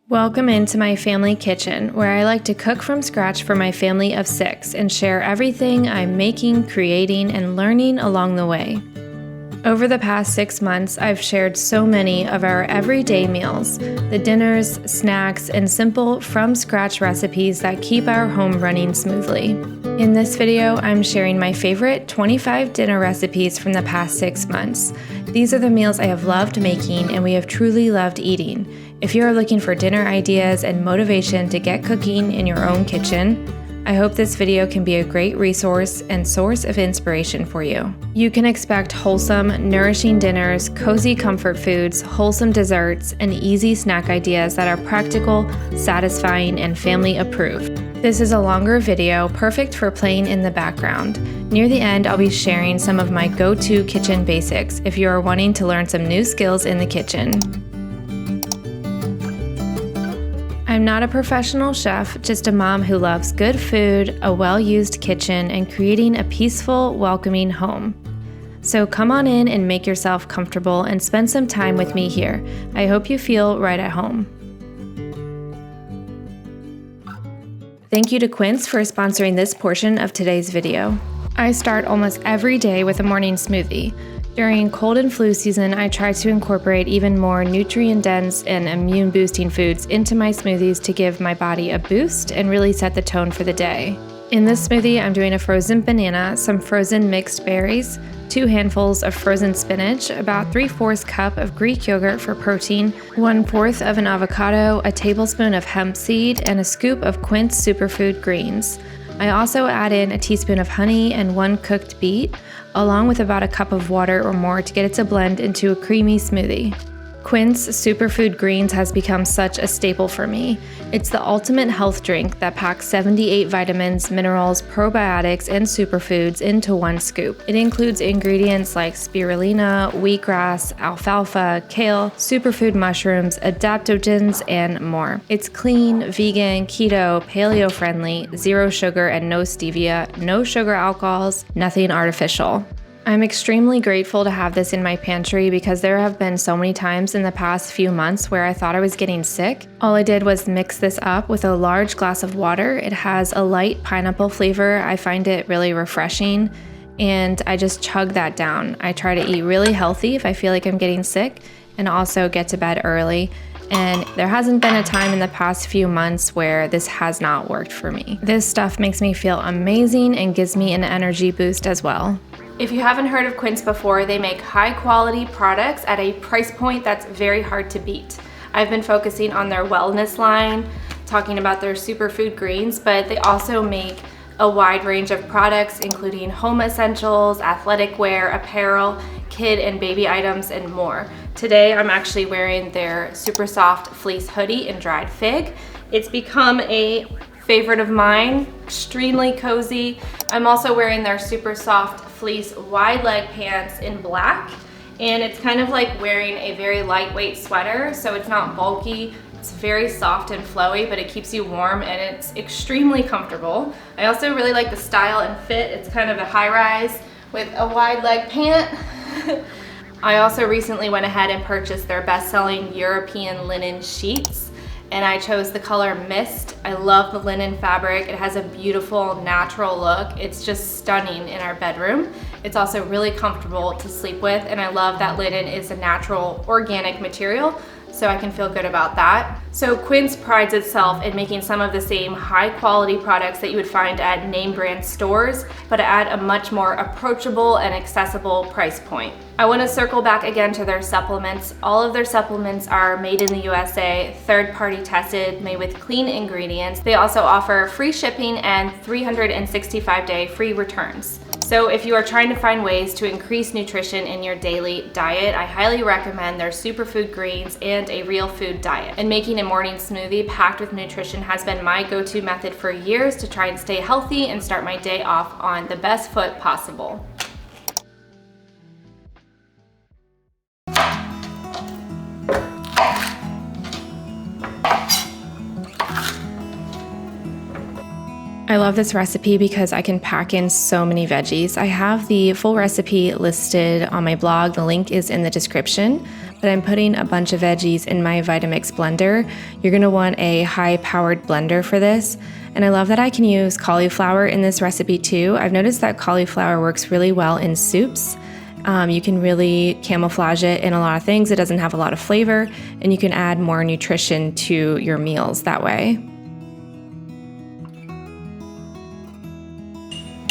Welcome into my family kitchen, where I like to cook from scratch for my family of 6 and share everything I'm making, creating, and learning along the way. Over the past 6 months, I've shared so many of our everyday meals, the dinners, snacks, and simple from-scratch recipes that keep our home running smoothly. In this video, I'm sharing my favorite 25 dinner recipes from the past 6 months. These are the meals I have loved making and we have truly loved eating. If you are looking for dinner ideas and motivation to get cooking in your own kitchen, I hope this video can be a great resource and source of inspiration for you. You can expect wholesome, nourishing dinners, cozy comfort foods, wholesome desserts, and easy snack ideas that are practical, satisfying, and family approved. This is a longer video, perfect for playing in the background. Near the end, I'll be sharing some of my go-to kitchen basics if you are wanting to learn some new skills in the kitchen. I'm not a professional chef, just a mom who loves good food, a well-used kitchen, and creating a peaceful, welcoming home. So come on in and make yourself comfortable and spend some time with me here. I hope you feel right at home. Thank you to Quince for sponsoring this portion of today's video. I start almost every day with a morning smoothie. During cold and flu season, I try to incorporate even more nutrient-dense and immune-boosting foods into my smoothies to give my body a boost and really set the tone for the day. In this smoothie, I'm doing a frozen banana, some frozen mixed berries, 2 handfuls of frozen spinach, about 3/4 cup of Greek yogurt for protein, 1/4 of an avocado, a tablespoon of hemp seed, and a scoop of Quince Superfood greens. I also add in a teaspoon of honey and 1 cooked beet, along with about a cup of water or more to get it to blend into a creamy smoothie. Quince Superfood Greens has become such a staple for me. It's the ultimate health drink that packs 78 vitamins, minerals, probiotics, and superfoods into 1 scoop. It includes ingredients like spirulina, wheatgrass, alfalfa, kale, superfood mushrooms, adaptogens, and more. It's clean, vegan, keto, paleo-friendly, 0 sugar and no stevia, no sugar alcohols, nothing artificial. I'm extremely grateful to have this in my pantry because there have been so many times in the past few months where I thought I was getting sick. All I did was mix this up with a large glass of water. It has a light pineapple flavor. I find it really refreshing, and I just chug that down. I try to eat really healthy if I feel like I'm getting sick, and also get to bed early. And there hasn't been a time in the past few months where this has not worked for me. This stuff makes me feel amazing and gives me an energy boost as well. If you haven't heard of Quince before, they make high quality products at a price point that's very hard to beat. I've been focusing on their wellness line, talking about their superfood greens, but they also make a wide range of products, including home essentials, athletic wear, apparel, kid and baby items, and more. Today, I'm actually wearing their super soft fleece hoodie in dried fig. It's become a favorite of mine, extremely cozy. I'm also wearing their super soft fleece wide leg pants in black, and it's kind of like wearing a very lightweight sweater, so it's not bulky. It's very soft and flowy, but it keeps you warm and it's extremely comfortable. I also really like the style and fit. It's kind of a high rise with a wide leg pant. I also recently went ahead and purchased their best-selling European linen sheets, and I chose the color Mist. I love the linen fabric. It has a beautiful natural look. It's just stunning in our bedroom. It's also really comfortable to sleep with, and I love that linen is a natural organic material, so I can feel good about that. So Quince prides itself in making some of the same high quality products that you would find at name brand stores, but at a much more approachable and accessible price point. I want to circle back again to their supplements. All of their supplements are made in the USA, third-party tested, made with clean ingredients. They also offer free shipping and 365-day free returns. So if you are trying to find ways to increase nutrition in your daily diet, I highly recommend their superfood greens and a real food diet. And making a morning smoothie packed with nutrition has been my go-to method for years to try and stay healthy and start my day off on the best foot possible. I love this recipe because I can pack in so many veggies. I have the full recipe listed on my blog. The link is in the description. but I'm putting a bunch of veggies in my Vitamix blender. You're gonna want a high-powered blender for this. And I love that I can use cauliflower in this recipe too. I've noticed that cauliflower works really well in soups. You can really camouflage it in a lot of things. It doesn't have a lot of flavor, and you can add more nutrition to your meals that way.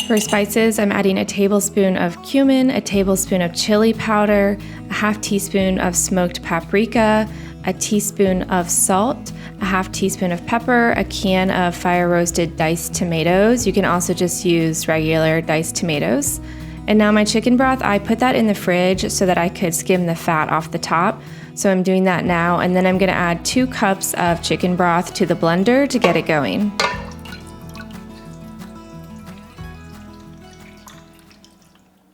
For spices, I'm adding a tablespoon of cumin, a tablespoon of chili powder, a half teaspoon of smoked paprika, a teaspoon of salt, a half teaspoon of pepper, a can of fire roasted diced tomatoes. You can also just use regular diced tomatoes. And now my chicken broth, I put that in the fridge so that I could skim the fat off the top. So I'm doing that now, and then I'm gonna add 2 cups of chicken broth to the blender to get it going.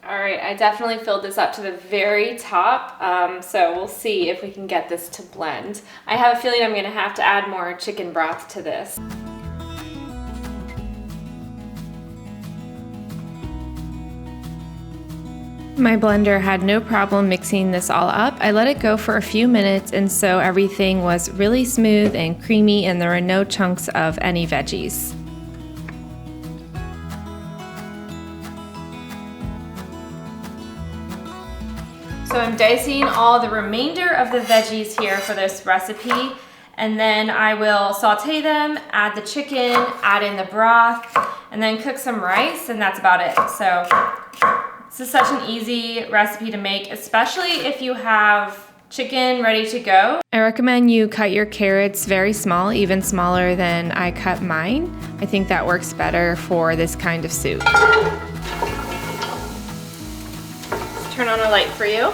All right, I definitely filled this up to the very top, so we'll see if we can get this to blend. I have a feeling I'm gonna have to add more chicken broth to this. My blender had no problem mixing this all up. I let it go for a few minutes, and so everything was really smooth and creamy, and there were no chunks of any veggies. So I'm dicing all the remainder of the veggies here for this recipe, and then I will saute them, add the chicken, add in the broth, and then cook some rice, and that's about it. So this is such an easy recipe to make, especially if you have chicken ready to go. I recommend you cut your carrots very small, even smaller than I cut mine. I think that works better for this kind of soup. Turn on a light for you.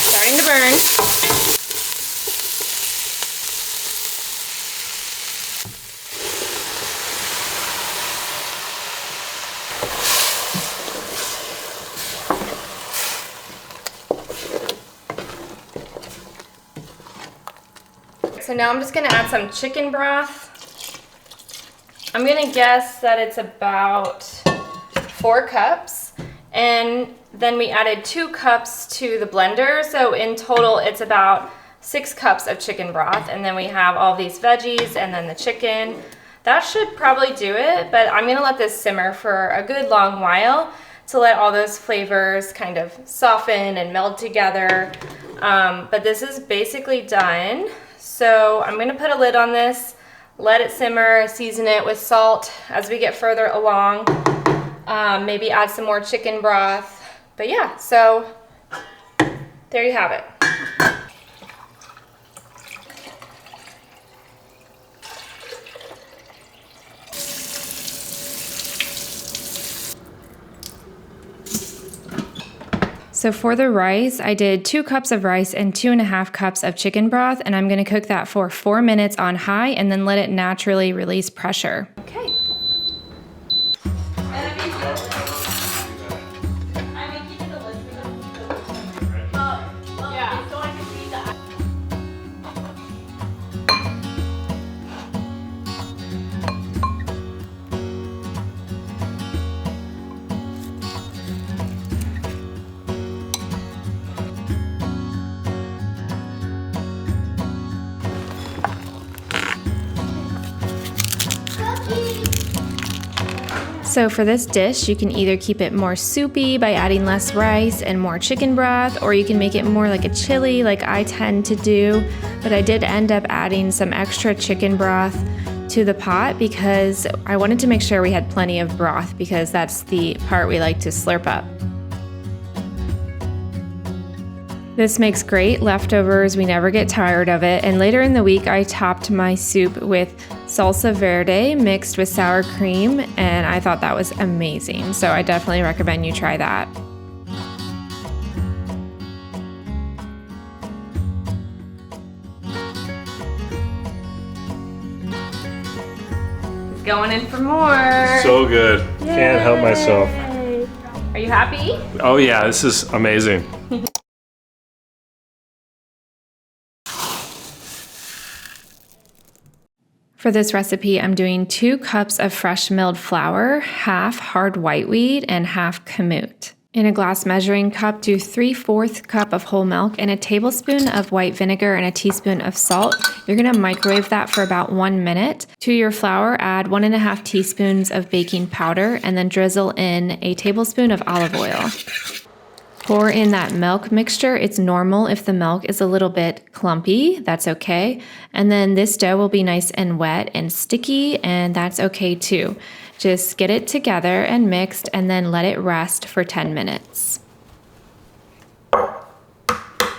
Starting to burn. So now I'm just gonna add some chicken broth. I'm gonna guess that it's about 4 cups, and then we added 2 cups to the blender, so in total it's about 6 cups of chicken broth, and then we have all these veggies and then the chicken. That should probably do it, but I'm gonna let this simmer for a good long while to let all those flavors kind of soften and meld together. But this is basically done. So I'm gonna put a lid on this, let it simmer, season it with salt as we get further along. Maybe add some more chicken broth. But yeah, so there you have it. So for the rice, I did 2 cups of rice and 2.5 cups of chicken broth, and I'm gonna cook that for 4 minutes on high and then let it naturally release pressure. Okay. So for this dish, you can either keep it more soupy by adding less rice and more chicken broth, or you can make it more like a chili like I tend to do. But I did end up adding some extra chicken broth to the pot because I wanted to make sure we had plenty of broth, because that's the part we like to slurp up. This makes great leftovers. We never get tired of it. And later in the week, I topped my soup with salsa verde mixed with sour cream, and I thought that was amazing. So I definitely recommend you try that. It's going in for more. So good. Yay. Can't help myself. Are you happy? Oh yeah, this is amazing. For this recipe, I'm doing 2 cups of fresh milled flour, half hard white wheat, and half kamut. In a glass measuring cup, do 3/4 cup of whole milk and a tablespoon of white vinegar and a teaspoon of salt. You're gonna microwave that for about 1 minute. To your flour, add 1.5 teaspoons of baking powder and then drizzle in a tablespoon of olive oil. Pour in that milk mixture. It's normal if the milk is a little bit clumpy, that's okay. And then this dough will be nice and wet and sticky, and that's okay too. Just get it together and mixed and then let it rest for 10 minutes.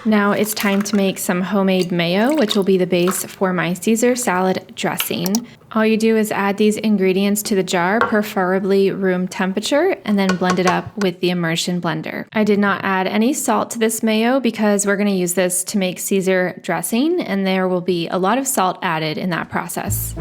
Now it's time to make some homemade mayo, which will be the base for my Caesar salad dressing. All you do is add these ingredients to the jar, preferably room temperature, and then blend it up with the immersion blender. I did not add any salt to this mayo because we're going to use this to make Caesar dressing, and there will be a lot of salt added in that process.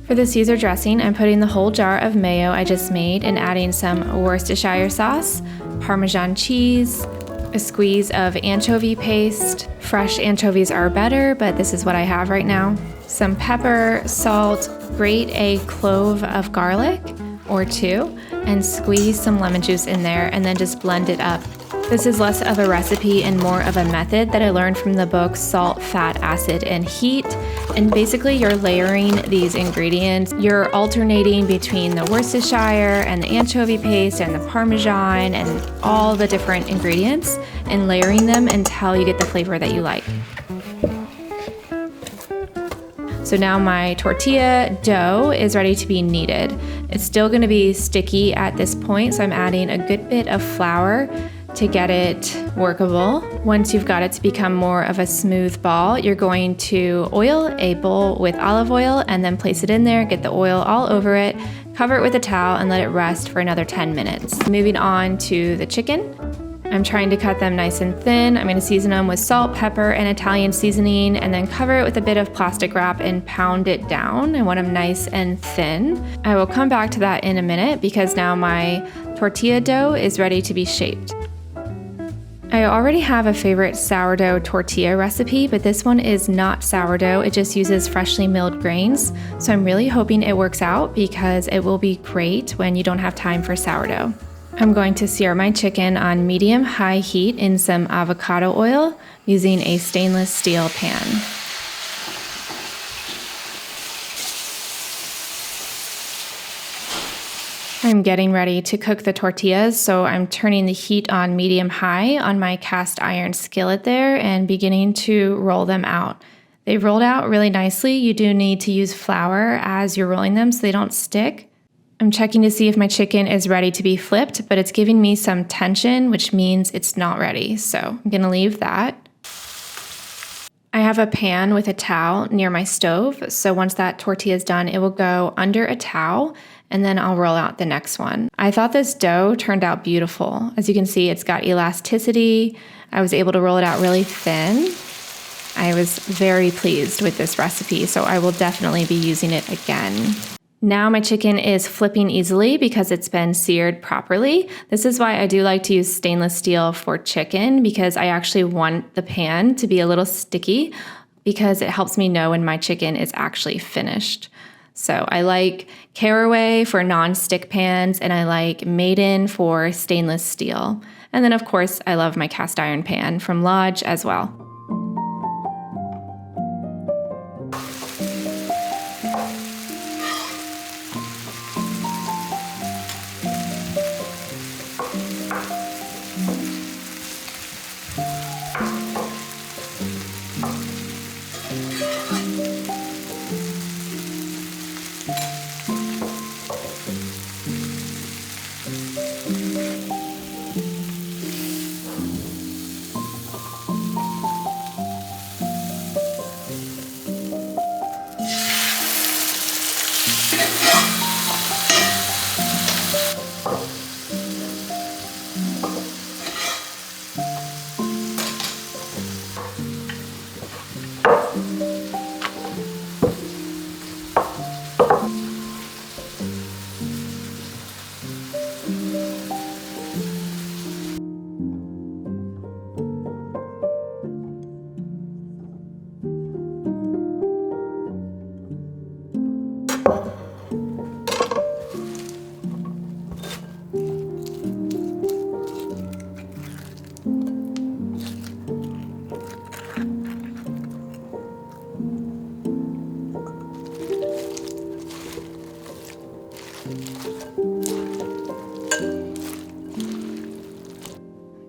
For the Caesar dressing, I'm putting the whole jar of mayo I just made and adding some Worcestershire sauce, Parmesan cheese, a squeeze of anchovy paste. Fresh anchovies are better, but this is what I have right now. Some pepper, salt, grate a clove of garlic or 2, and squeeze some lemon juice in there and then just blend it up. This is less of a recipe and more of a method that I learned from the book Salt, Fat, Acid, and Heat. And basically you're layering these ingredients. You're alternating between the Worcestershire and the anchovy paste and the Parmesan and all the different ingredients and layering them until you get the flavor that you like. So now my tortilla dough is ready to be kneaded. It's still going to be sticky at this point, so I'm adding a good bit of flour to get it workable. Once you've got it to become more of a smooth ball, you're going to oil a bowl with olive oil and then place it in there, get the oil all over it, cover it with a towel and let it rest for another 10 minutes. Moving on to the chicken. I'm trying to cut them nice and thin. I'm gonna season them with salt, pepper, and Italian seasoning, and then cover it with a bit of plastic wrap and pound it down. I want them nice and thin. I will come back to that in a minute because now my tortilla dough is ready to be shaped. I already have a favorite sourdough tortilla recipe, but this one is not sourdough. It just uses freshly milled grains. So I'm really hoping it works out because it will be great when you don't have time for sourdough. I'm going to sear my chicken on medium-high heat in some avocado oil using a stainless steel pan. I'm getting ready to cook the tortillas, so I'm turning the heat on medium-high on my cast iron skillet there and beginning to roll them out. They rolled out really nicely. You do need to use flour as you're rolling them so they don't stick. I'm checking to see if my chicken is ready to be flipped, but it's giving me some tension, which means it's not ready. So I'm gonna leave that. I have a pan with a towel near my stove. So once that tortilla is done, it will go under a towel and then I'll roll out the next one. I thought this dough turned out beautiful. As you can see, it's got elasticity. I was able to roll it out really thin. I was very pleased with this recipe, so I will definitely be using it again. Now my chicken is flipping easily because it's been seared properly. This is why I do like to use stainless steel for chicken, because I actually want the pan to be a little sticky because it helps me know when my chicken is actually finished. So I like Caraway for non-stick pans, and I like Maiden for stainless steel. And then of course, I love my cast iron pan from Lodge as well.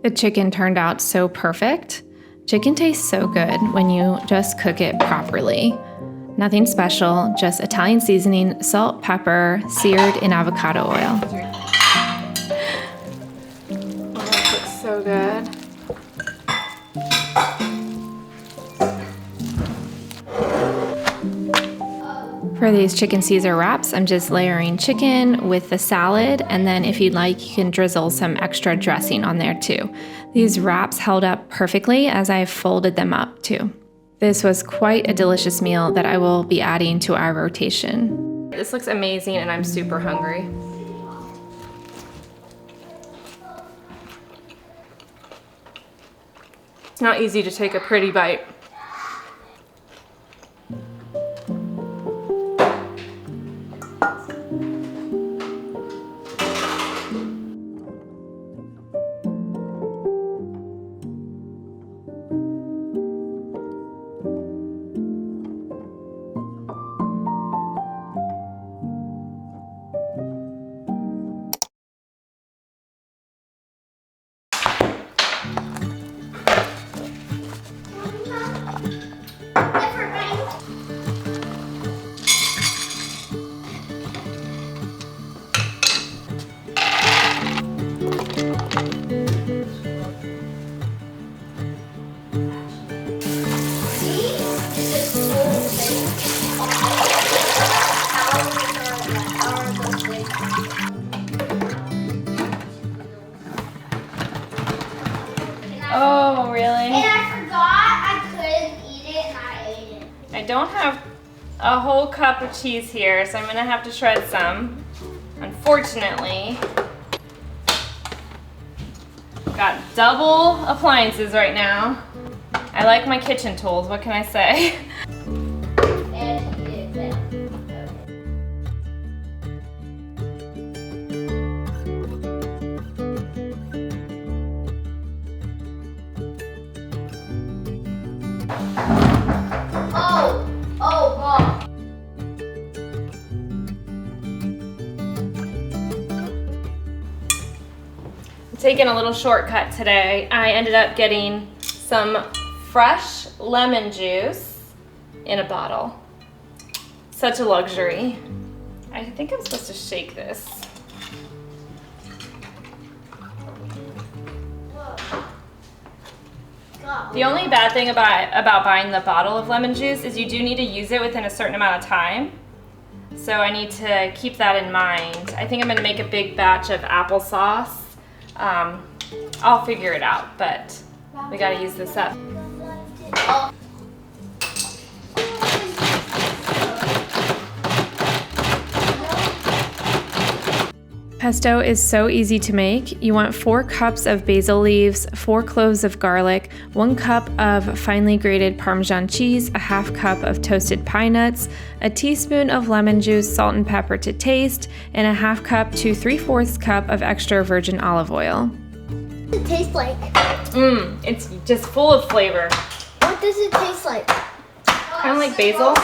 The chicken turned out so perfect. Chicken tastes so good when you just cook it properly. Nothing special, just Italian seasoning, salt, pepper, seared in avocado oil. Oh, that looks so good. For these chicken Caesar wraps, I'm just layering chicken with the salad, and then if you'd like, you can drizzle some extra dressing on there too. These wraps held up perfectly as I folded them up too. This was quite a delicious meal that I will be adding to our rotation. This looks amazing and I'm super hungry. It's not easy to take a pretty bite. Oh, really? And I forgot I couldn't eat it and I ate it. I don't have a whole cup of cheese here, so I'm gonna have to shred some. Unfortunately, got double appliances right now. I like my kitchen tools, what can I say? And he did it. Oh, Mom. I'm taking a little shortcut today. I ended up getting some fresh lemon juice in a bottle. Such a luxury. I think I'm supposed to shake this. The only bad thing about buying the bottle of lemon juice is you do need to use it within a certain amount of time. So I need to keep that in mind. I think I'm gonna make a big batch of applesauce. I'll figure it out, but we gotta use this up. Pesto is so easy to make. You want 4 cups of basil leaves, 4 cloves of garlic, 1 cup of finely grated Parmesan cheese, a half cup of toasted pine nuts, a teaspoon of lemon juice, salt and pepper to taste, and a half cup to 3/4 cup of extra virgin olive oil. What does it taste like? It's just full of flavor. What does it taste like? Kind of like basil.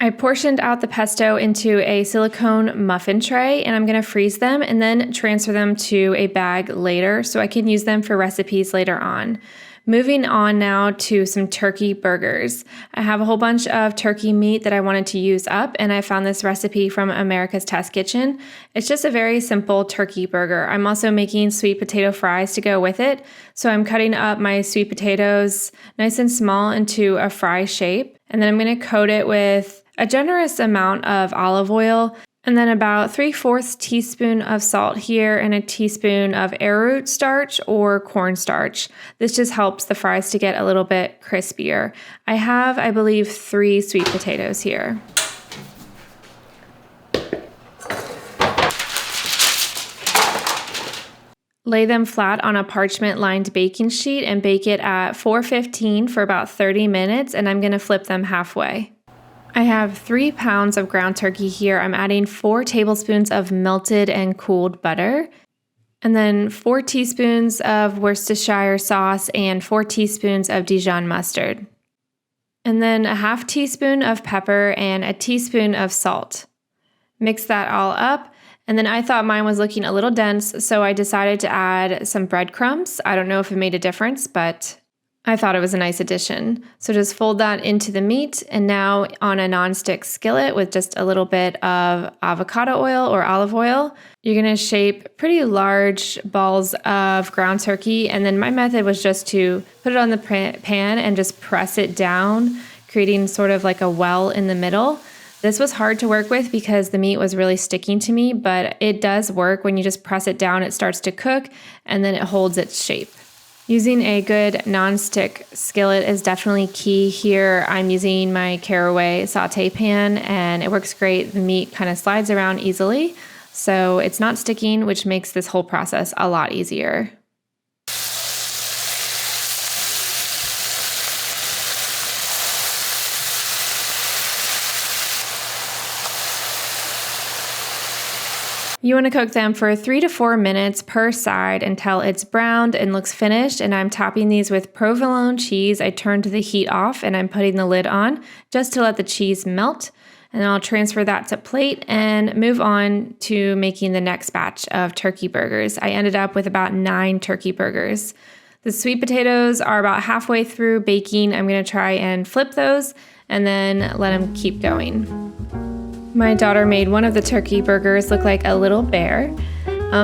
I portioned out the pesto into a silicone muffin tray, and I'm gonna freeze them and then transfer them to a bag later so I can use them for recipes later on. Moving on now to some turkey burgers. I have a whole bunch of turkey meat that I wanted to use up, and I found this recipe from America's Test Kitchen. It's just a very simple turkey burger. I'm also making sweet potato fries to go with it, so I'm cutting up my sweet potatoes nice and small into a fry shape, and then I'm gonna coat it with a generous amount of olive oil, and then about 3/4 teaspoon of salt here and a teaspoon of arrowroot starch or cornstarch. This just helps the fries to get a little bit crispier. I have, I believe, 3 sweet potatoes here. Lay them flat on a parchment-lined baking sheet and bake it at 415 for about 30 minutes, and I'm gonna flip them halfway. I have 3 pounds of ground turkey here. I'm adding 4 tablespoons of melted and cooled butter, and then 4 teaspoons of Worcestershire sauce and 4 teaspoons of Dijon mustard. And then a half teaspoon of pepper and a teaspoon of salt. Mix that all up, And then I thought mine was looking a little dense, so I decided to add some breadcrumbs. I don't know if it made a difference, but I thought it was a nice addition. So just fold that into the meat, and now on a nonstick skillet with just a little bit of avocado oil or olive oil, you're gonna shape pretty large balls of ground turkey. And then my method was just to put it on the pan and just press it down, creating sort of like a well in the middle. This was hard to work with because the meat was really sticking to me, but it does work. When you just press it down, it starts to cook and then it holds its shape. Using a good nonstick skillet is definitely key here. I'm using my caraway saute pan and it works great. The meat kind of slides around easily, so it's not sticking, which makes this whole process a lot easier. You want to cook them for 3 to 4 minutes per side until it's browned and looks finished. And I'm topping these with provolone cheese. I turned the heat off and I'm putting the lid on just to let the cheese melt. And then I'll transfer that to plate and move on to making the next batch of turkey burgers. I ended up with about 9 turkey burgers. The sweet potatoes are about halfway through baking. I'm going to try and flip those and then let them keep going. My daughter made one of the turkey burgers look like a little bear.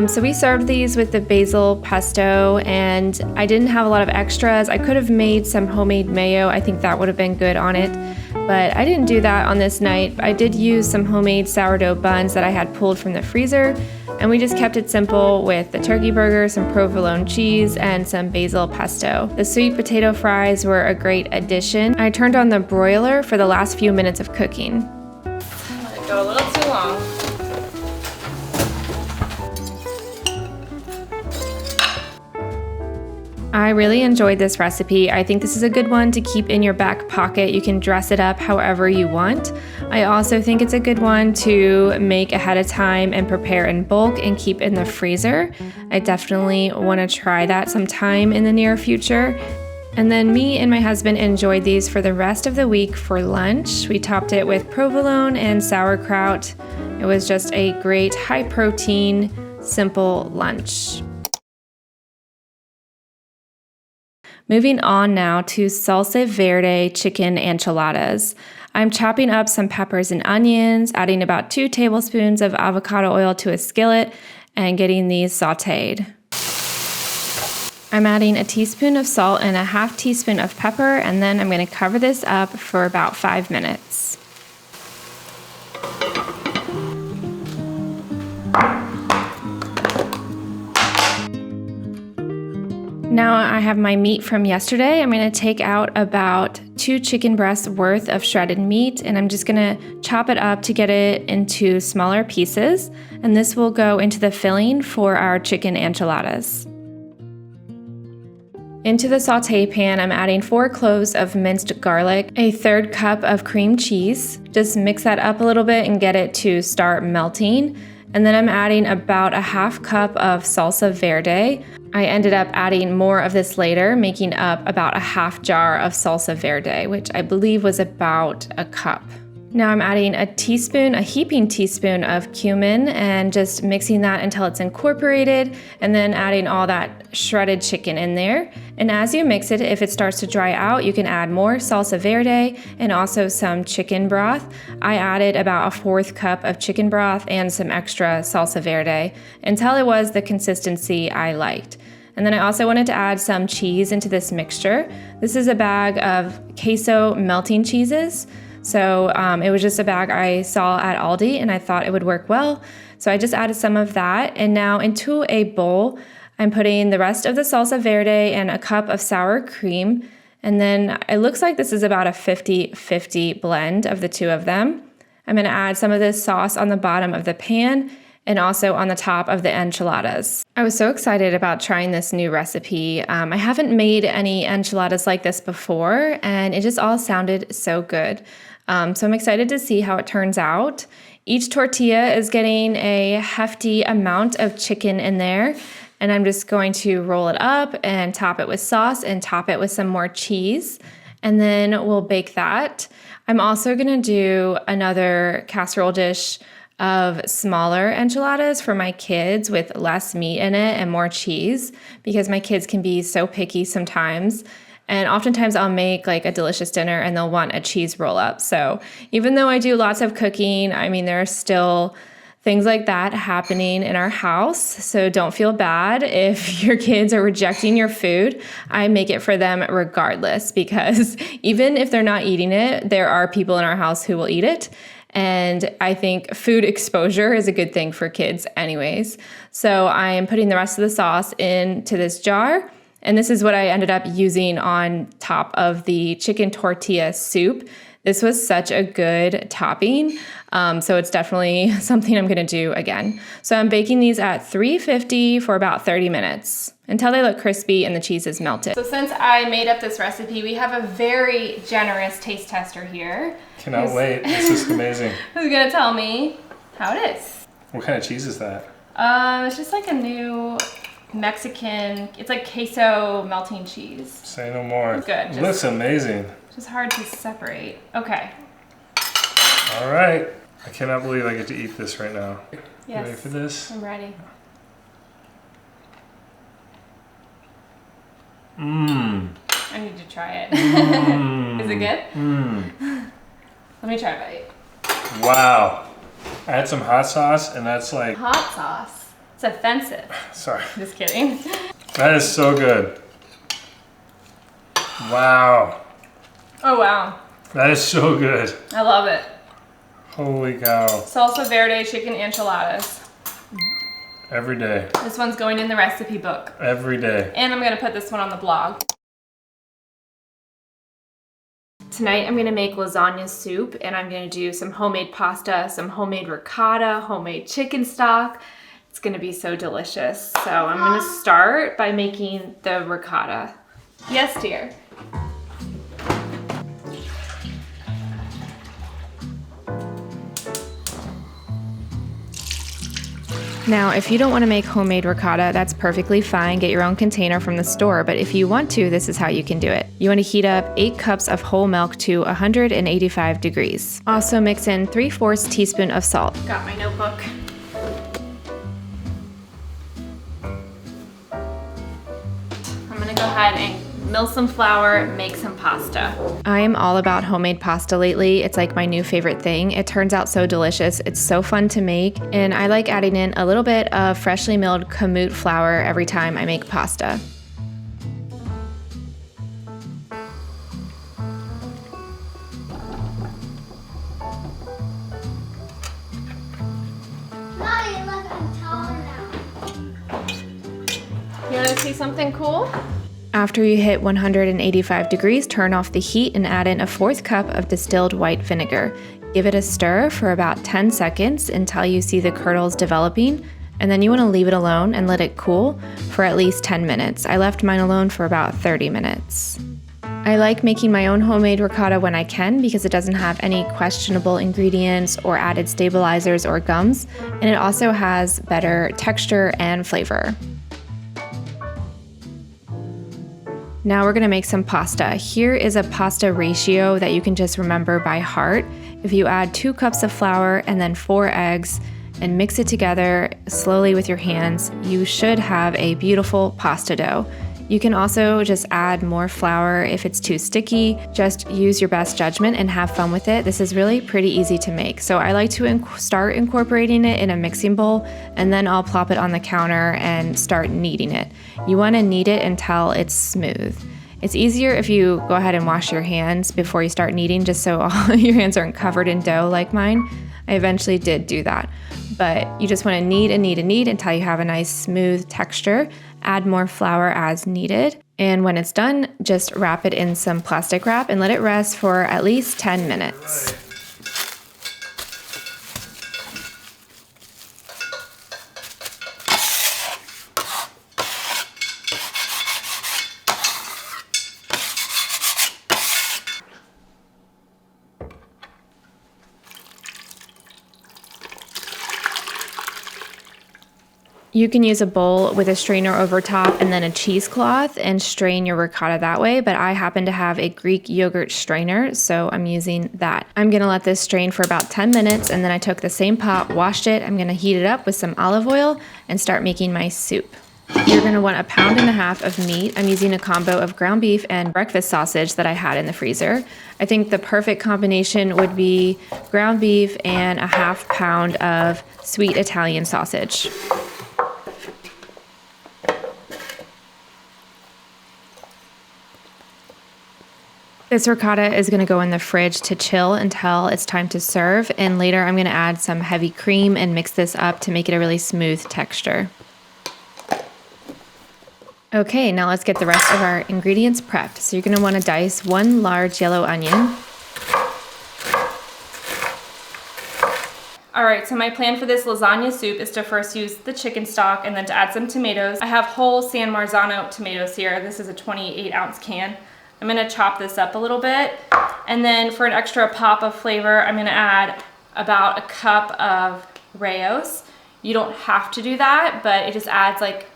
So we served these with the basil pesto, and I didn't have a lot of extras. I could have made some homemade mayo. I think that would have been good on it, but I didn't do that on this night. I did use some homemade sourdough buns that I had pulled from the freezer, and we just kept it simple with the turkey burger, some provolone cheese, and some basil pesto. The sweet potato fries were a great addition. I turned on the broiler for the last few minutes of cooking. Go a little too long. I really enjoyed this recipe. I think this is a good one to keep in your back pocket. You can dress it up however you want. I also think it's a good one to make ahead of time and prepare in bulk and keep in the freezer. I definitely want to try that sometime in the near future. And then me and my husband enjoyed these for the rest of the week for lunch. We topped it with provolone and sauerkraut. It was just a great high protein, simple lunch. Moving on now to Salsa Verde chicken enchiladas. I'm chopping up some peppers and onions, adding about 2 tablespoons of avocado oil to a skillet, and getting these sauteed. I'm adding a teaspoon of salt and a half teaspoon of pepper, and then I'm going to cover this up for about 5 minutes. Now I have my meat from yesterday. I'm going to take out about 2 chicken breasts worth of shredded meat, and I'm just going to chop it up to get it into smaller pieces, and this will go into the filling for our chicken enchiladas. Into the sauté pan, I'm adding 4 cloves of minced garlic, a 1/3 cup of cream cheese. Just mix that up a little bit and get it to start melting. And then I'm adding about a 1/2 cup of salsa verde. I ended up adding more of this later, making up about a 1/2 jar of salsa verde, which I believe was about a cup. Now I'm adding a heaping teaspoon of cumin, and just mixing that until it's incorporated, and then adding all that shredded chicken in there. And as you mix it, if it starts to dry out, you can add more salsa verde and also some chicken broth. I added about a 1/4 cup of chicken broth and some extra salsa verde until it was the consistency I liked. And then I also wanted to add some cheese into this mixture. This is a bag of queso melting cheeses. So it was just a bag I saw at Aldi, and I thought it would work well. So I just added some of that. And now into a bowl, I'm putting the rest of the salsa verde and a cup of sour cream. And then it looks like this is about a 50-50 blend of the two of them. I'm going to add some of this sauce on the bottom of the pan and also on the top of the enchiladas. I was so excited about trying this new recipe. I haven't made any enchiladas like this before, and it just all sounded so good. So I'm excited to see how it turns out. Each tortilla is getting a hefty amount of chicken in there, and I'm just going to roll it up and top it with sauce and top it with some more cheese, and then we'll bake that. I'm also gonna do another casserole dish of smaller enchiladas for my kids with less meat in it and more cheese because my kids can be so picky sometimes. And oftentimes I'll make like a delicious dinner and they'll want a cheese roll up. So even though I do lots of cooking, I mean, there are still things like that happening in our house. So don't feel bad if your kids are rejecting your food. I make it for them regardless because even if they're not eating it, there are people in our house who will eat it. And I think food exposure is a good thing for kids anyways. So I am putting the rest of the sauce into this jar. And this is what I ended up using on top of the chicken tortilla soup. This was such a good topping. So it's definitely something I'm gonna do again. So I'm baking these at 350 for about 30 minutes until they look crispy and the cheese is melted. So since I made up this recipe, we have a very generous taste tester here. Cannot wait, this is amazing. Who's gonna tell me how it is? What kind of cheese is that? It's just like a new Mexican, it's like queso melting cheese. Say no more. Good. It looks amazing. Just hard to separate. Okay. All right. I cannot believe I get to eat this right now. Yes. You ready for this? I'm ready. Mmm. I need to try it. Is it good? Mmm. Let me try a bite. Wow. I had some hot sauce and that's like... Hot sauce? It's offensive. Sorry. Just kidding. That is so good. Wow. Oh, wow. That is so good. I love it. Holy cow. Salsa Verde chicken enchiladas. Every day. This one's going in the recipe book. Every day. And I'm gonna put this one on the blog. Tonight I'm gonna make lasagna soup and I'm gonna do some homemade pasta, some homemade ricotta, homemade chicken stock. It's gonna be so delicious. So I'm gonna start by making the ricotta. Yes, dear. Now, if you don't want to make homemade ricotta, that's perfectly fine. Get your own container from the store. But if you want to, this is how you can do it. You want to heat up 8 cups of whole milk to 185 degrees. Also mix in 3/4 teaspoon of salt. Got my notebook. I'm going to go ahead and mill some flour, make some pasta. I am all about homemade pasta lately. It's like my new favorite thing. It turns out so delicious. It's so fun to make. And I like adding in a little bit of freshly milled kamut flour every time I make pasta. Mommy, look, I'm taller now. You want to see something cool? After you hit 185 degrees, turn off the heat and add in a 1/4 cup of distilled white vinegar. Give it a stir for about 10 seconds until you see the curdles developing, and then you want to leave it alone and let it cool for at least 10 minutes. I left mine alone for about 30 minutes. I like making my own homemade ricotta when I can because it doesn't have any questionable ingredients or added stabilizers or gums, and it also has better texture and flavor. Now we're gonna make some pasta. Here is a pasta ratio that you can just remember by heart. If you add 2 cups of flour and then 4 eggs and mix it together slowly with your hands, you should have a beautiful pasta dough. You can also just add more flour if it's too sticky. Just use your best judgment and have fun with it. This is really pretty easy to make. So I like to start incorporating it in a mixing bowl, and then I'll plop it on the counter and start kneading it. You want to knead it until it's smooth. It's easier if you go ahead and wash your hands before you start kneading, just so all your hands aren't covered in dough like mine. I eventually did do that. But you just want to knead and knead and knead until you have a nice smooth texture. Add more flour as needed. And when it's done, just wrap it in some plastic wrap and let it rest for at least 10 minutes. You can use a bowl with a strainer over top and then a cheesecloth and strain your ricotta that way, but I happen to have a Greek yogurt strainer, so I'm using that. I'm gonna let this strain for about 10 minutes, and then I took the same pot, washed it. I'm gonna heat it up with some olive oil and start making my soup. You're gonna want 1.5 pounds of meat. I'm using a combo of ground beef and breakfast sausage that I had in the freezer. I think the perfect combination would be ground beef and 1/2 pound of sweet Italian sausage. This ricotta is going to go in the fridge to chill until it's time to serve, and later I'm going to add some heavy cream and mix this up to make it a really smooth texture. Okay, now let's get the rest of our ingredients prepped. So you're going to want to dice 1 large yellow onion. All right, so my plan for this lasagna soup is to first use the chicken stock and then to add some tomatoes. I have whole San Marzano tomatoes here. This is a 28-ounce can. I'm gonna chop this up a little bit, and then for an extra pop of flavor, I'm gonna add about 1 cup of Raos. You don't have to do that, but it just adds, like,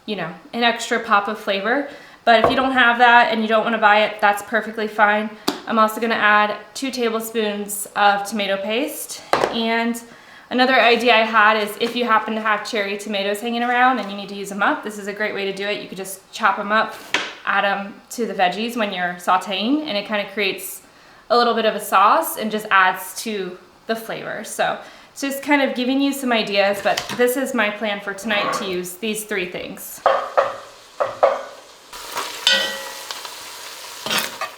you know, an extra pop of flavor. But if you don't have that and you don't wanna buy it, that's perfectly fine. I'm also gonna add 2 tablespoons of tomato paste. And another idea I had is if you happen to have cherry tomatoes hanging around and you need to use them up, this is a great way to do it. You could just chop them up, add them to the veggies when you're sauteing, and it kind of creates a little bit of a sauce and just adds to the flavor. So it's just kind of giving you some ideas, but this is my plan for tonight, to use these 3 things.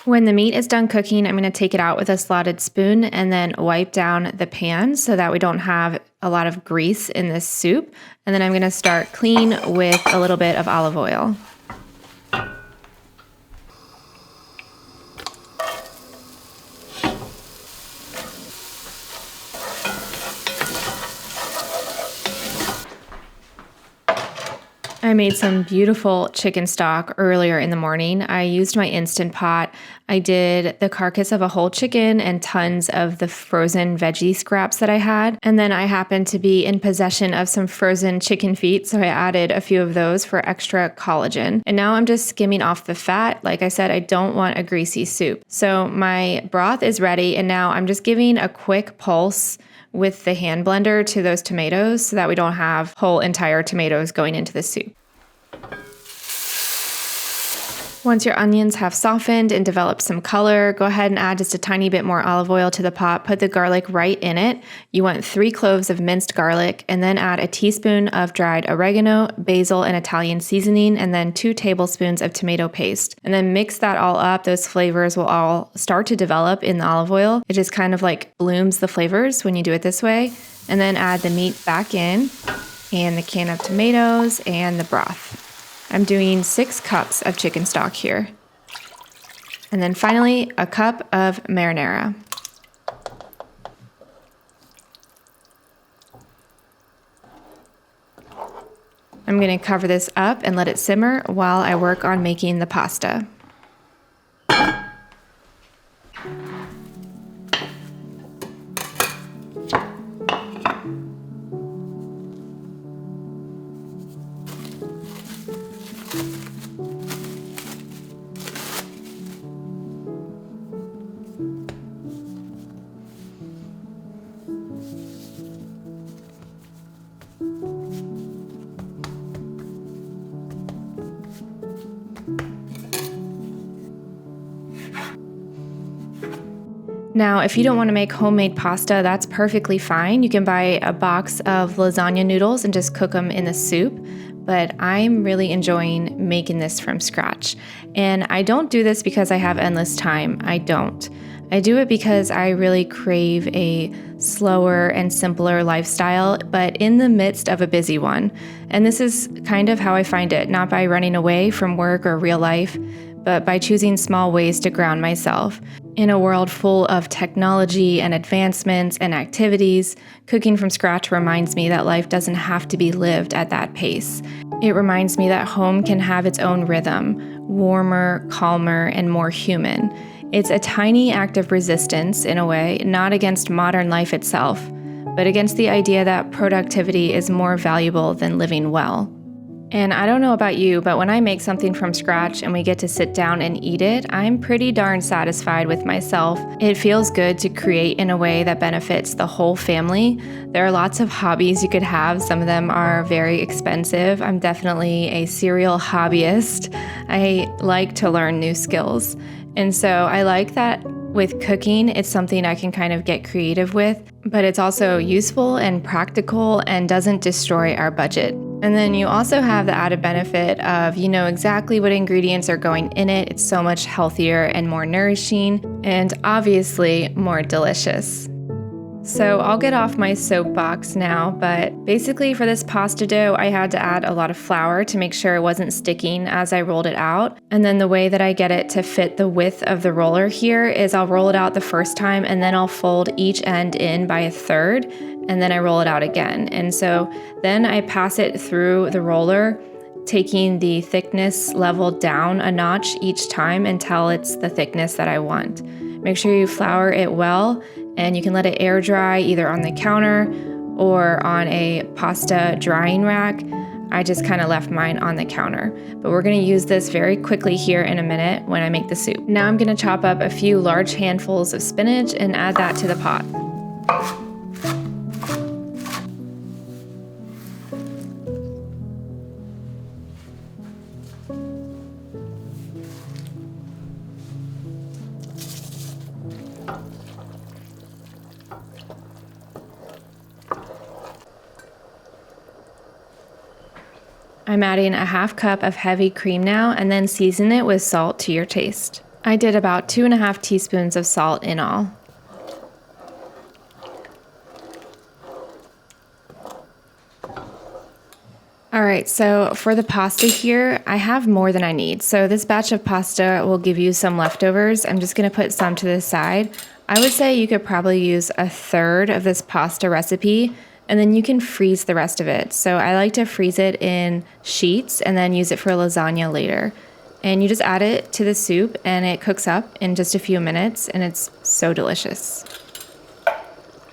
When the meat is done cooking, I'm going to take it out with a slotted spoon and then wipe down the pan so that we don't have a lot of grease in this soup. And then I'm going to start clean with a little bit of olive oil. I made some beautiful chicken stock earlier in the morning. I used my Instant Pot. I did the carcass of a whole chicken and tons of the frozen veggie scraps that I had. And then I happened to be in possession of some frozen chicken feet, so I added a few of those for extra collagen. And now I'm just skimming off the fat. Like I said, I don't want a greasy soup. So my broth is ready, and now I'm just giving a quick pulse with the hand blender to those tomatoes so that we don't have whole entire tomatoes going into the soup. Once your onions have softened and developed some color, go ahead and add just a tiny bit more olive oil to the pot. Put the garlic right in it. You want 3 cloves of minced garlic, and then add a teaspoon of dried oregano, basil, and Italian seasoning, and then 2 tablespoons of tomato paste. And then mix that all up. Those flavors will all start to develop in the olive oil. It just kind of like blooms the flavors when you do it this way. And then add the meat back in, and the can of tomatoes, and the broth. I'm doing 6 cups of chicken stock here. And then finally, a cup of marinara. I'm going to cover this up and let it simmer while I work on making the pasta. Now, if you don't want to make homemade pasta, that's perfectly fine. You can buy a box of lasagna noodles and just cook them in the soup. But I'm really enjoying making this from scratch. And I don't do this because I have endless time. I don't. I do it because I really crave a slower and simpler lifestyle, but in the midst of a busy one. And this is kind of how I find it, not by running away from work or real life, but by choosing small ways to ground myself. In a world full of technology and advancements and activities, cooking from scratch reminds me that life doesn't have to be lived at that pace. It reminds me that home can have its own rhythm, warmer, calmer, and more human. It's a tiny act of resistance, in a way, not against modern life itself, but against the idea that productivity is more valuable than living well. And I don't know about you, but when I make something from scratch and we get to sit down and eat it, I'm pretty darn satisfied with myself. It feels good to create in a way that benefits the whole family. There are lots of hobbies you could have. Some of them are very expensive. I'm definitely a serial hobbyist. I like to learn new skills. And so I like that with cooking, it's something I can kind of get creative with, but it's also useful and practical and doesn't destroy our budget. And then you also have the added benefit of you know exactly what ingredients are going in it. It's so much healthier and more nourishing, and obviously more delicious. So I'll get off my soapbox now, but basically for this pasta dough, I had to add a lot of flour to make sure it wasn't sticking as I rolled it out. And then the way that I get it to fit the width of the roller here is I'll roll it out the first time and then I'll fold each end in by a third, and then I roll it out again. And so then I pass it through the roller, taking the thickness level down a notch each time until it's the thickness that I want. Make sure you flour it well, and you can let it air dry either on the counter or on a pasta drying rack. I just kind of left mine on the counter. But we're gonna use this very quickly here in a minute when I make the soup. Now I'm gonna chop up a few large handfuls of spinach and add that to the pot. I'm adding a half cup of heavy cream now, and then season it with salt to your taste. I did about 2.5 teaspoons of salt in all. All right, so for the pasta here, I have more than I need. So this batch of pasta will give you some leftovers. I'm just gonna put some to the side. I would say you could probably use a third of this pasta recipe, and then you can freeze the rest of it. So I like to freeze it in sheets and then use it for lasagna later. And you just add it to the soup and it cooks up in just a few minutes, and it's so delicious.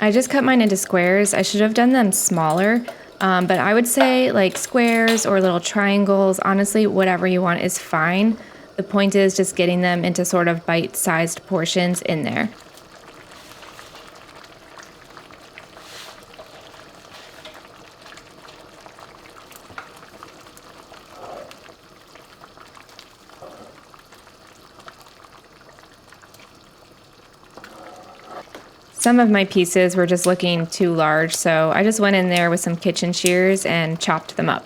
I just cut mine into squares. I should have done them smaller, but I would say like squares or little triangles. Honestly, whatever you want is fine. The point is just getting them into sort of bite-sized portions in there. Some of my pieces were just looking too large, so I just went in there with some kitchen shears and chopped them up.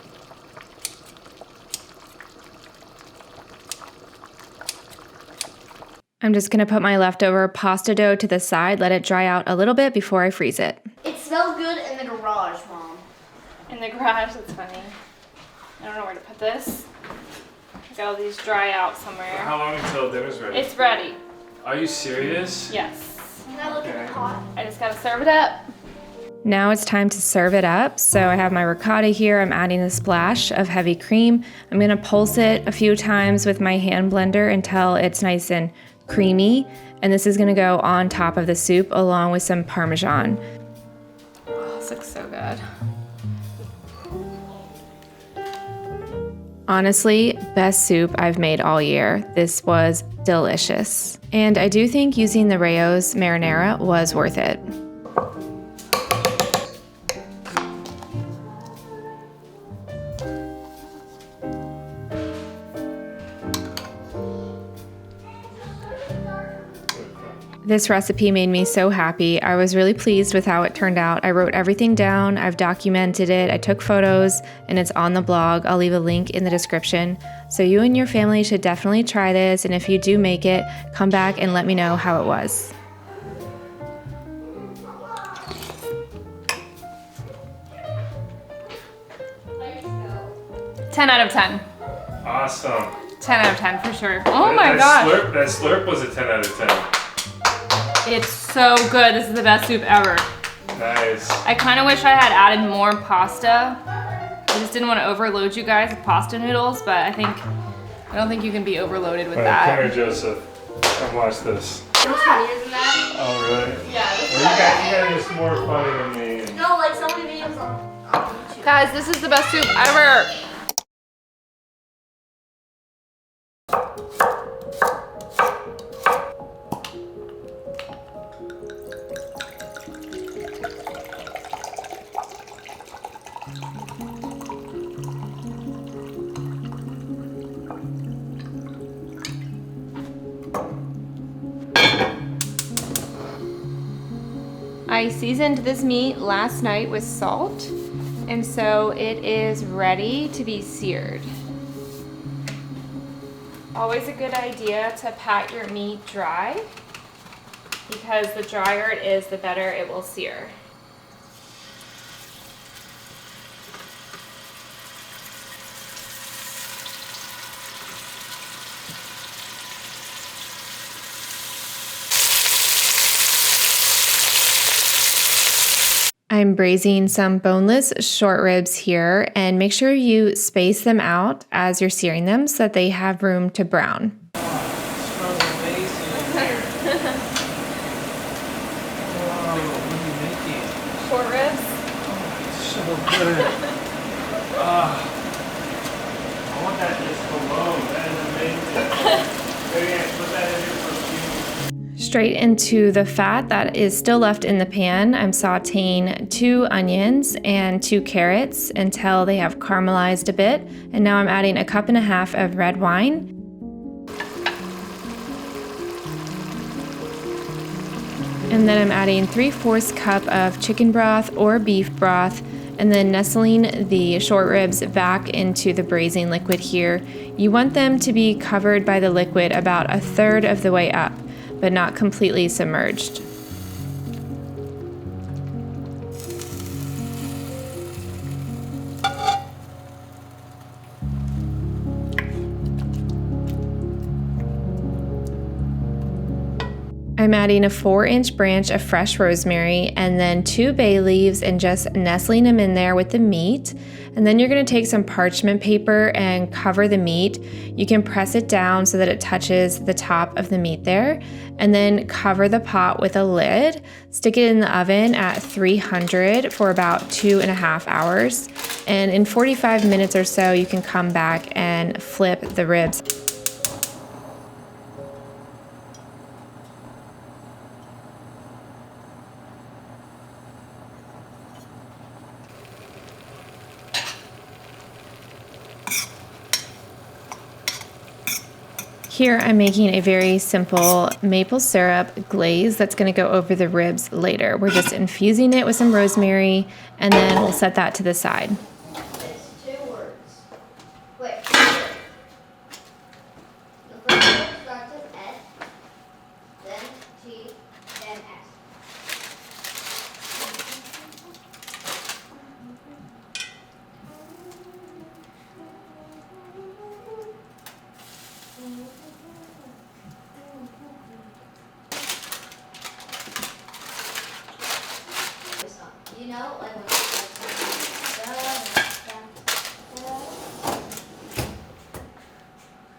I'm just gonna put my leftover pasta dough to the side, let it dry out a little bit before I freeze it. It smells good in the garage, Mom. In the garage, that's funny. I don't know where to put this. I got all these dry out somewhere. How long until dinner's ready? It's ready. Are you serious? Yes. Now look at the pot. I just gotta serve it up. Now it's time to serve it up. So I have my ricotta here. I'm adding a splash of heavy cream. I'm gonna pulse it a few times with my hand blender until it's nice and creamy. And this is gonna go on top of the soup along with some Parmesan. Oh, this looks so good. Honestly, best soup I've made all year. This was delicious. And I do think using the Rayo's marinara was worth it. This recipe made me so happy. I was really pleased with how it turned out. I wrote everything down, I've documented it, I took photos, and it's on the blog. I'll leave a link in the description. So you and your family should definitely try this, and if you do make it, come back and let me know how it was. Ten out of 10. Awesome. 10 out of 10 for sure. Oh my gosh. That slurp was a 10 out of 10. It's so good. This is the best soup ever. Nice. I kind of wish I had added more pasta. I just didn't want to overload you guys with pasta noodles, but I don't think you can be overloaded with that. Come here, Joseph. Come watch this. It's funnier than that. Oh, really? Yeah. Well, you guys are just more funny than me. Guys, this is the best soup ever. I seasoned this meat last night with salt, and so it is ready to be seared. Always a good idea to pat your meat dry, because the drier it is, the better it will sear. I'm braising some boneless short ribs here, and make sure you space them out as you're searing them so that they have room to brown. It smells amazing in here. Wow, what are you making? Short ribs? It's so good. I want that just alone. That is amazing. Maybe I put that in here for a few. Straight into the fat that is still left in the pan, I'm sauteing 2 onions and 2 carrots until they have caramelized a bit. And now I'm adding 1.5 cups of red wine. And then I'm adding 3/4 cup of chicken broth or beef broth, and then nestling the short ribs back into the braising liquid here. You want them to be covered by the liquid about 1/3 of the way up, but not completely submerged. I'm adding a 4-inch branch of fresh rosemary and then 2 bay leaves and just nestling them in there with the meat. And then you're going to take some parchment paper and cover the meat. You can press it down so that it touches the top of the meat there, and then cover the pot with a lid. Stick it in the oven at 300 for about 2.5 hours. And in 45 minutes or so, you can come back and flip the ribs. Here I'm making a very simple maple syrup glaze that's going to go over the ribs later. We're just infusing it with some rosemary, and then we'll set that to the side. It's 2 words. Wait. The first word starts with S, then T, then S. You know, like when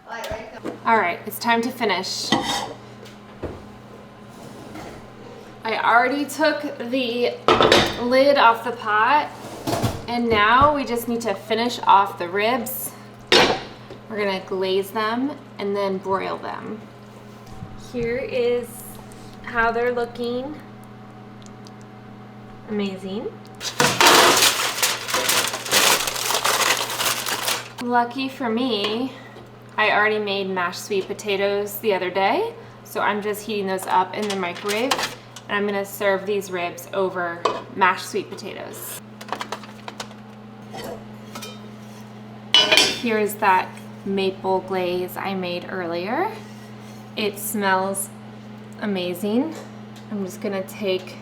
Alright, ready? Go. All right, it's time to finish. I already took the lid off the pot, and now we just need to finish off the ribs. We're gonna glaze them and then broil them. Here is how they're looking. Amazing. Lucky for me, I already made mashed sweet potatoes the other day, so I'm just heating those up in the microwave, and I'm gonna serve these ribs over mashed sweet potatoes. Here's that maple glaze I made earlier. It smells amazing. I'm just gonna take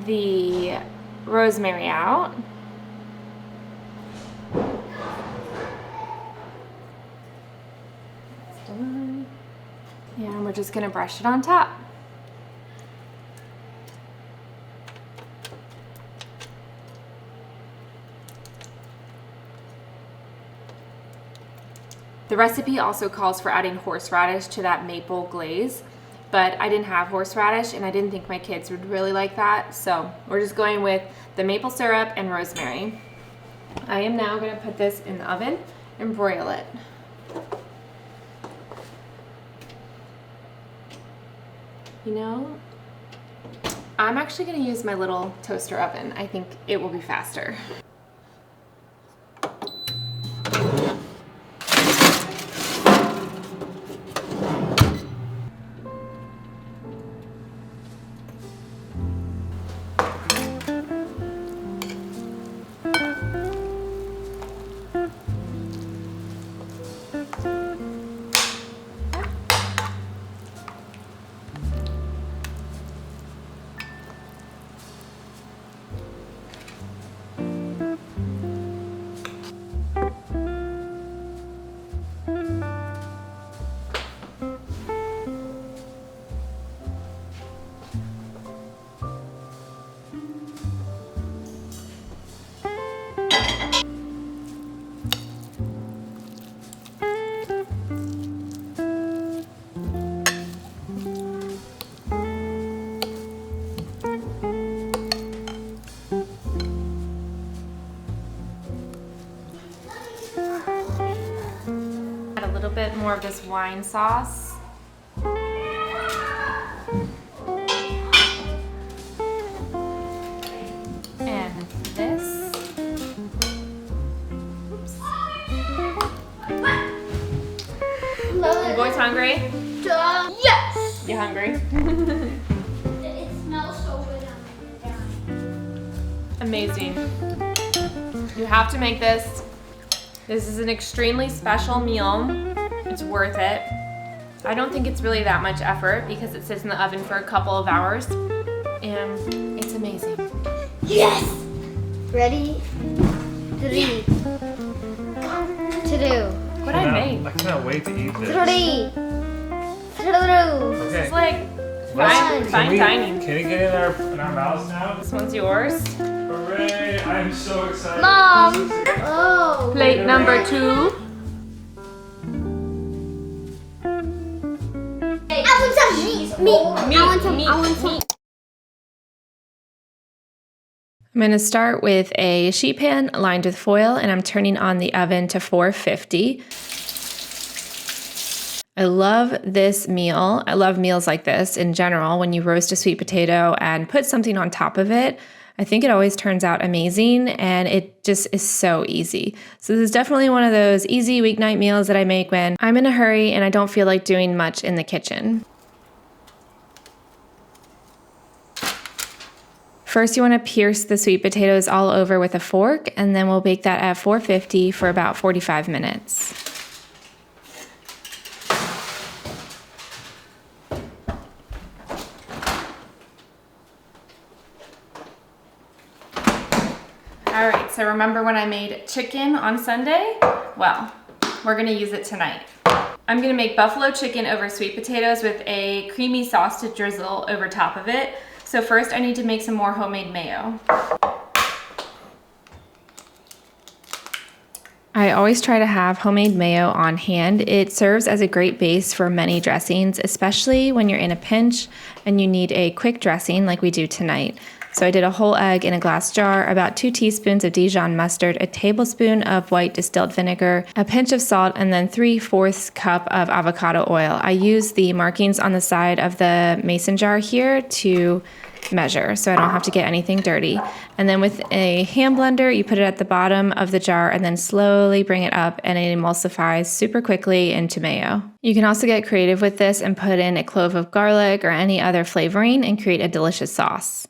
the rosemary out. It's done. Yeah, and we're just gonna brush it on top. The recipe also calls for adding horseradish to that maple glaze. but I didn't have horseradish and I didn't think my kids would really like that. So we're just going with the maple syrup and rosemary. I am now gonna put this in the oven and broil it. You know, I'm actually gonna use my little toaster oven. I think it will be faster. Bit more of this wine sauce. And this. Oops. You boys hungry? Yes! You hungry? It smells so good. Amazing. You have to make this. This is an extremely special meal. It's worth it. I don't think it's really that much effort because it sits in the oven for a couple of hours and it's amazing. Yes! Ready? 3, 2, What I made. I cannot wait to eat this. 3, 2. Okay. It's like Let's- fine dining. Can it get in our mouths now? This one's yours. Hooray! I'm so excited. Mom! Oh! Plate number 2. I want some meat. I want some. I'm going to start with a sheet pan lined with foil, and I'm turning on the oven to 450. I love this meal. I love meals like this in general. When you roast a sweet potato and put something on top of it, I think it always turns out amazing, and it just is so easy. So this is definitely one of those easy weeknight meals that I make when I'm in a hurry and I don't feel like doing much in the kitchen. First, you want to pierce the sweet potatoes all over with a fork, and then we'll bake that at 450 for about 45 minutes. All right, so remember when I made chicken on Sunday? Well, we're gonna use it tonight. I'm gonna make buffalo chicken over sweet potatoes with a creamy sauce to drizzle over top of it. So first I need to make some more homemade mayo. I always try to have homemade mayo on hand. It serves as a great base for many dressings, especially when you're in a pinch and you need a quick dressing like we do tonight. So I did a whole egg in a glass jar, about 2 teaspoons of Dijon mustard, a tablespoon of white distilled vinegar, a pinch of salt, and then 3/4 cup of avocado oil. I use the markings on the side of the mason jar here to measure so I don't have to get anything dirty. And then with a hand blender, you put it at the bottom of the jar and then slowly bring it up, and it emulsifies super quickly into mayo. You can also get creative with this and put in a clove of garlic or any other flavoring and create a delicious sauce.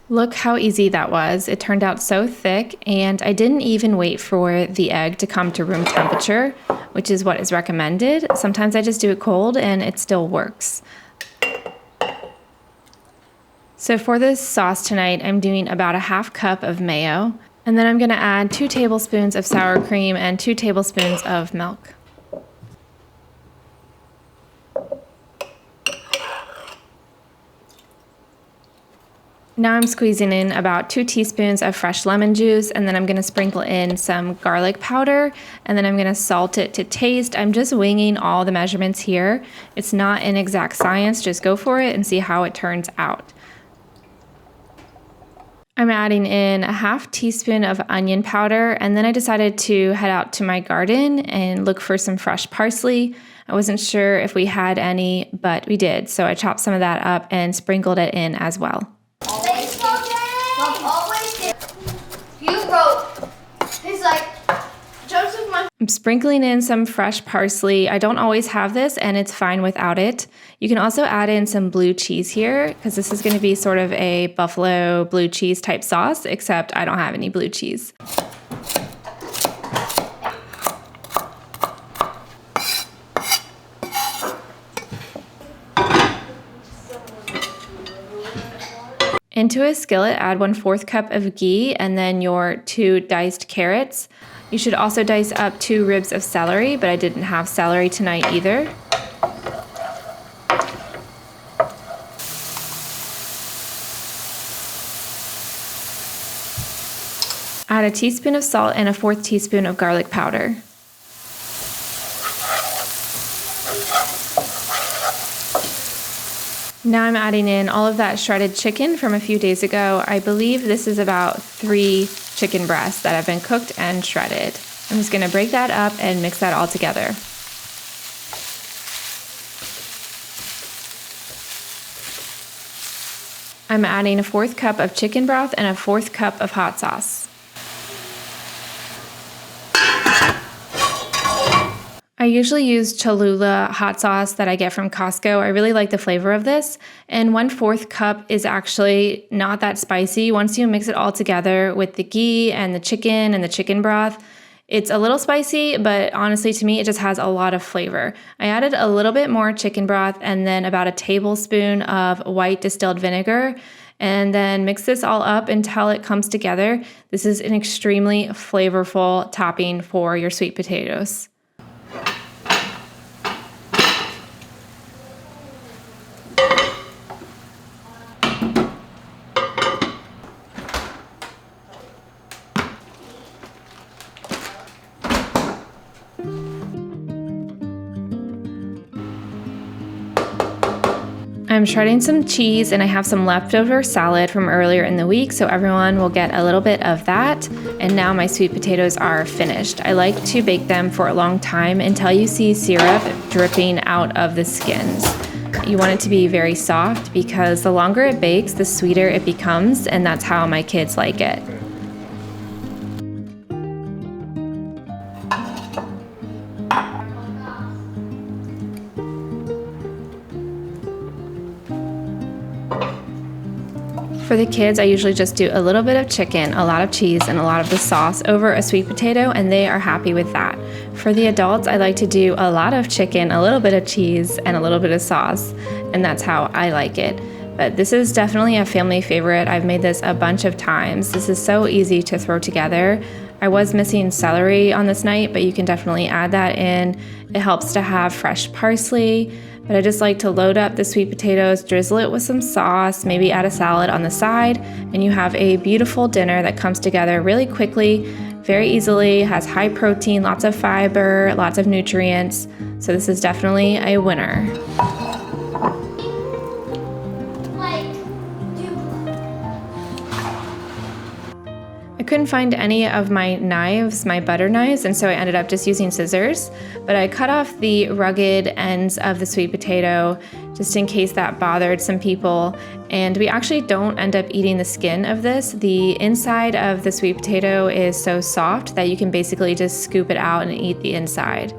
Look how easy that was. It turned out so thick, and I didn't even wait for the egg to come to room temperature, which is what is recommended. Sometimes I just do it cold and it still works. So for this sauce tonight, I'm doing about a 1/2 cup of mayo, and then I'm gonna add 2 tablespoons of sour cream and 2 tablespoons of milk. Now I'm squeezing in about 2 teaspoons of fresh lemon juice, and then I'm gonna sprinkle in some garlic powder, and then I'm gonna salt it to taste. I'm just winging all the measurements here. It's not an exact science, just go for it and see how it turns out. I'm adding in a half teaspoon of onion powder, and then I decided to head out to my garden and look for some fresh parsley. I wasn't sure if we had any, but we did, so I chopped some of that up and sprinkled it in as well. Baseball game. Mom always did. You wrote. He's like, Joseph, my. I'm sprinkling in some fresh parsley. I don't always have this, and it's fine without it. You can also add in some blue cheese here, because this is going to be sort of a buffalo blue cheese type sauce, except I don't have any blue cheese. Into a skillet, add 1/4 cup of ghee and then your 2 diced carrots. You should also dice up 2 ribs of celery, but I didn't have celery tonight either. Add a teaspoon of salt and a 1/4 teaspoon of garlic powder. Now I'm adding in all of that shredded chicken from a few days ago. I believe this is about 3 chicken breasts that have been cooked and shredded. I'm just gonna break that up and mix that all together. I'm adding a 1/4 cup of chicken broth and a 1/4 cup of hot sauce. I usually use Cholula hot sauce that I get from Costco. I really like the flavor of this. And 1/4 cup is actually not that spicy. Once you mix it all together with the ghee and the chicken broth, it's a little spicy, but honestly to me, it just has a lot of flavor. I added a little bit more chicken broth and then about a tablespoon of white distilled vinegar, and then mix this all up until it comes together. This is an extremely flavorful topping for your sweet potatoes. I'm shredding some cheese and I have some leftover salad from earlier in the week, so everyone will get a little bit of that. And now my sweet potatoes are finished. I like to bake them for a long time until you see syrup dripping out of the skins. You want it to be very soft because the longer it bakes, the sweeter it becomes, and that's how my kids like it. For the kids, I usually just do a little bit of chicken, a lot of cheese, and a lot of the sauce over a sweet potato, and they are happy with that. For the adults, I like to do a lot of chicken, a little bit of cheese, and a little bit of sauce, and that's how I like it. But this is definitely a family favorite. I've made this a bunch of times. This is so easy to throw together. I was missing celery on this night, but you can definitely add that in. It helps to have fresh parsley. But I just like to load up the sweet potatoes, drizzle it with some sauce, maybe add a salad on the side, and you have a beautiful dinner that comes together really quickly, very easily, has high protein, lots of fiber, lots of nutrients. So this is definitely a winner. I couldn't find any of my knives, my butter knives, and so I ended up just using scissors. But I cut off the rugged ends of the sweet potato just in case that bothered some people. And we actually don't end up eating the skin of this. The inside of the sweet potato is so soft that you can basically just scoop it out and eat the inside.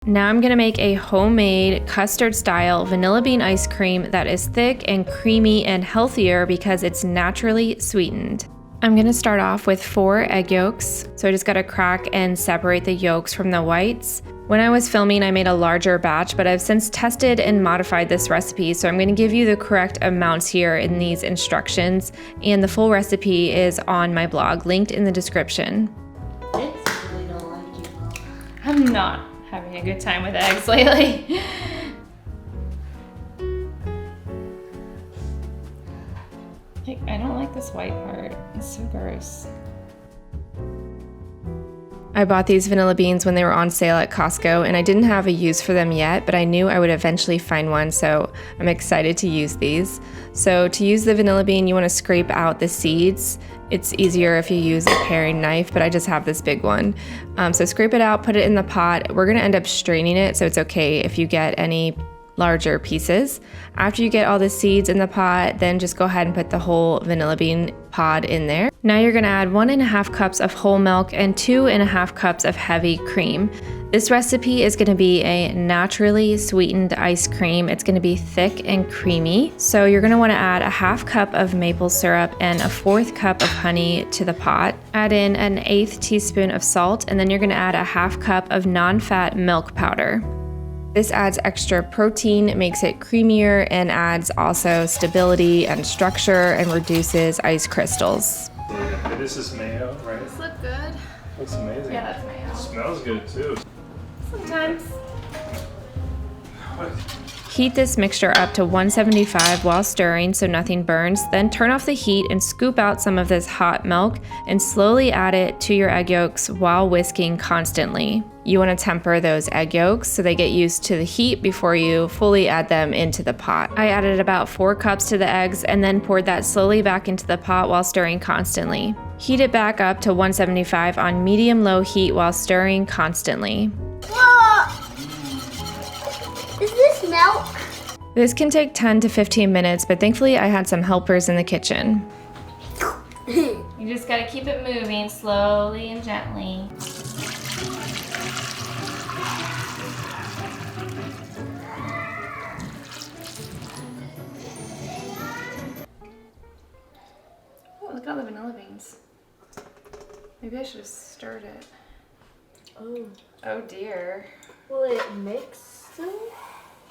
Now I'm gonna make a homemade custard style vanilla bean ice cream that is thick and creamy and healthier because it's naturally sweetened. I'm gonna start off with 4 egg yolks. So I just gotta crack and separate the yolks from the whites. When I was filming, I made a larger batch, but I've since tested and modified this recipe, so I'm gonna give you the correct amounts here in these instructions, and the full recipe is on my blog, linked in the description. It's really don't like you. I'm not having a good time with eggs lately. I don't like this white part. It's so gross. I bought these vanilla beans when they were on sale at Costco, and I didn't have a use for them yet, but I knew I would eventually find one, so I'm excited to use these. So to use the vanilla bean, you want to scrape out the seeds. It's easier if you use a paring knife, but I just have this big one. So scrape it out, put it in the pot. We're gonna end up straining it, so it's okay if you get any larger pieces. After you get all the seeds in the pot, then just go ahead and put the whole vanilla bean pod in there. Now you're gonna add 1.5 cups of whole milk and 2.5 cups of heavy cream. This recipe is gonna be a naturally sweetened ice cream. It's gonna be thick and creamy. So you're gonna wanna add 1/2 cup of maple syrup and 1/4 cup of honey to the pot. Add in 1/8 teaspoon of salt, and then you're gonna add 1/2 cup of non-fat milk powder. This adds extra protein, makes it creamier, and adds also stability and structure and reduces ice crystals. This is mayo, right? Does this look good? Looks amazing. Yeah, that's mayo. It smells good too. Sometimes. Heat this mixture up to 175 while stirring so nothing burns, then turn off the heat and scoop out some of this hot milk and slowly add it to your egg yolks while whisking constantly. You want to temper those egg yolks so they get used to the heat before you fully add them into the pot. I added about 4 cups to the eggs and then poured that slowly back into the pot while stirring constantly. Heat it back up to 175 on medium-low heat while stirring constantly. Is this milk? This can take 10 to 15 minutes, but thankfully I had some helpers in the kitchen. You just gotta keep it moving slowly and gently. Oh, look at all the vanilla beans. Maybe I should have stirred it. Oh. Oh dear. Will it mix them?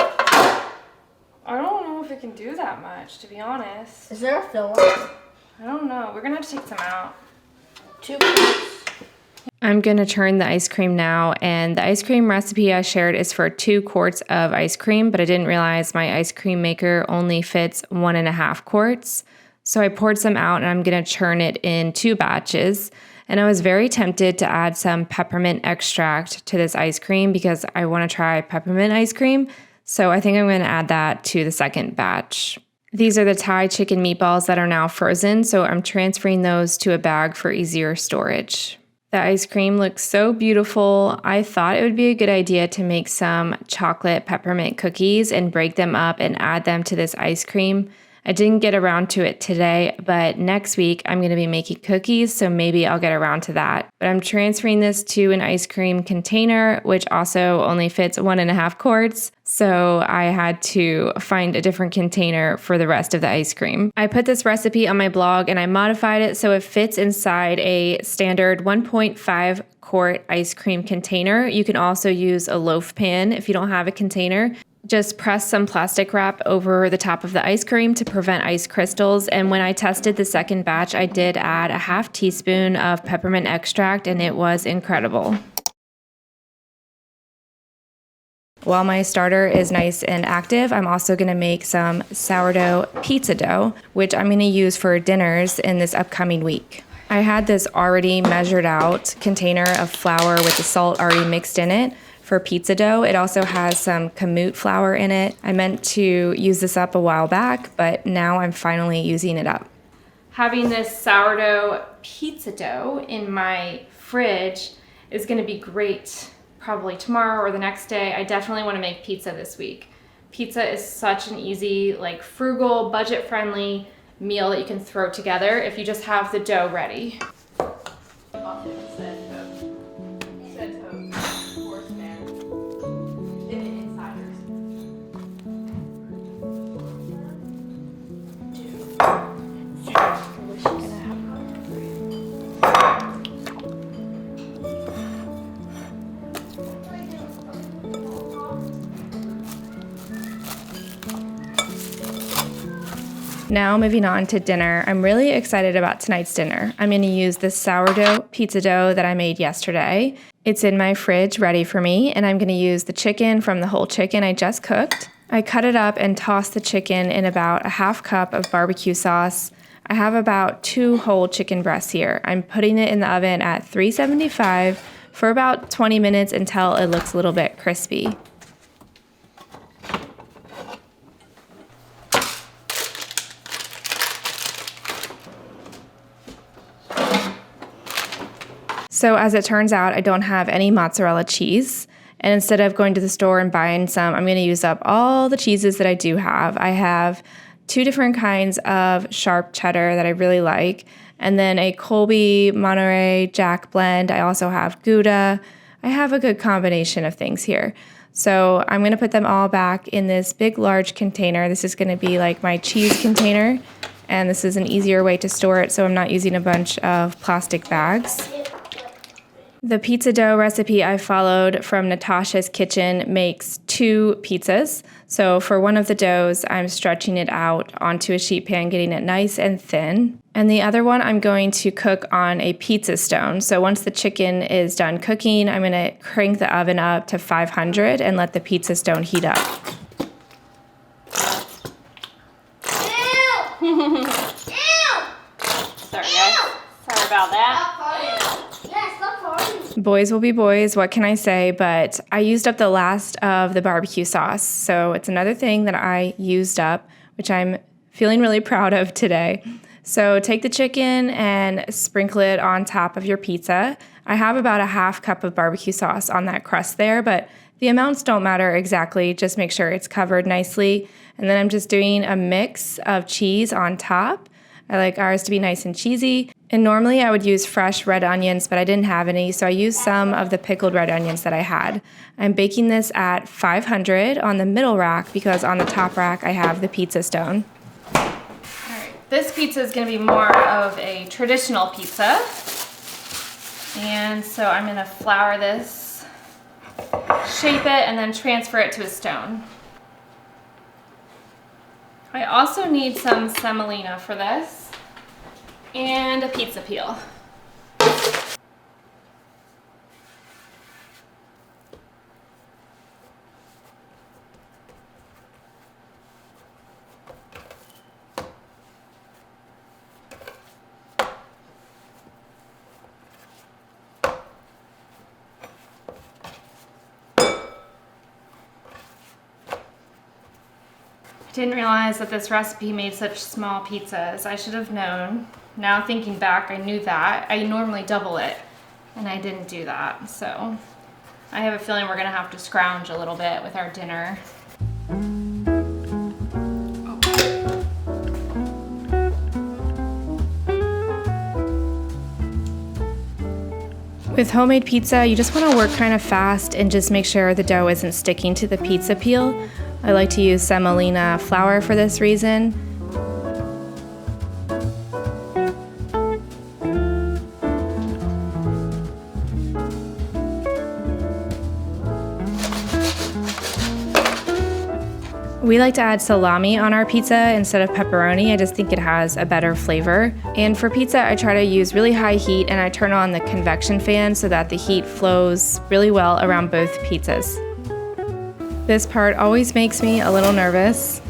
I don't know if it can do that much, to be honest. Is there a filler? I don't know. We're gonna have to take some out. 2 cups. I'm gonna churn the ice cream now, and the ice cream recipe I shared is for 2 quarts of ice cream, but I didn't realize my ice cream maker only fits 1.5 quarts. So I poured some out and I'm gonna churn it in 2 batches. And I was very tempted to add some peppermint extract to this ice cream because I wanna try peppermint ice cream. So I think I'm gonna add that to the second batch. These are the Thai chicken meatballs that are now frozen, so I'm transferring those to a bag for easier storage. The ice cream looks so beautiful. I thought it would be a good idea to make some chocolate peppermint cookies and break them up and add them to this ice cream. I didn't get around to it today, but next week I'm going to be making cookies, so maybe I'll get around to that. But I'm transferring this to an ice cream container, which also only fits 1.5 quarts, so I had to find a different container for the rest of the ice cream. I put this recipe on my blog and I modified it so it fits inside a standard 1.5 quart ice cream container. You can also use a loaf pan if you don't have a container. Just press some plastic wrap over the top of the ice cream to prevent ice crystals. And when I tested the second batch, I did add 1/2 teaspoon of peppermint extract and it was incredible. While my starter is nice and active, I'm also gonna make some sourdough pizza dough, which I'm gonna use for dinners in this upcoming week. I had this already measured out container of flour with the salt already mixed in it for pizza dough. It also has some kamut flour in it. I meant to use this up a while back, but now I'm finally using it up. Having this sourdough pizza dough in my fridge is gonna be great probably tomorrow or the next day. I definitely wanna make pizza this week. Pizza is such an easy, like frugal, budget-friendly meal that you can throw together if you just have the dough ready. Now moving on to dinner, I'm really excited about tonight's dinner. I'm going to use the sourdough pizza dough that I made yesterday. It's in my fridge ready for me, and I'm going to use the chicken from the whole chicken I just cooked. I cut it up and tossed the chicken in about a half cup of barbecue sauce. I have about 2 whole chicken breasts here. I'm putting it in the oven at 375 for about 20 minutes until it looks a little bit crispy. So as it turns out, I don't have any mozzarella cheese. And instead of going to the store and buying some, I'm going to use up all the cheeses that I do have. I have 2 different kinds of sharp cheddar that I really like, and then a Colby Monterey Jack blend. I also have Gouda. I have a good combination of things here. So I'm going to put them all back in this big, large container. This is going to be like my cheese container, and this is an easier way to store it, so I'm not using a bunch of plastic bags. The pizza dough recipe I followed from Natasha's Kitchen makes 2 pizzas. So for one of the doughs, I'm stretching it out onto a sheet pan, getting it nice and thin. And the other one I'm going to cook on a pizza stone. So once the chicken is done cooking, I'm going to crank the oven up to 500 and let the pizza stone heat up. Ew! Sorry, guys. Sorry about that. Boys will be boys, what can I say? But I used up the last of the barbecue sauce. So it's another thing that I used up, which I'm feeling really proud of today. So take the chicken and sprinkle it on top of your pizza. I have about a half cup of barbecue sauce on that crust there, but the amounts don't matter exactly. Just make sure it's covered nicely. And then I'm just doing a mix of cheese on top. I like ours to be nice and cheesy. And normally I would use fresh red onions, but I didn't have any, so I used some of the pickled red onions that I had. I'm baking this at 500 on the middle rack because on the top rack I have the pizza stone. All right, this pizza is going to be more of a traditional pizza. And so I'm going to flour this, shape it, and then transfer it to a stone. I also need some semolina for this. And a pizza peel. I didn't realize that this recipe made such small pizzas. I should have known. Now thinking back, I knew that. I normally double it, and I didn't do that. So I have a feeling we're gonna have to scrounge a little bit with our dinner. With homemade pizza, you just want to work kind of fast and just make sure the dough isn't sticking to the pizza peel. I like to use semolina flour for this reason. We like to add salami on our pizza instead of pepperoni. I just think it has a better flavor. And for pizza, I try to use really high heat and I turn on the convection fan so that the heat flows really well around both pizzas. This part always makes me a little nervous.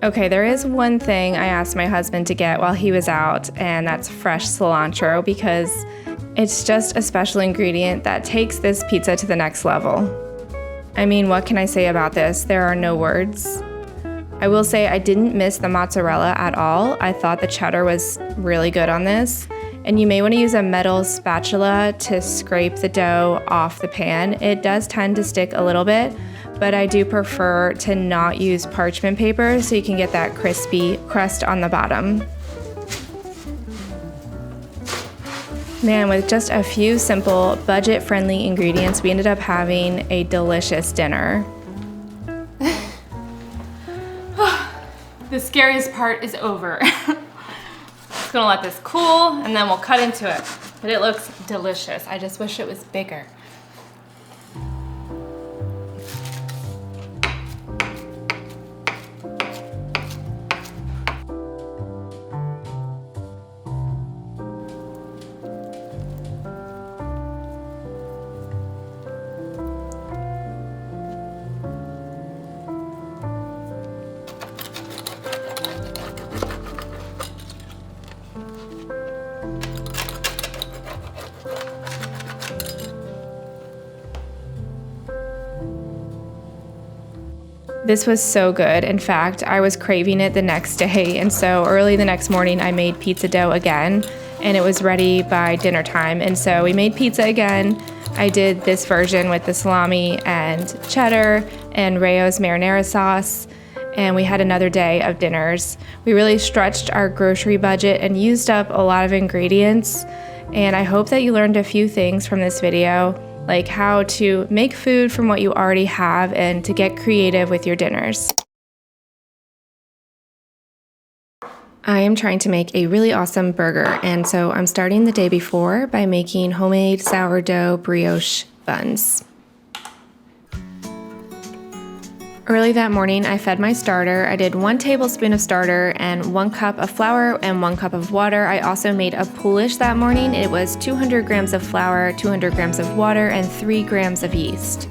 Okay, there is one thing I asked my husband to get while he was out, and that's fresh cilantro because it's just a special ingredient that takes this pizza to the next level. I mean, what can I say about this? There are no words. I will say I didn't miss the mozzarella at all. I thought the cheddar was really good on this. And you may want to use a metal spatula to scrape the dough off the pan. It does tend to stick a little bit, but I do prefer to not use parchment paper so you can get that crispy crust on the bottom. Man, with just a few simple, budget-friendly ingredients, we ended up having a delicious dinner. The scariest part is over. Just gonna let this cool and then we'll cut into it. But it looks delicious. I just wish it was bigger. This was so good. In fact, I was craving it the next day, and so early the next morning I made pizza dough again, and it was ready by dinner time. And so we made pizza again. I did this version with the salami and cheddar and Rayo's marinara sauce, and we had another day of dinners. We really stretched our grocery budget and used up a lot of ingredients, and I hope that you learned a few things from this video, like how to make food from what you already have and to get creative with your dinners. I am trying to make a really awesome burger, and so I'm starting the day before by making homemade sourdough brioche buns. Early that morning, I fed my starter. I did 1 tablespoon of starter and 1 cup of flour and 1 cup of water. I also made a poolish that morning. It was 200 grams of flour, 200 grams of water, and 3 grams of yeast.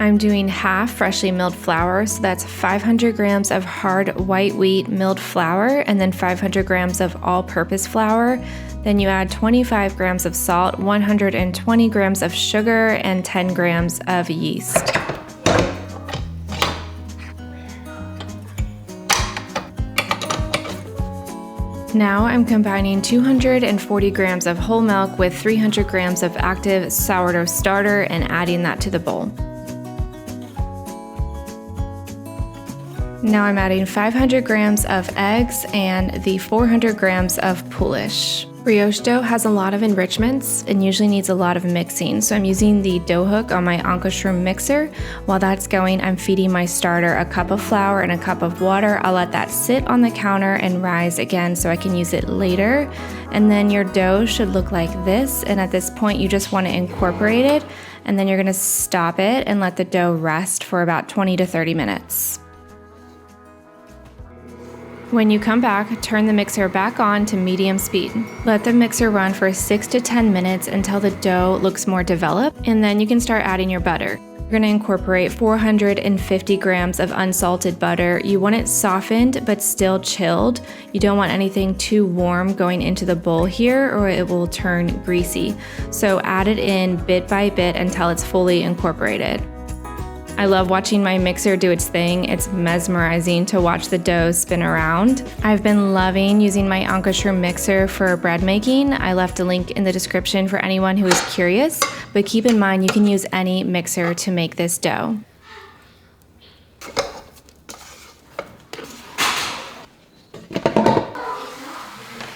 I'm doing half freshly milled flour, so that's 500 grams of hard white wheat milled flour and then 500 grams of all-purpose flour. Then you add 25 grams of salt, 120 grams of sugar, and 10 grams of yeast. Now I'm combining 240 grams of whole milk with 300 grams of active sourdough starter and adding that to the bowl. Now I'm adding 500 grams of eggs and the 400 grams of poolish. Brioche dough has a lot of enrichments and usually needs a lot of mixing, so I'm using the dough hook on my Anka shroom mixer. While that's going, I'm feeding my starter a cup of flour and a cup of water. I'll let that sit on the counter and rise again so I can use it later. And then your dough should look like this, and at this point you just want to incorporate it, and then you're going to stop it and let the dough rest for about 20 to 30 minutes. When you come back, turn the mixer back on to medium speed. Let the mixer run for 6 to 10 minutes until the dough looks more developed, and then you can start adding your butter. You're going to incorporate 450 grams of unsalted butter. You want it softened but still chilled. You don't want anything too warm going into the bowl here or it will turn greasy. So add it in bit by bit until it's fully incorporated. I love watching my mixer do its thing. It's mesmerizing to watch the dough spin around. I've been loving using my Anka shroom mixer for bread making. I left a link in the description for anyone who is curious, but keep in mind you can use any mixer to make this dough.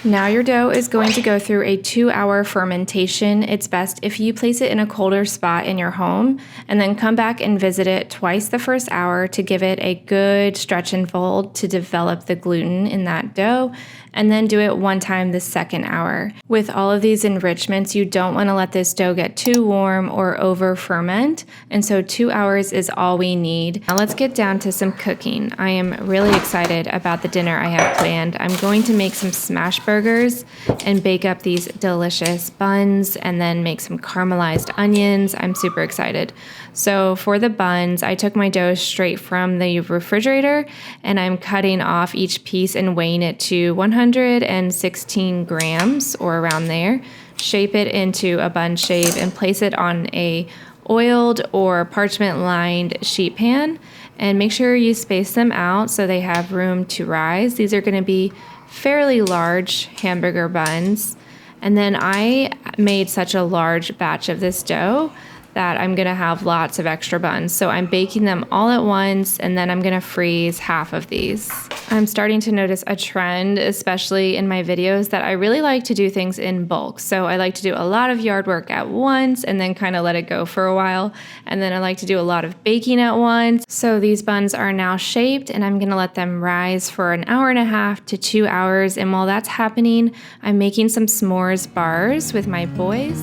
Now your dough is going to go through a 2-hour fermentation. It's best if you place it in a colder spot in your home and then come back and visit it twice the first hour to give it a good stretch and fold to develop the gluten in that dough, and then do it 1 time the second hour. With all of these enrichments, you don't want to let this dough get too warm or over ferment, and so 2 hours is all we need. Now let's get down to some cooking. I am really excited about the dinner I have planned. I'm going to make some smash burgers and bake up these delicious buns and then make some caramelized onions. I'm super excited. So for the buns, I took my dough straight from the refrigerator and I'm cutting off each piece and weighing it to 116 grams or around there. Shape it into a bun shape and place it on a oiled or parchment lined sheet pan, and make sure you space them out so they have room to rise. These are going to be fairly large hamburger buns. And then I made such a large batch of this dough that I'm gonna have lots of extra buns. So I'm baking them all at once, and then I'm gonna freeze half of these. I'm starting to notice a trend, especially in my videos, that I really like to do things in bulk. So I like to do a lot of yard work at once and then kind of let it go for a while. And then I like to do a lot of baking at once. So these buns are now shaped, and I'm gonna let them rise for an hour and a half to 2 hours. And while that's happening, I'm making some s'mores bars with my boys.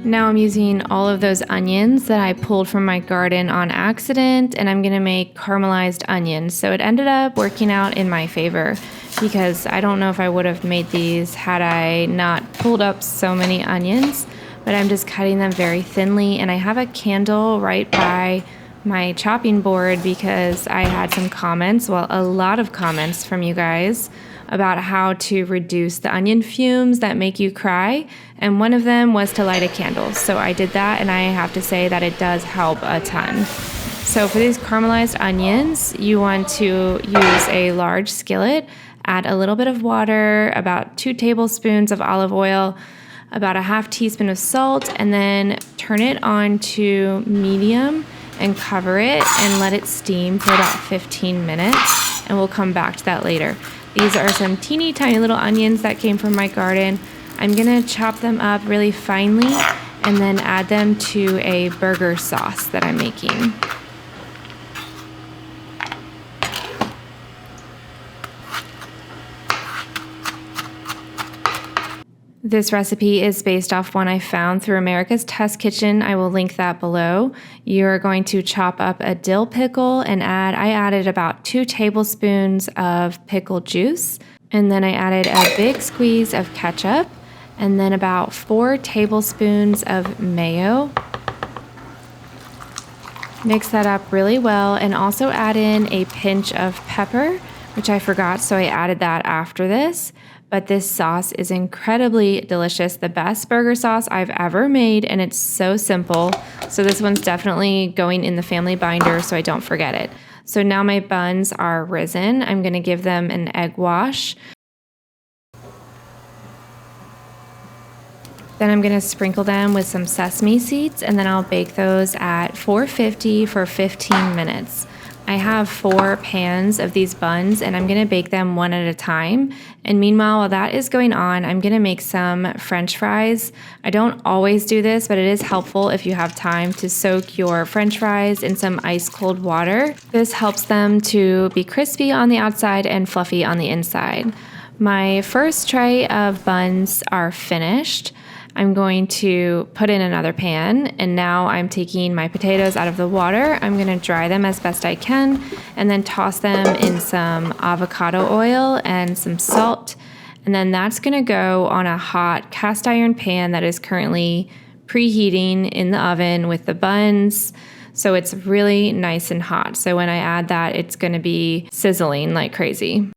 Now I'm using all of those onions that I pulled from my garden on accident, and I'm gonna make caramelized onions. So it ended up working out in my favor because I don't know if I would have made these had I not pulled up so many onions, but I'm just cutting them very thinly, and I have a candle right by my chopping board because I had some comments, well, a lot of comments from you guys about how to reduce the onion fumes that make you cry, and one of them was to light a candle. So I did that, and I have to say that it does help a ton. So for these caramelized onions, you want to use a large skillet, add a little bit of water, about 2 tablespoons of olive oil, about a half teaspoon of salt, and then turn it on to medium and cover it and let it steam for about 15 minutes, and we'll come back to that later. These are some teeny tiny little onions that came from my garden. I'm gonna chop them up really finely and then add them to a burger sauce that I'm making. This recipe is based off one I found through America's Test Kitchen. I will link that below. You're going to chop up a dill pickle and I added about 2 tablespoons of pickle juice. And then I added a big squeeze of ketchup and then about 4 tablespoons of mayo. Mix that up really well and also add in a pinch of pepper, which I forgot, so I added that after this. But this sauce is incredibly delicious, the best burger sauce I've ever made, and it's so simple. So this one's definitely going in the family binder so I don't forget it. So now my buns are risen. I'm gonna give them an egg wash. Then I'm gonna sprinkle them with some sesame seeds, and then I'll bake those at 450 for 15 minutes. I have 4 pans of these buns, and I'm gonna bake them one at a time. And meanwhile, while that is going on, I'm gonna make some French fries. I don't always do this, but it is helpful if you have time to soak your French fries in some ice cold water. This helps them to be crispy on the outside and fluffy on the inside. My first tray of buns are finished. I'm going to put in another pan, and now I'm taking my potatoes out of the water. I'm gonna dry them as best I can and then toss them in some avocado oil and some salt. And then that's gonna go on a hot cast iron pan that is currently preheating in the oven with the buns. So it's really nice and hot. So when I add that, it's gonna be sizzling like crazy.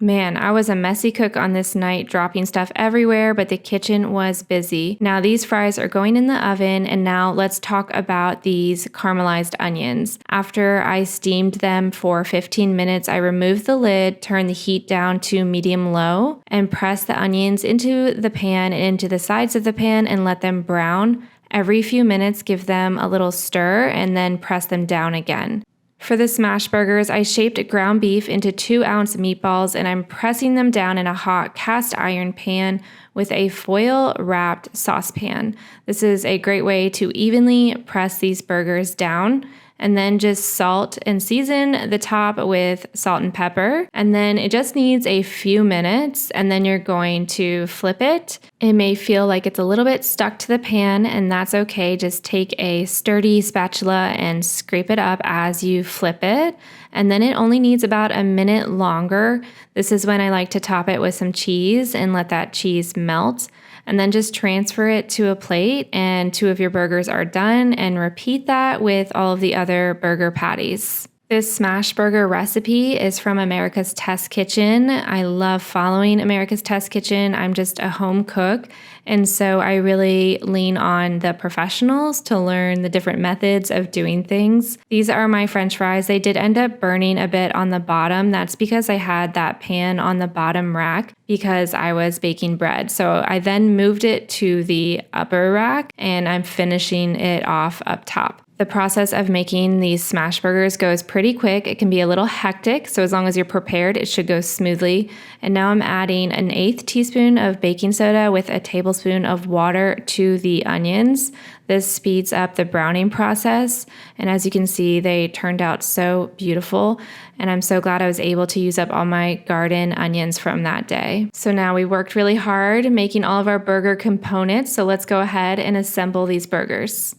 Man, I was a messy cook on this night, dropping stuff everywhere, but the kitchen was busy. Now these fries are going in the oven, and now let's talk about these caramelized onions. After I steamed them for 15 minutes, I removed the lid, turned the heat down to medium-low, and pressed the onions into the pan and into the sides of the pan and let them brown. Every few minutes, give them a little stir and then press them down again. For the smash burgers, I shaped ground beef into 2-ounce meatballs, and I'm pressing them down in a hot cast iron pan with a foil wrapped saucepan. This is a great way to evenly press these burgers down, and then just salt and season the top with salt and pepper. And then it just needs a few minutes, and then you're going to flip it. It may feel like it's a little bit stuck to the pan, and that's okay. Just take a sturdy spatula and scrape it up as you flip it. And then it only needs about a minute longer. This is when I like to top it with some cheese and let that cheese melt. And then just transfer it to a plate, and 2 of your burgers are done, and repeat that with all of the other burger patties. This smash burger recipe is from America's Test Kitchen. I love following America's Test Kitchen. I'm just a home cook, and so I really lean on the professionals to learn the different methods of doing things. These are my French fries. They did end up burning a bit on the bottom. That's because I had that pan on the bottom rack because I was baking bread. So I then moved it to the upper rack and I'm finishing it off up top. The process of making these smash burgers goes pretty quick. It can be a little hectic, so as long as you're prepared, it should go smoothly. And now I'm adding an 1/8 teaspoon of baking soda with a tablespoon of water to the onions. This speeds up the browning process, and as you can see, they turned out so beautiful, and I'm so glad I was able to use up all my garden onions from that day. So now we worked really hard making all of our burger components, so let's go ahead and assemble these burgers.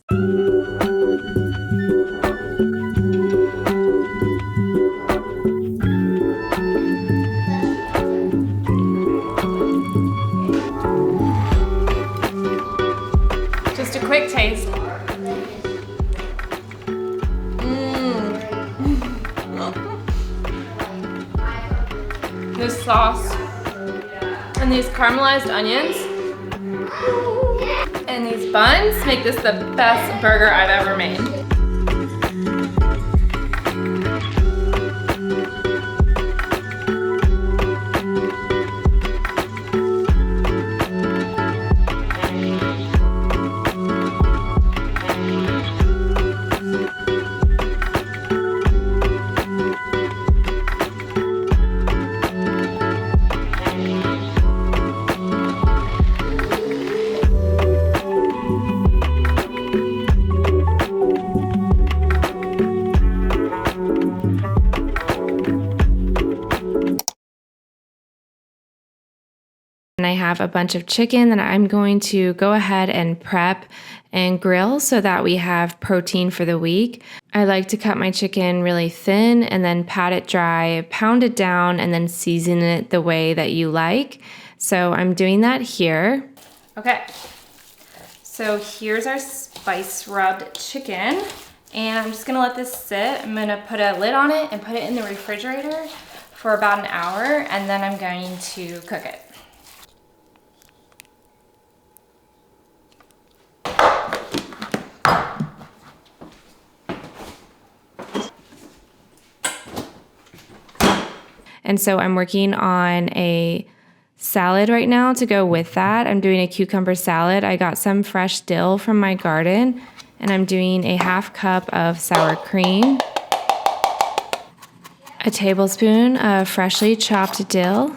Just a quick taste. This sauce and these caramelized onions and these buns make this the best burger I've ever made. And I have a bunch of chicken that I'm going to go ahead and prep and grill so that we have protein for the week. I like to cut my chicken really thin and then pat it dry, pound it down, and then season it the way that you like. So I'm doing that here. Okay, so here's our spice rubbed chicken, and I'm just gonna let this sit. I'm gonna put a lid on it and put it in the refrigerator for about an hour, and then I'm going to cook it. And so I'm working on a salad right now to go with that. I'm doing a cucumber salad. I got some fresh dill from my garden, and I'm doing a 1/2 cup of sour cream, a tablespoon of freshly chopped dill,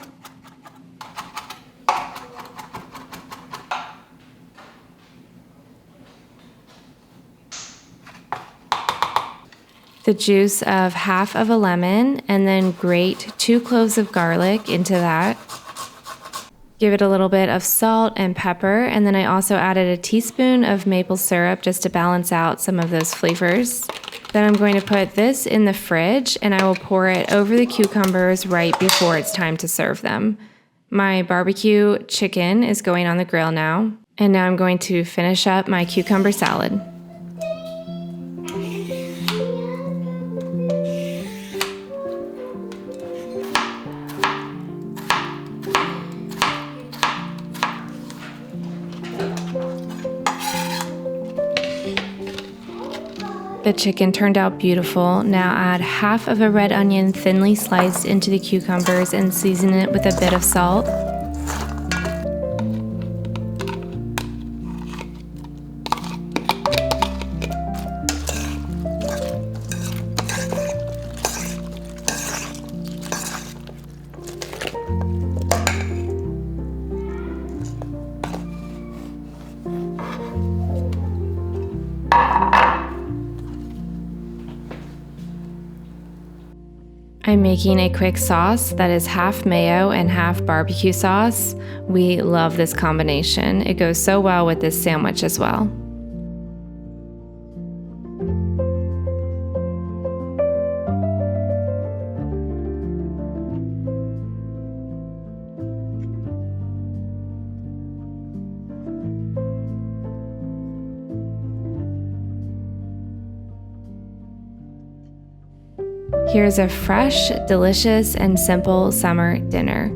the juice of 1/2 of a lemon, and then grate 2 cloves of garlic into that. Give it a little bit of salt and pepper, and then I also added a teaspoon of maple syrup just to balance out some of those flavors. Then I'm going to put this in the fridge, and I will pour it over the cucumbers right before it's time to serve them. My barbecue chicken is going on the grill now, and now I'm going to finish up my cucumber salad. The chicken turned out beautiful. Now add 1/2 of a red onion thinly sliced into the cucumbers and season it with a bit of salt. I'm making a quick sauce that is 1/2 mayo and 1/2 barbecue sauce. We love this combination. It goes so well with this sandwich as well. Here's a fresh, delicious, and simple summer dinner.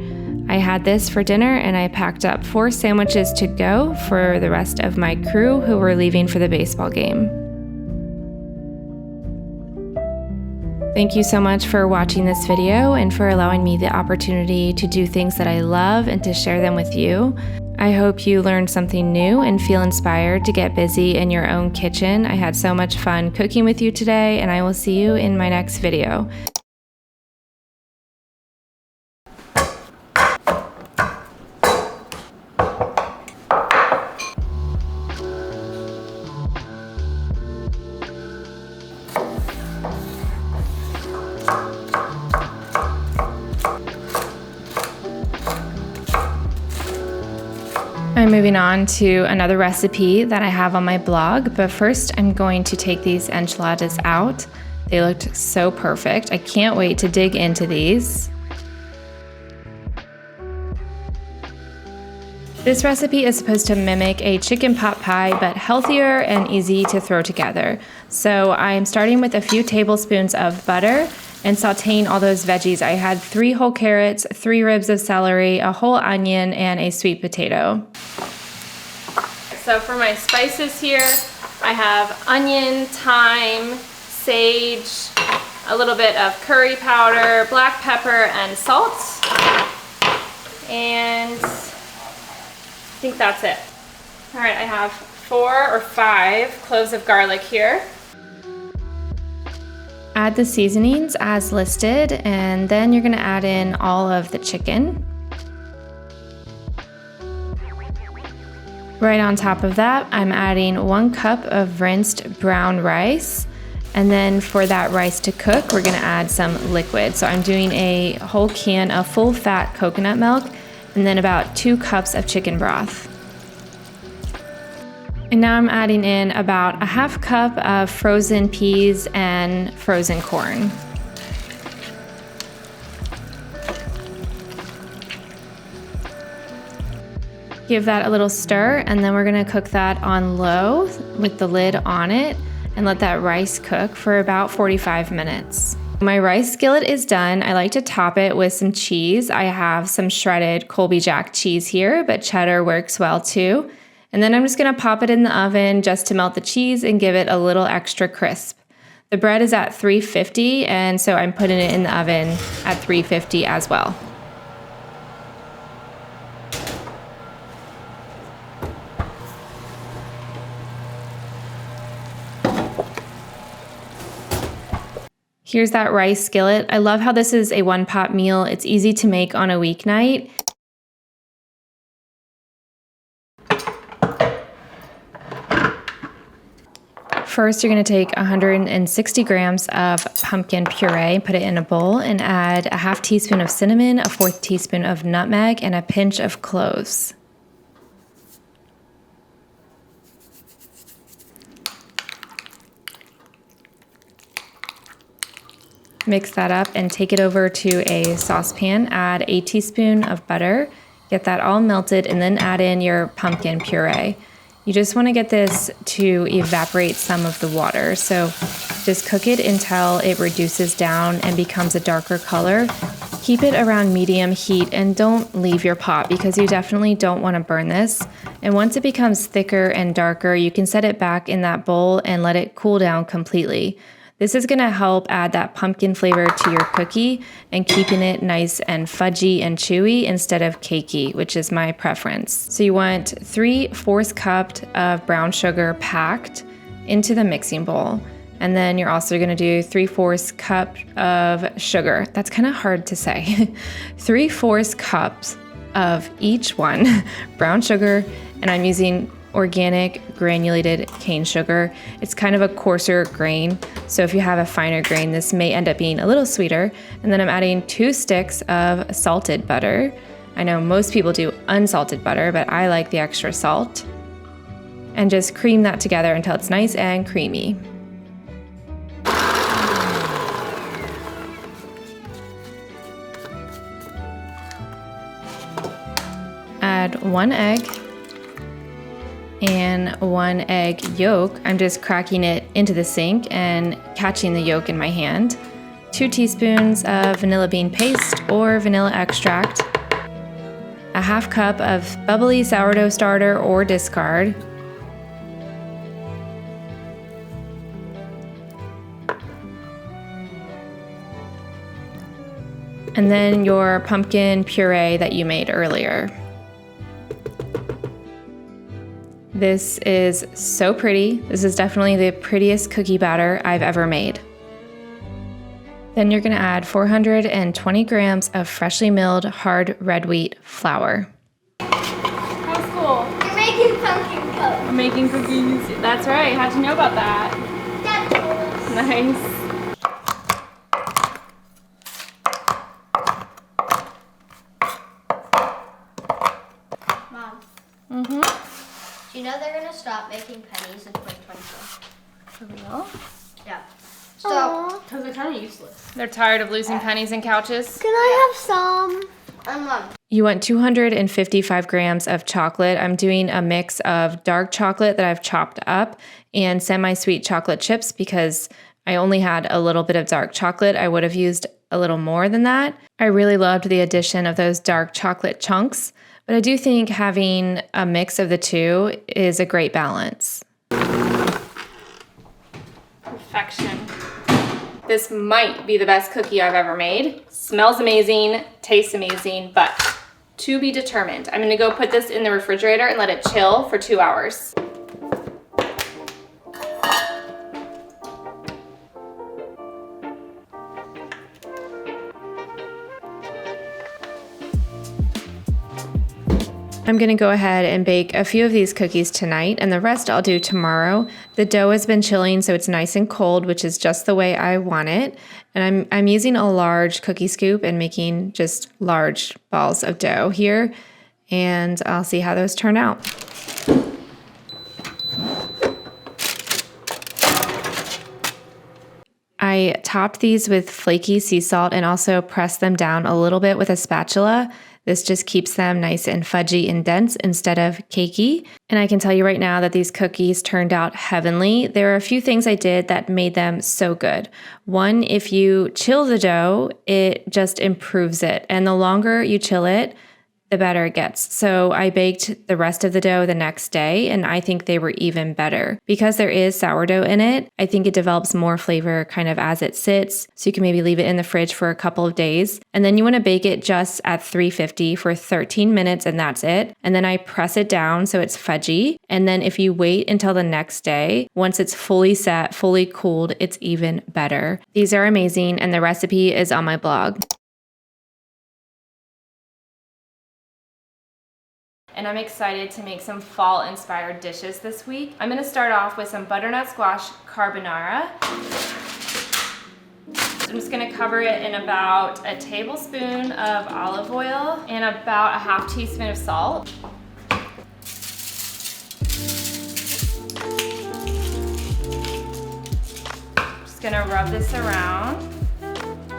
I had this for dinner and I packed up 4 sandwiches to go for the rest of my crew who were leaving for the baseball game. Thank you so much for watching this video and for allowing me the opportunity to do things that I love and to share them with you. I hope you learned something new and feel inspired to get busy in your own kitchen. I had so much fun cooking with you today, and I will see you in my next video. I'm moving on to another recipe that I have on my blog, but first I'm going to take these enchiladas out. They looked so perfect. I can't wait to dig into these. This recipe is supposed to mimic a chicken pot pie, but healthier and easy to throw together. So I'm starting with a few tablespoons of butter and sauteing all those veggies. I had 3 whole carrots, 3 ribs of celery, a whole onion, and a sweet potato. So for my spices here, I have onion, thyme, sage, a little bit of curry powder, black pepper, and salt. And I think that's it. All right, I have 4 or 5 cloves of garlic here. Add the seasonings as listed, and then you're gonna add in all of the chicken. Right on top of that, I'm adding 1 cup of rinsed brown rice. And then for that rice to cook, we're gonna add some liquid. So I'm doing a whole can of full fat coconut milk, and then about 2 cups of chicken broth. And now I'm adding in about a half cup of frozen peas and frozen corn. Give that a little stir, and then we're gonna cook that on low with the lid on it and let that rice cook for about 45 minutes. My rice skillet is done. I like to top it with some cheese. I have some shredded Colby Jack cheese here, but cheddar works well too. And then I'm just gonna pop it in the oven just to melt the cheese and give it a little extra crisp. The bread is at 350, and so I'm putting it in the oven at 350 as well. Here's that rice skillet. I love how this is a 1-pot meal. It's easy to make on a weeknight. First, you're gonna take 160 grams of pumpkin puree, put it in a bowl, and add a half teaspoon of cinnamon, a 1/4 teaspoon of nutmeg, and a pinch of cloves. Mix that up and take it over to a saucepan. Add a teaspoon of butter, get that all melted, and then add in your pumpkin puree. You just want to get this to evaporate some of the water. So just cook it until it reduces down and becomes a darker color. Keep it around medium heat and don't leave your pot because you definitely don't want to burn this. And once it becomes thicker and darker, you can set it back in that bowl and let it cool down completely. This is gonna help add that pumpkin flavor to your cookie and keeping it nice and fudgy and chewy instead of cakey, which is my preference. So you want 3/4 cups of brown sugar packed into the mixing bowl. And then you're also gonna do 3/4 cup of sugar. That's kind of hard to say. 3/4 cups of each one, brown sugar, and I'm using organic granulated cane sugar. It's kind of a coarser grain, so if you have a finer grain, this may end up being a little sweeter. And then I'm adding 2 sticks of salted butter. I know most people do unsalted butter, but I like the extra salt. And just cream that together until it's nice and creamy. Add 1 egg and 1 egg yolk. I'm just cracking it into the sink and catching the yolk in my hand. 2 teaspoons of vanilla bean paste or vanilla extract, a half cup of bubbly sourdough starter or discard, and then your pumpkin puree that you made earlier. This is so pretty. This is definitely the prettiest cookie batter I've ever made. Then you're gonna add 420 grams of freshly milled hard red wheat flour. How's school? You're making pumpkin cookies. I'm making cookies. That's right. How'd you know about that? That's cool. Nice. Mom, Mm-hmm. do you know they're gonna stop making pennies in 2024? For real? Yeah. So, Because they're kind of useless. They're tired of losing pennies in couches. can I have some? Mom. You want 255 grams of chocolate. I'm doing a mix of dark chocolate that I've chopped up and semi-sweet chocolate chips because I only had a little bit of dark chocolate. I would have used a little more than that. I really loved the addition of those dark chocolate chunks, but I do think having a mix of the two is a great balance. Perfection. This might be the best cookie I've ever made. Smells amazing, tastes amazing, but to be determined. I'm gonna go put this in the refrigerator and let it chill for 2 hours. I'm gonna go ahead and bake a few of these cookies tonight and the rest I'll do tomorrow. The dough has been chilling so it's nice and cold, which is just the way I want it. And I'm using a large cookie scoop and making just large balls of dough here. And I'll see how those turn out. I topped these with flaky sea salt and also pressed them down a little bit with a spatula. This just keeps them nice and fudgy and dense instead of cakey. And I can tell you right now that these cookies turned out heavenly. There are a few things I did that made them so good. One, if you chill the dough, it just improves it. And the longer you chill it, the better it gets. So I baked the rest of the dough the next day, and I think they were even better. Because there is sourdough in it, I think it develops more flavor kind of as it sits, so you can maybe leave it in the fridge for a couple of days. And then you want to bake it just at 350 for 13 minutes, and that's it. And then I press it down so it's fudgy. And then if you wait until the next day, once it's fully set, fully cooled, it's even better. These are amazing, and the recipe is on my blog. And I'm excited to make some fall-inspired dishes this week. I'm gonna start off with some butternut squash carbonara. I'm just gonna cover it in about a tablespoon of olive oil and about a half teaspoon of salt. Just gonna rub this around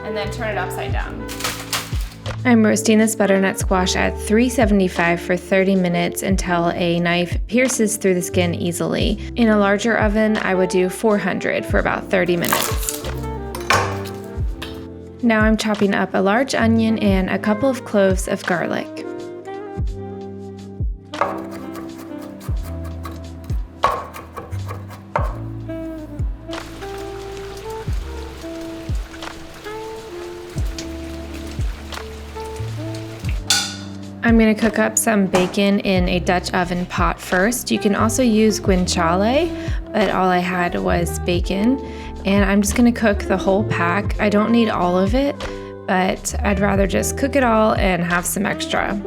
and then turn it upside down. I'm roasting this butternut squash at 375 for 30 minutes until a knife pierces through the skin easily. In a larger oven, I would do 400 for about 30 minutes. Now I'm chopping up a large onion and a couple of cloves of garlic. I'm going to cook up some bacon in a Dutch oven pot first. You can also use guanciale, but all I had was bacon. And I'm just going to cook the whole pack. I don't need all of it, but I'd rather just cook it all and have some extra.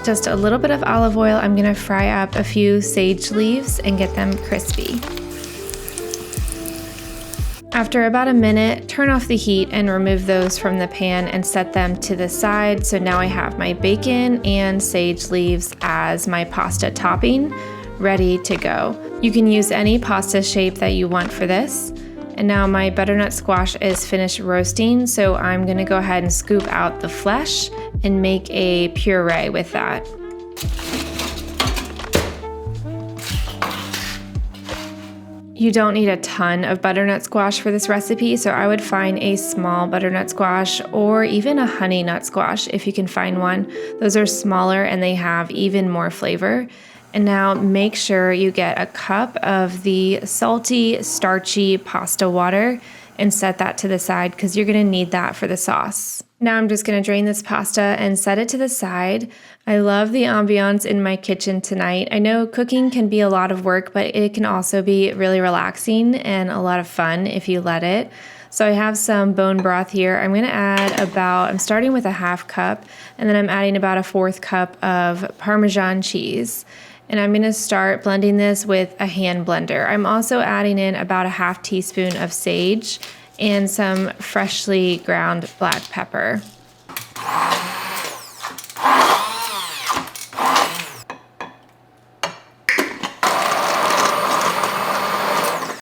Just a little bit of olive oil. I'm gonna fry up a few sage leaves and get them crispy. After about a minute, turn off the heat and remove those from the pan and set them to the side. So now I have my bacon and sage leaves as my pasta topping, ready to go. You can use any pasta shape that you want for this. And now my butternut squash is finished roasting, so I'm gonna go ahead and scoop out the flesh and make a puree with that. You don't need a ton of butternut squash for this recipe, so I would find a small butternut squash or even a honey nut squash if you can find one. Those are smaller and they have even more flavor. And now make sure you get a cup of the salty, starchy pasta water and set that to the side because you're gonna need that for the sauce. Now I'm just gonna drain this pasta and set it to the side. I love the ambiance in my kitchen tonight. I know cooking can be a lot of work, but it can also be really relaxing and a lot of fun if you let it. So I have some bone broth here. I'm gonna add I'm starting with a half cup, and then I'm adding about a 1/4 cup of Parmesan cheese. And I'm gonna start blending this with a hand blender. I'm also adding in about a 1/2 teaspoon of sage and some freshly ground black pepper.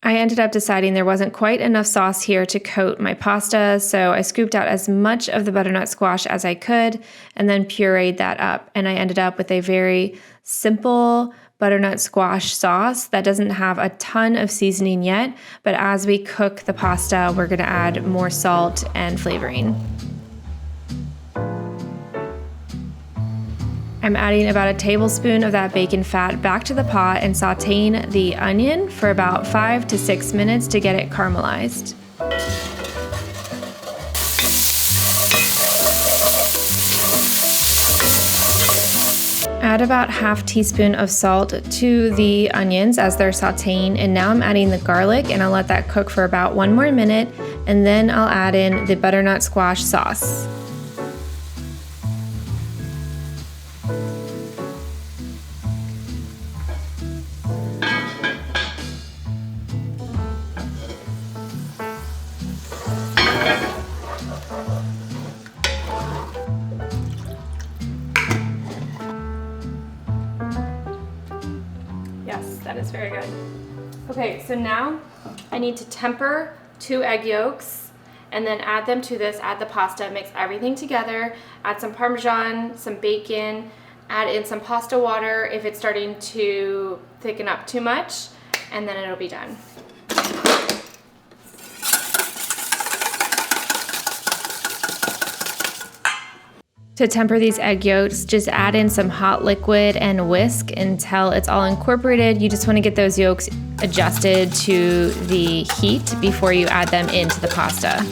I ended up deciding there wasn't quite enough sauce here to coat my pasta, so I scooped out as much of the butternut squash as I could and then pureed that up. And I ended up with a very simple butternut squash sauce that doesn't have a ton of seasoning yet, but as we cook the pasta, we're gonna add more salt and flavoring. I'm adding about a tablespoon of that bacon fat back to the pot and sauteing the onion for about 5 to 6 minutes to get it caramelized. Add about 1/2 teaspoon of salt to the onions as they're sauteing, and now I'm adding the garlic and I'll let that cook for about 1 more minute, and then I'll add in the butternut squash sauce. Yes, that is very good. Okay, so now I need to temper 2 egg yolks and then add them to this, add the pasta, mix everything together, add some Parmesan, some bacon, add in some pasta water if it's starting to thicken up too much, and then it'll be done. To temper these egg yolks, just add in some hot liquid and whisk until it's all incorporated. You just want to get those yolks adjusted to the heat before you add them into the pasta.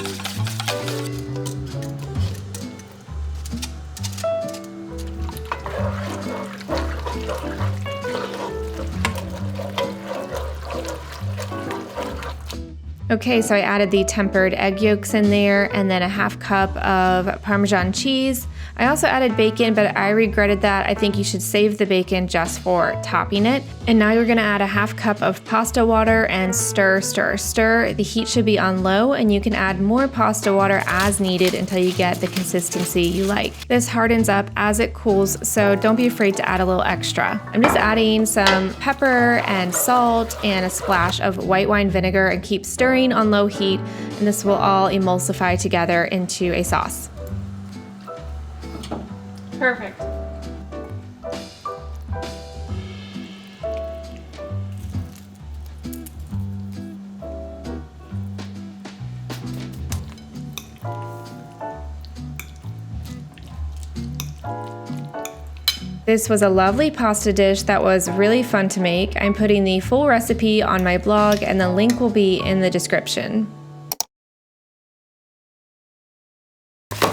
Okay, so I added the tempered egg yolks in there and then a 1/2 cup of Parmesan cheese. I also added bacon, but I regretted that. I think you should save the bacon just for topping it. And now you're gonna add a 1/2 cup of pasta water and stir, stir, stir. The heat should be on low, and you can add more pasta water as needed until you get the consistency you like. This hardens up as it cools, so don't be afraid to add a little extra. I'm just adding some pepper and salt and a splash of white wine vinegar and keep stirring on low heat, and this will all emulsify together into a sauce. Perfect. This was a lovely pasta dish that was really fun to make. I'm putting the full recipe on my blog and the link will be in the description.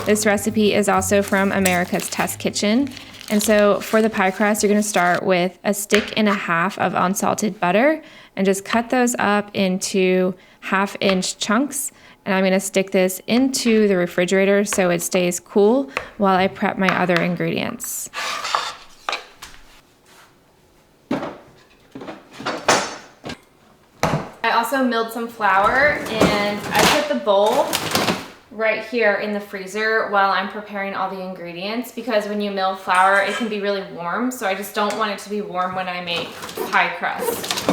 This recipe is also from America's Test Kitchen. And so for the pie crust, you're gonna start with a 1.5 sticks of unsalted butter and just cut those up into 1/2-inch chunks. And I'm gonna stick this into the refrigerator so it stays cool while I prep my other ingredients. also milled some flour, and I put the bowl right here in the freezer while I'm preparing all the ingredients, because when you mill flour, it can be really warm, so I just don't want it to be warm when I make pie crust.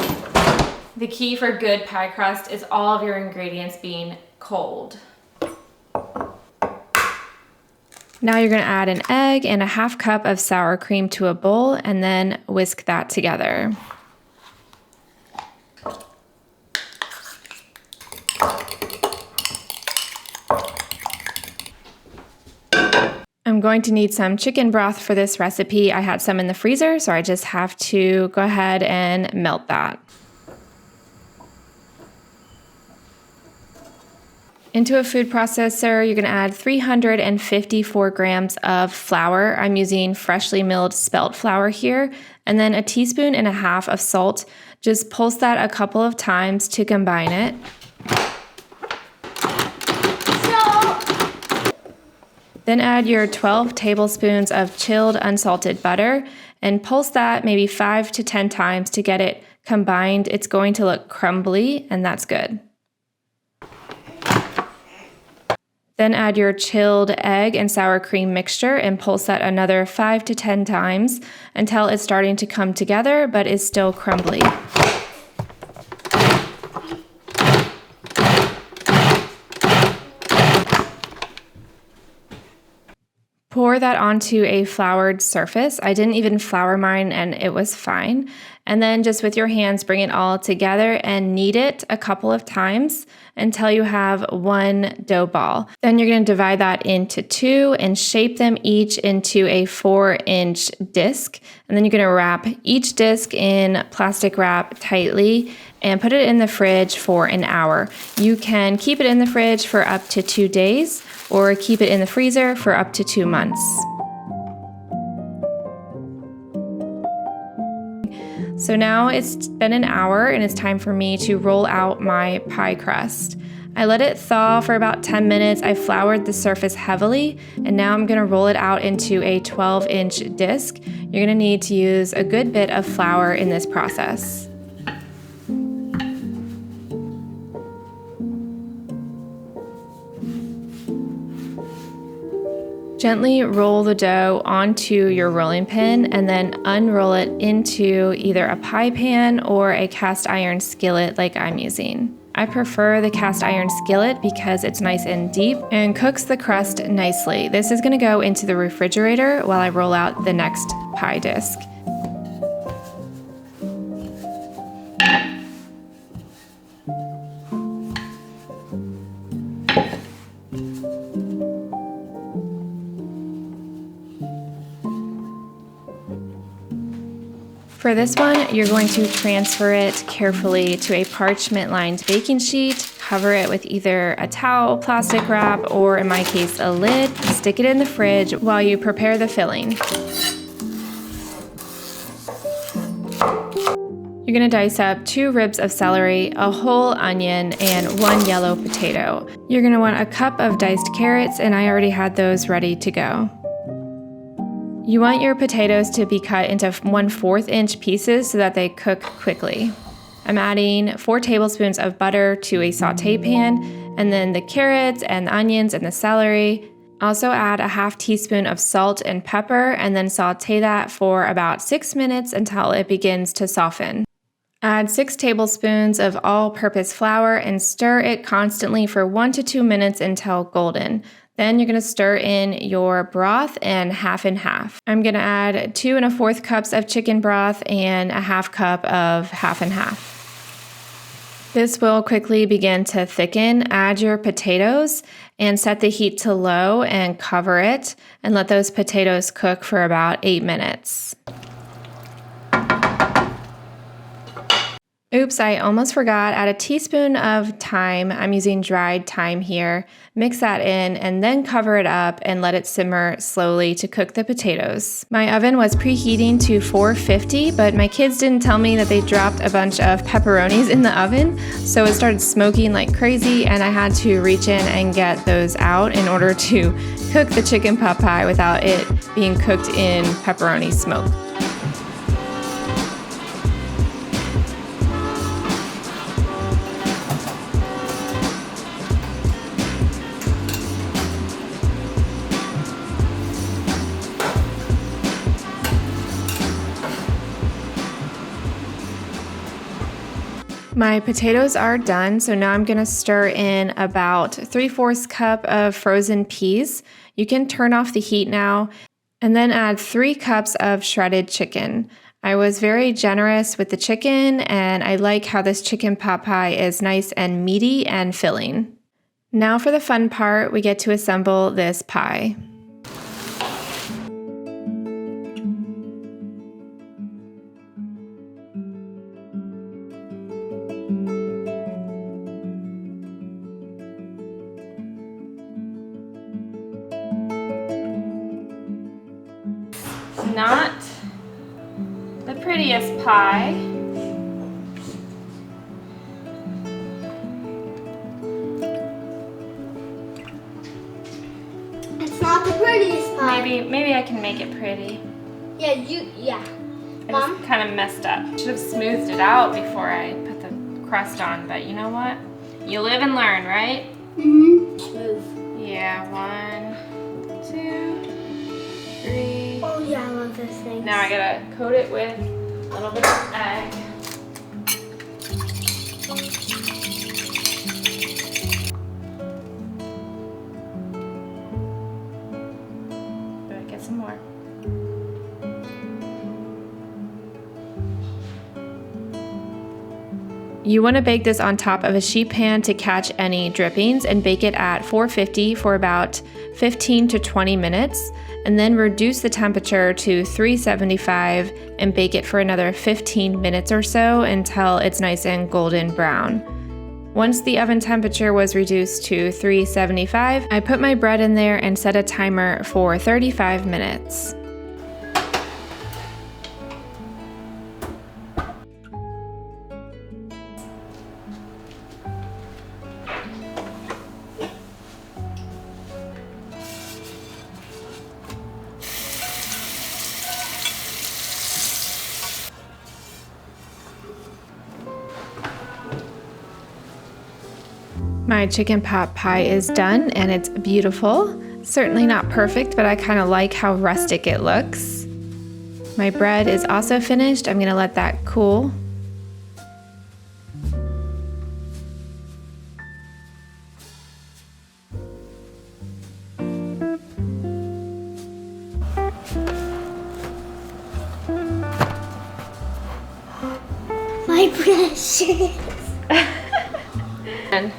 The key for good pie crust is all of your ingredients being cold. Now you're going to add an egg and a half cup of sour cream to a bowl and then whisk that together. I'm going to need some chicken broth for this recipe. I had some in the freezer, so I just have to go ahead and melt that. Into a food processor, you're going to add 354 grams of flour. I'm using freshly milled spelt flour here, and then a teaspoon and a half of salt. Just pulse that a couple of times to combine it. Then add your 12 tablespoons of chilled unsalted butter and pulse that maybe 5 to 10 times to get it combined. It's going to look crumbly, and that's good. Then add your chilled egg and sour cream mixture and pulse that another 5 to 10 times until it's starting to come together but is still crumbly. Pour that onto a floured surface. I didn't even flour mine and it was fine. And then just with your hands, bring it all together and knead it a couple of times until you have one dough ball. Then you're going to divide that into two and shape them each into a 4-inch disc. And then you're going to wrap each disc in plastic wrap tightly and put it in the fridge for an hour. You can keep it in the fridge for up to 2 days or keep it in the freezer for up to 2 months. So now it's been an hour and it's time for me to roll out my pie crust. I let it thaw for about 10 minutes. I floured the surface heavily, and now I'm gonna roll it out into a 12-inch disc. You're gonna need to use a good bit of flour in this process. Gently roll the dough onto your rolling pin and then unroll it into either a pie pan or a cast iron skillet like I'm using. I prefer the cast iron skillet because it's nice and deep and cooks the crust nicely. This is going to go into the refrigerator while I roll out the next pie disc. For this one, you're going to transfer it carefully to a parchment-lined baking sheet, cover it with either a towel, plastic wrap, or in my case, a lid. Stick it in the fridge while you prepare the filling. You're going to dice up 2 ribs of celery, a whole onion, and 1 yellow potato. You're going to want a cup of diced carrots, and I already had those ready to go. You want your potatoes to be cut into 1/4 inch pieces so that they cook quickly. I'm adding 4 tablespoons of butter to a saute pan, and then the carrots and the onions and the celery. Also add a 1/2 teaspoon of salt and pepper, and then saute that for about 6 minutes until it begins to soften. Add 6 tablespoons of all-purpose flour and stir it constantly for 1 to 2 minutes until golden. Then you're going to stir in your broth and half and half. I'm going to add 2 1/4 cups of chicken broth and a 1/2 cup of half and half. This will quickly begin to thicken. Add your potatoes and set the heat to low and cover it and let those potatoes cook for about 8 minutes. Oops, I almost forgot. Add a teaspoon of thyme. I'm using dried thyme here. Mix that in and then cover it up and let it simmer slowly to cook the potatoes. My oven was preheating to 450, but my kids didn't tell me that they dropped a bunch of pepperonis in the oven, so it started smoking like crazy, and I had to reach in and get those out in order to cook the chicken pot pie without it being cooked in pepperoni smoke. My potatoes are done, so now I'm gonna stir in about 3/4 cup of frozen peas. You can turn off the heat now, and then add 3 cups of shredded chicken. I was very generous with the chicken, and I like how this chicken pot pie is nice and meaty and filling. Now for the fun part, we get to assemble this pie. Not the prettiest pie. It's not the prettiest pie. Maybe I can make it pretty. Yeah. I Mom? just kind of messed up. Should have smoothed it out before I put the crust on, but you know what? You live and learn, right? Mm-hmm. Smooth. Yeah, 1, 2, 3. Oh yeah, I love those things. Now I gotta coat it with a little bit of egg. Better get some more. You want to bake this on top of a sheet pan to catch any drippings and bake it at 450 for about 15 to 20 minutes, and then reduce the temperature to 375 and bake it for another 15 minutes or so until it's nice and golden brown. Once the oven temperature was reduced to 375, I put my bread in there and set a timer for 35 minutes. My chicken pot pie is done and it's beautiful. Certainly not perfect, but I kind of like how rustic it looks. My bread is also finished. I'm gonna let that cool. My precious. And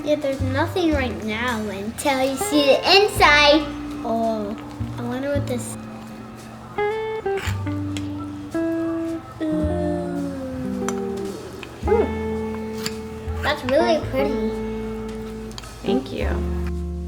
Yeah, there's nothing right now until you see the inside. Oh, I wonder what this. Ooh. That's really pretty. thank you.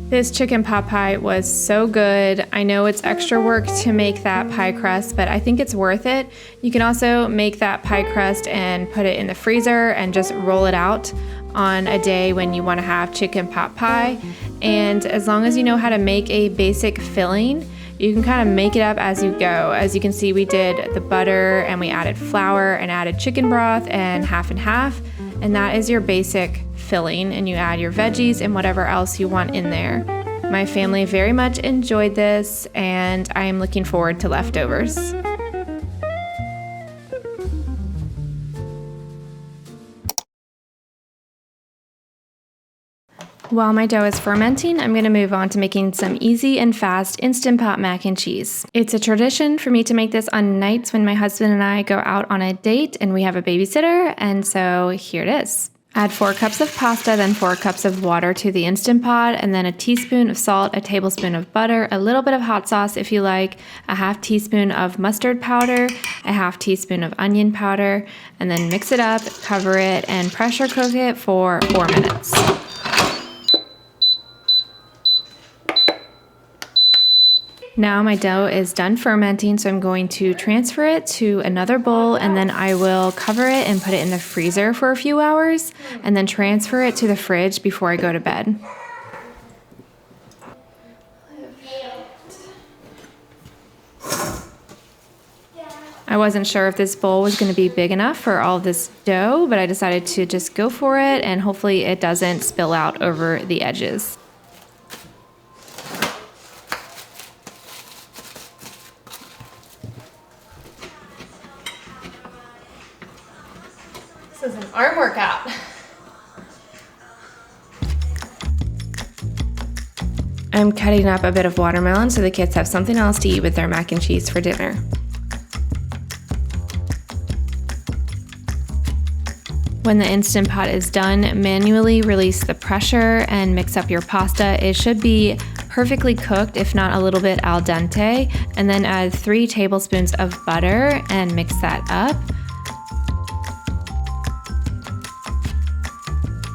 This chicken pot pie was so good. I know it's extra work to make that pie crust, but I think it's worth it. You can also make that pie crust and put it in the freezer and just roll it out on a day when you want to have chicken pot pie. And as long as you know how to make a basic filling, you can kind of make it up as you go. As you can see, we did the butter and we added flour and added chicken broth and half, and that is your basic filling, and you add your veggies and whatever else you want in there. My family very much enjoyed this, and I am looking forward to leftovers. While my dough is fermenting, I'm going to move on to making some easy and fast Instant Pot mac and cheese. It's a tradition for me to make this on nights when my husband and I go out on a date and we have a babysitter, and so here it is. Add 4 cups of pasta, then 4 cups of water to the Instant Pot, and then a teaspoon of salt, a tablespoon of butter, a little bit of hot sauce if you like, a half teaspoon of mustard powder, a half teaspoon of onion powder, and then mix it up, cover it, and pressure cook it for 4 minutes. Now my dough is done fermenting, so I'm going to transfer it to another bowl, and then I will cover it and put it in the freezer for a few hours, and then transfer it to the fridge before I go to bed. I wasn't sure if this bowl was going to be big enough for all of this dough, but I decided to just go for it, and hopefully it doesn't spill out over the edges. This is an arm workout. I'm cutting up a bit of watermelon so the kids have something else to eat with their mac and cheese for dinner. When the Instant Pot is done, manually release the pressure and mix up your pasta. It should be perfectly cooked, if not a little bit al dente, and then add 3 tablespoons of butter and mix that up.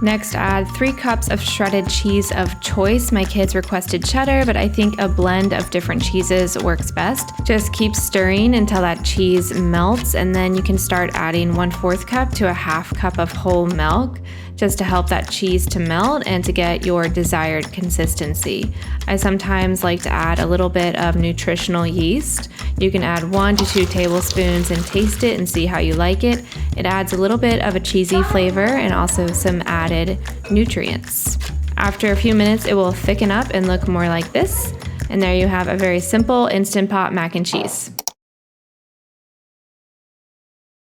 Next, add 3 cups of shredded cheese of choice. My kids requested cheddar, but I think a blend of different cheeses works best. Just keep stirring until that cheese melts, and then you can start adding 1/4 cup to a 1/2 cup of whole milk, just to help that cheese to melt and to get your desired consistency. I sometimes like to add a little bit of nutritional yeast. You can add 1 to 2 tablespoons and taste it and see how you like it. It adds a little bit of a cheesy flavor and also some added nutrients. After a few minutes, it will thicken up and look more like this. And there you have a very simple Instant Pot mac and cheese.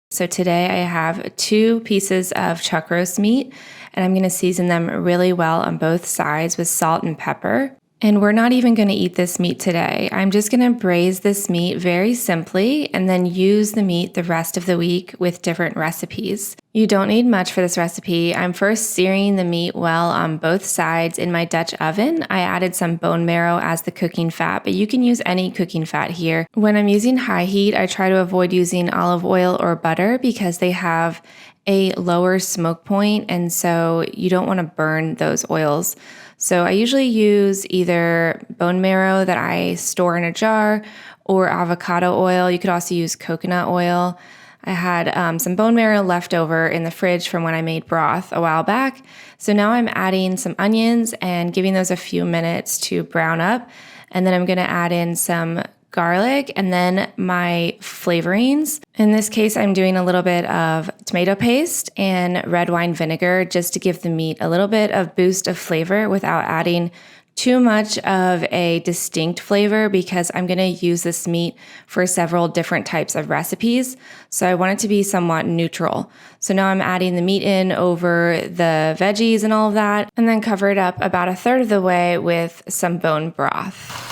So today I have 2 pieces of chuck roast meat, and I'm gonna season them really well on both sides with salt and pepper. And we're not even gonna eat this meat today. I'm just gonna braise this meat very simply and then use the meat the rest of the week with different recipes. You don't need much for this recipe. I'm first searing the meat well on both sides in my Dutch oven. I added some bone marrow as the cooking fat, but you can use any cooking fat here. When I'm using high heat, I try to avoid using olive oil or butter because they have a lower smoke point, and so you don't wanna burn those oils. So I usually use either bone marrow that I store in a jar or avocado oil. You could also use coconut oil. I had some bone marrow left over in the fridge from when I made broth a while back. So now I'm adding some onions and giving those a few minutes to brown up. And then I'm gonna add in some garlic and then my flavorings. In this case, I'm doing a little bit of tomato paste and red wine vinegar just to give the meat a little bit of boost of flavor without adding too much of a distinct flavor, because I'm going to use this meat for several different types of recipes. So I want it to be somewhat neutral. So now I'm adding the meat in over the veggies and all of that, and then cover it up about 1/3 of the way with some bone broth.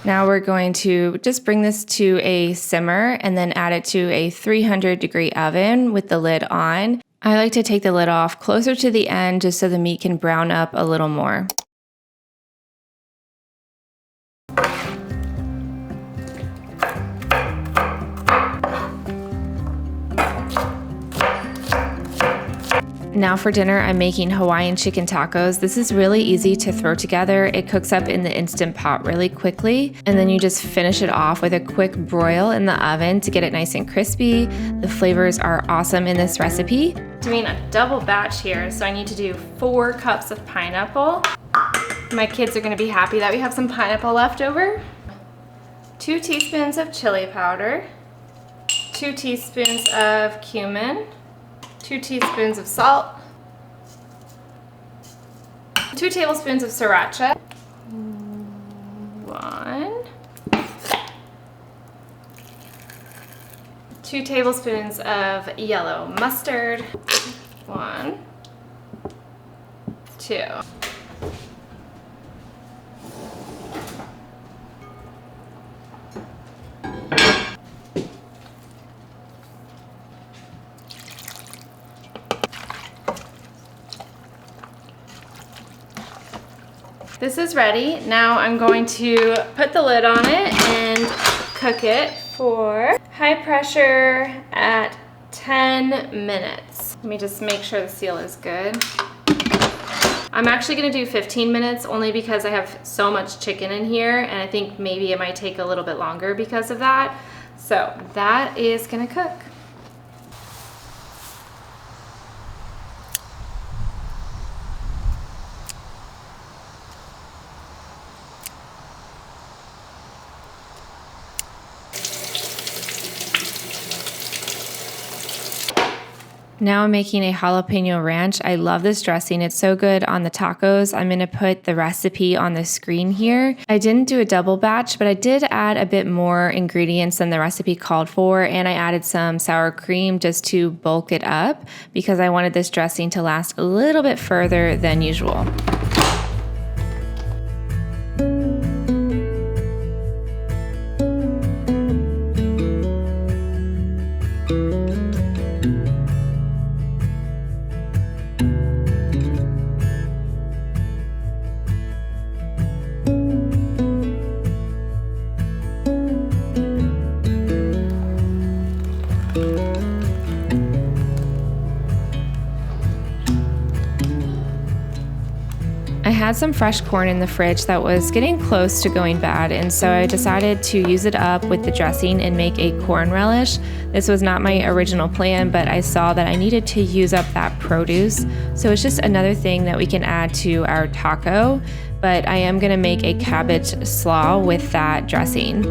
Now we're going to just bring this to a simmer and then add it to a 300-degree oven with the lid on. I like to take the lid off closer to the end just so the meat can brown up a little more. Now for dinner, I'm making Hawaiian chicken tacos. This is really easy to throw together. It cooks up in the Instant Pot really quickly, and then you just finish it off with a quick broil in the oven to get it nice and crispy. The flavors are awesome in this recipe. Doing a double batch here, so I need to do 4 cups of pineapple. My kids are gonna be happy that we have some pineapple left over. 2 teaspoons of chili powder, 2 teaspoons of cumin, 2 teaspoons of salt, 2 tablespoons of sriracha, 2 tablespoons of yellow mustard, 1, 2. This is ready. Now I'm going to put the lid on it and cook it for high pressure at 10 minutes. Let me just make sure the seal is good. I'm actually gonna do 15 minutes only because I have so much chicken in here, and I think maybe it might take a little bit longer because of that. So that is gonna cook. Now I'm making a jalapeno ranch. I love this dressing. It's so good on the tacos. I'm going to put the recipe on the screen here. I didn't do a double batch, but I did add a bit more ingredients than the recipe called for, and I added some sour cream just to bulk it up because I wanted this dressing to last a little bit further than usual. I had some fresh corn in the fridge that was getting close to going bad, and so I decided to use it up with the dressing and make a corn relish. This was not my original plan, but I saw that I needed to use up that produce, so it's just another thing that we can add to our taco. But I am gonna make a cabbage slaw with that dressing.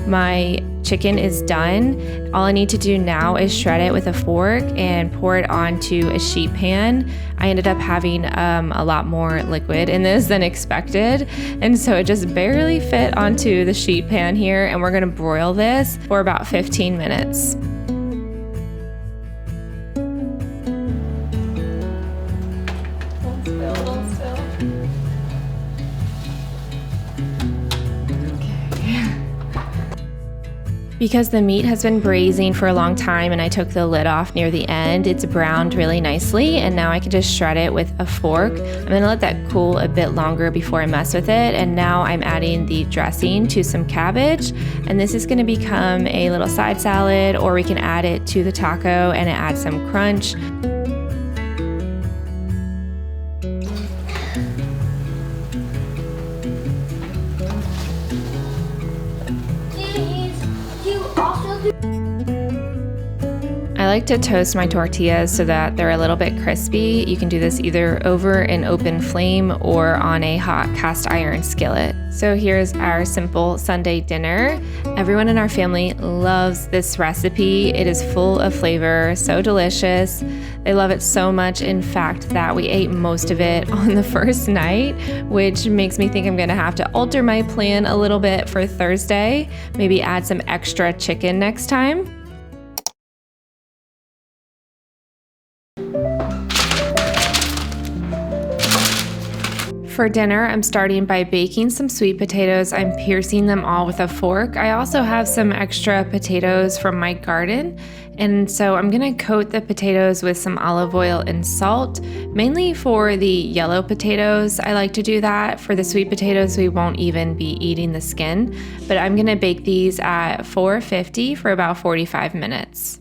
My chicken is done. All I need to do now is shred it with a fork and pour it onto a sheet pan. I ended up having a lot more liquid in this than expected, and so it just barely fit onto the sheet pan here, and we're gonna broil this for about 15 minutes. Because the meat has been braising for a long time and I took the lid off near the end, it's browned really nicely, and now I can just shred it with a fork. I'm gonna let that cool a bit longer before I mess with it, and now I'm adding the dressing to some cabbage, and this is gonna become a little side salad, or we can add it to the taco and it adds some crunch. I like to toast my tortillas so that they're a little bit crispy. You can do this either over an open flame or on a hot cast iron skillet. So here's our simple Sunday dinner. Everyone in our family loves this recipe. It is full of flavor, so delicious. They love it so much, in fact, that we ate most of it on the first night, which makes me think I'm gonna have to alter my plan a little bit for Thursday. Maybe add some extra chicken next time. For dinner, I'm starting by baking some sweet potatoes. I'm piercing them all with a fork. I also have some extra potatoes from my garden, and so I'm gonna coat the potatoes with some olive oil and salt, mainly for the yellow potatoes. I like to do that. For the sweet potatoes, we won't even be eating the skin, but I'm gonna bake these at 450 for about 45 minutes.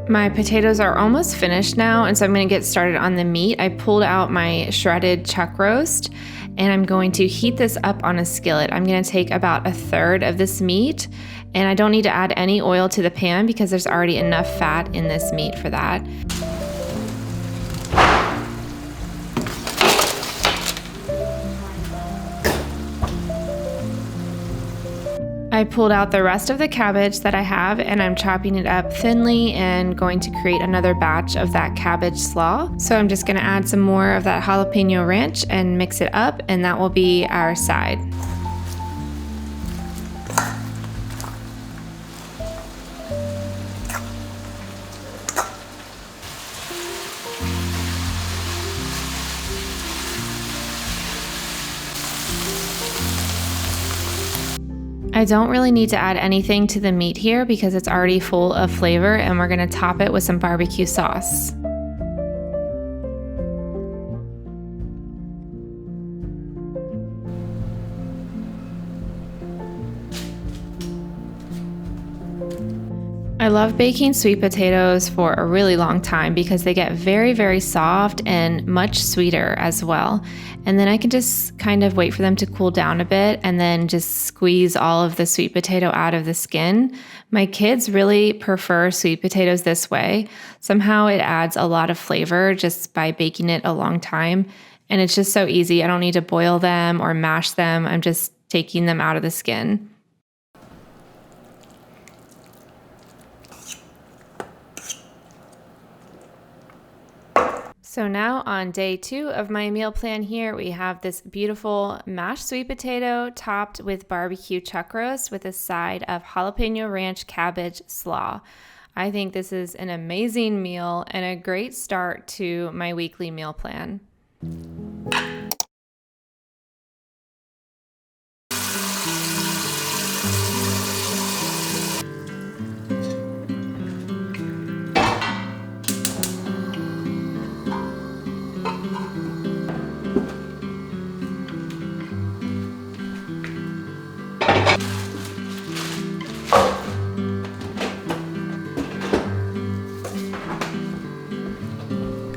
My potatoes are almost finished now, and so I'm going to get started on the meat. I pulled out my shredded chuck roast, and I'm going to heat this up on a skillet. I'm going to take about a third of this meat, and I don't need to add any oil to the pan because there's already enough fat in this meat for that. I pulled out the rest of the cabbage that I have, and I'm chopping it up thinly and going to create another batch of that cabbage slaw. So I'm just going to add some more of that jalapeno ranch and mix it up, and that will be our side. I don't really need to add anything to the meat here because it's already full of flavor, and we're gonna top it with some barbecue sauce. I love baking sweet potatoes for a really long time because they get very, very soft and much sweeter as well. And then I can just kind of wait for them to cool down a bit and then just squeeze all of the sweet potato out of the skin. My kids really prefer sweet potatoes this way. Somehow it adds a lot of flavor just by baking it a long time. And it's just so easy. I don't need to boil them or mash them. I'm just taking them out of the skin. So now on day 2 of my meal plan here, we have this beautiful mashed sweet potato topped with barbecue chuck roast with a side of jalapeno ranch cabbage slaw. I think this is an amazing meal and a great start to my weekly meal plan.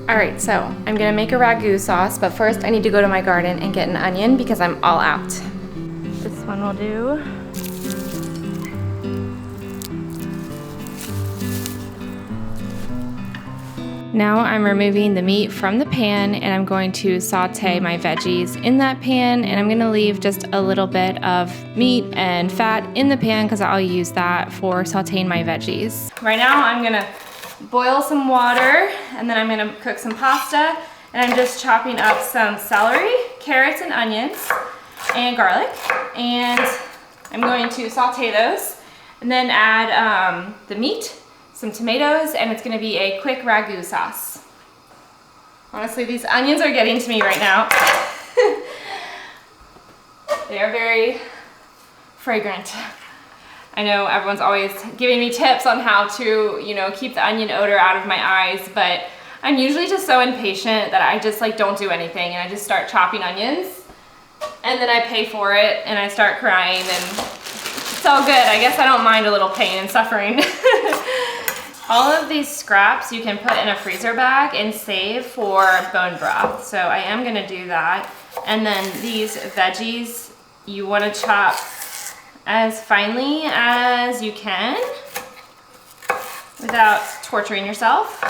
Alright, so I'm gonna make a ragu sauce, but first I need to go to my garden and get an onion because I'm all out. This one will do. Now I'm removing the meat from the pan and I'm going to saute my veggies in that pan, and I'm gonna leave just a little bit of meat and fat in the pan because I'll use that for sauteing my veggies. Right now I'm gonna boil some water and then I'm gonna cook some pasta, and I'm just chopping up some celery, carrots and onions and garlic, and I'm going to saute those and then add the meat, some tomatoes, and it's gonna be a quick ragu sauce. Honestly, these onions are getting to me right now. They are very fragrant. I know everyone's always giving me tips on how to, keep the onion odor out of my eyes, but I'm usually just so impatient that I just don't do anything and I just start chopping onions, and then I pay for it and I start crying, and it's all good. I guess I don't mind a little pain and suffering. All of these scraps you can put in a freezer bag and save for bone broth, so I am gonna do that. And then these veggies you wanna chop as finely as you can without torturing yourself,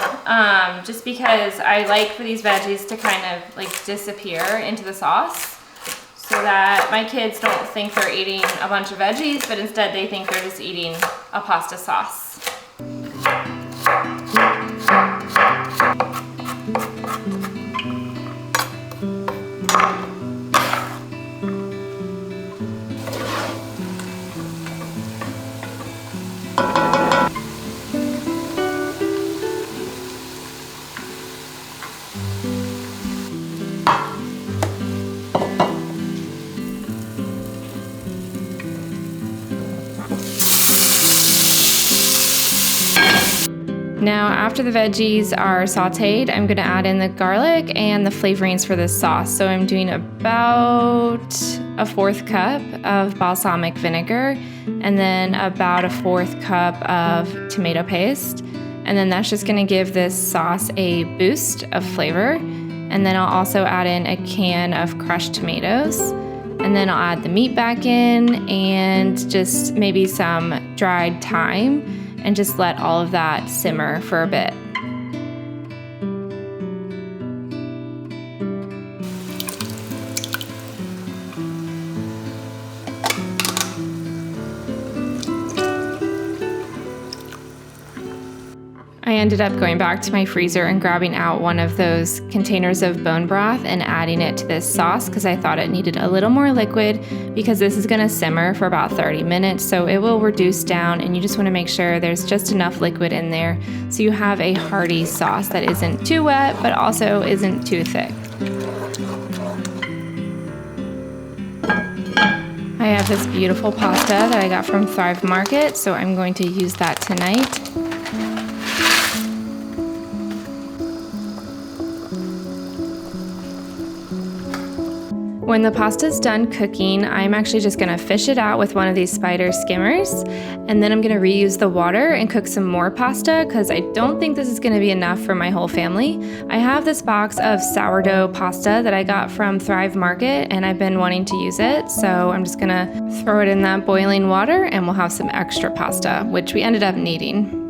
just because I like for these veggies to kind of disappear into the sauce so that my kids don't think they're eating a bunch of veggies, but instead they think they're just eating a pasta sauce. Now, after the veggies are sauteed, I'm gonna add in the garlic and the flavorings for this sauce. So I'm doing about a 1/4 cup of balsamic vinegar, and then about a 1/4 cup of tomato paste. And then that's just gonna give this sauce a boost of flavor. And then I'll also add in a can of crushed tomatoes. And then I'll add the meat back in and just maybe some dried thyme, and just let all of that simmer for a bit. I ended up going back to my freezer and grabbing out one of those containers of bone broth and adding it to this sauce because I thought it needed a little more liquid, because this is gonna simmer for about 30 minutes, so it will reduce down, and you just wanna make sure there's just enough liquid in there so you have a hearty sauce that isn't too wet but also isn't too thick. I have this beautiful pasta that I got from Thrive Market, so I'm going to use that tonight. When the pasta's done cooking, I'm actually just gonna fish it out with one of these spider skimmers, and then I'm gonna reuse the water and cook some more pasta because I don't think this is gonna be enough for my whole family. I have this box of sourdough pasta that I got from Thrive Market, and I've been wanting to use it, so I'm just gonna throw it in that boiling water and we'll have some extra pasta, which we ended up needing.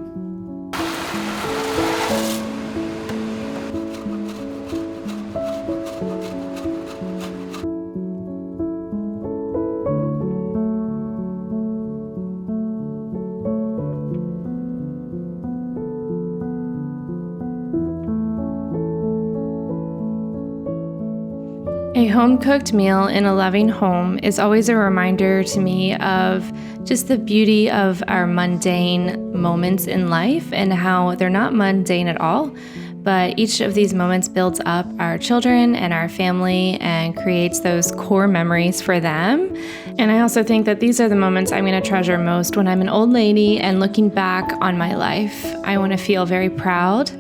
A home-cooked meal in a loving home is always a reminder to me of just the beauty of our mundane moments in life and how they're not mundane at all, but each of these moments builds up our children and our family and creates those core memories for them. And I also think that these are the moments I'm going to treasure most when I'm an old lady and looking back on my life. I want to feel very proud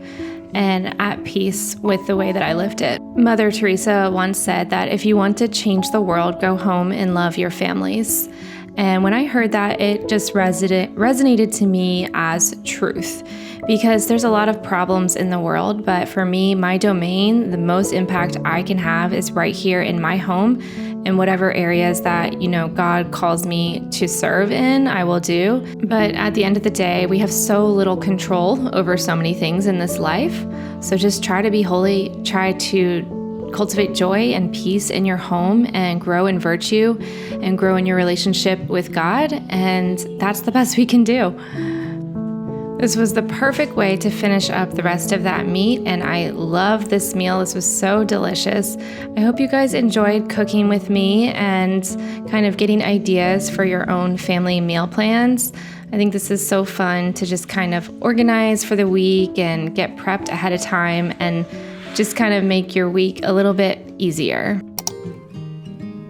and at peace with the way that I lived it. Mother Teresa once said that if you want to change the world, go home and love your families. And when I heard that, it just resonated to me as truth, because there's a lot of problems in the world, but for me, my domain, the most impact I can have is right here in my home, in whatever areas that, God calls me to serve in, I will do. But at the end of the day, we have so little control over so many things in this life. So just try to be holy, try to cultivate joy and peace in your home and grow in virtue and grow in your relationship with God. And that's the best we can do. This was the perfect way to finish up the rest of that meat, and I love this meal. This was so delicious. I hope you guys enjoyed cooking with me and kind of getting ideas for your own family meal plans. I think this is so fun to just kind of organize for the week and get prepped ahead of time and just kind of make your week a little bit easier.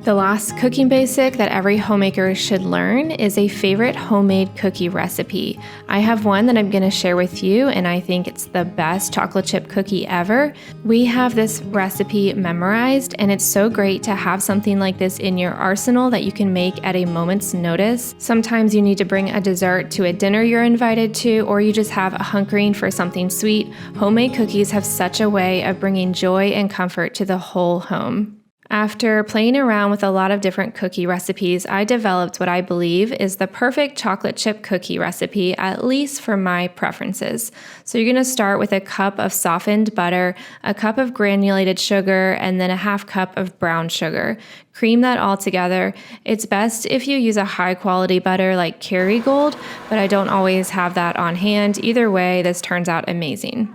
The last cooking basic that every homemaker should learn is a favorite homemade cookie recipe. I have one that I'm going to share with you, and I think it's the best chocolate chip cookie ever. We have this recipe memorized, and it's so great to have something like this in your arsenal that you can make at a moment's notice. Sometimes you need to bring a dessert to a dinner you're invited to, or you just have a hankering for something sweet. Homemade cookies have such a way of bringing joy and comfort to the whole home. After playing around with a lot of different cookie recipes, I developed what I believe is the perfect chocolate chip cookie recipe, at least for my preferences. So you're going to start with a cup of softened butter, a cup of granulated sugar, and then a half cup of brown sugar. Cream that all together. It's best if you use a high quality butter like Kerrygold, but I don't always have that on hand. Either way, this turns out amazing.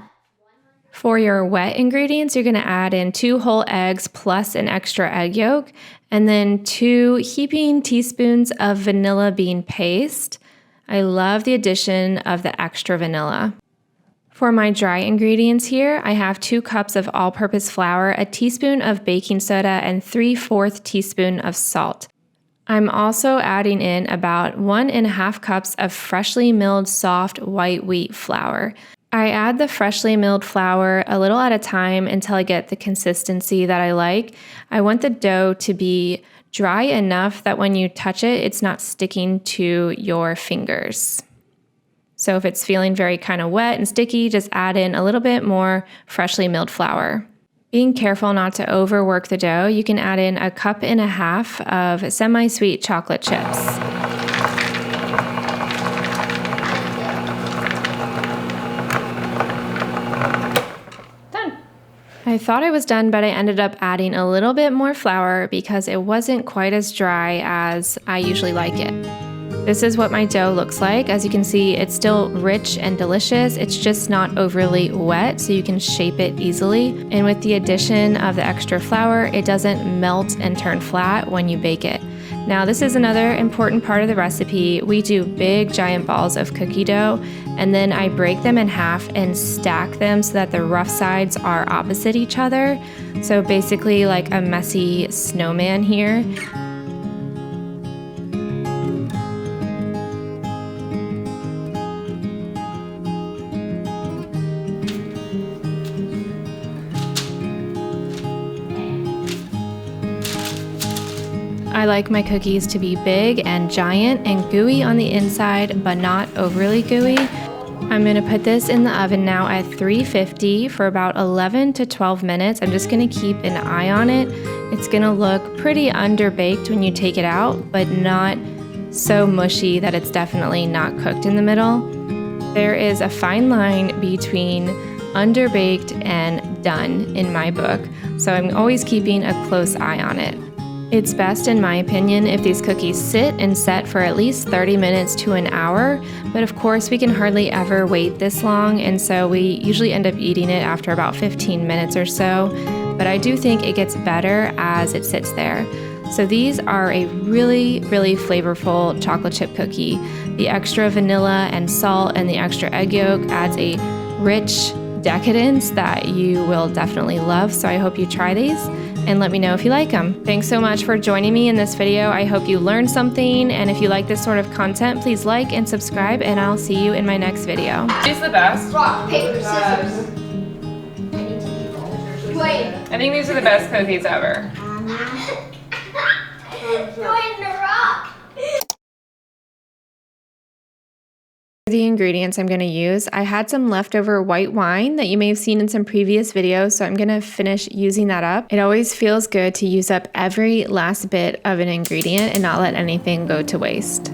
For your wet ingredients, you're going to add in 2 whole eggs plus an extra egg yolk, and then 2 heaping teaspoons of vanilla bean paste. I love the addition of the extra vanilla. For my dry ingredients here, I have 2 cups of all-purpose flour, a teaspoon of baking soda, and 3/4 teaspoon of salt. I'm also adding in about 1.5 cups of freshly milled soft white wheat flour. I add the freshly milled flour a little at a time until I get the consistency that I like. I want the dough to be dry enough that when you touch it, it's not sticking to your fingers. So if it's feeling very kind of wet and sticky, just add in a little bit more freshly milled flour. Being careful not to overwork the dough, you can add in 1.5 cups of semi-sweet chocolate chips. I thought I was done, but I ended up adding a little bit more flour because it wasn't quite as dry as I usually like it. This is what my dough looks like. As you can see, it's still rich and delicious. It's just not overly wet, so you can shape it easily. And with the addition of the extra flour, it doesn't melt and turn flat when you bake it. Now, this is another important part of the recipe. We do big giant balls of cookie dough, and then I break them in half and stack them so that the rough sides are opposite each other. So basically like a messy snowman here. I like my cookies to be big and giant and gooey on the inside, but not overly gooey. I'm gonna put this in the oven now at 350 for about 11 to 12 minutes. I'm just gonna keep an eye on it. It's gonna look pretty underbaked when you take it out, but not so mushy that it's definitely not cooked in the middle. There is a fine line between underbaked and done in my book, so I'm always keeping a close eye on it. It's best, in my opinion, if these cookies sit and set for at least 30 minutes to an hour, but of course we can hardly ever wait this long, and so we usually end up eating it after about 15 minutes or so, but I do think it gets better as it sits there. So these are a really, really flavorful chocolate chip cookie. The extra vanilla and salt and the extra egg yolk adds a rich decadence that you will definitely love, so I hope you try these and let me know if you like them. Thanks so much for joining me in this video. I hope you learned something, and if you like this sort of content, please like and subscribe, and I'll see you in my next video. She's the best. Rock, paper, scissors. Wait. I think these are the best cookies ever. Going to rock. The ingredients I'm going to use, I had some leftover white wine that you may have seen in some previous videos, so I'm going to finish using that up. It always feels good to use up every last bit of an ingredient and not let anything go to waste.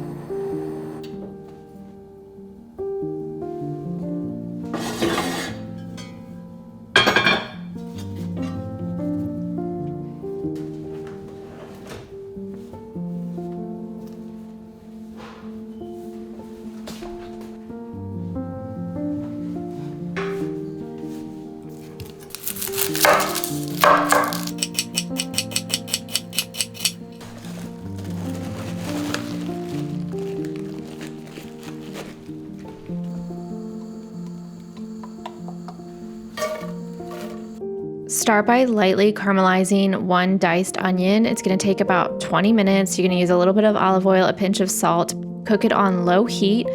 Start by lightly caramelizing one diced onion. It's going to take about 20 minutes. You're going to use a little bit of olive oil, a pinch of salt, cook it on low heat,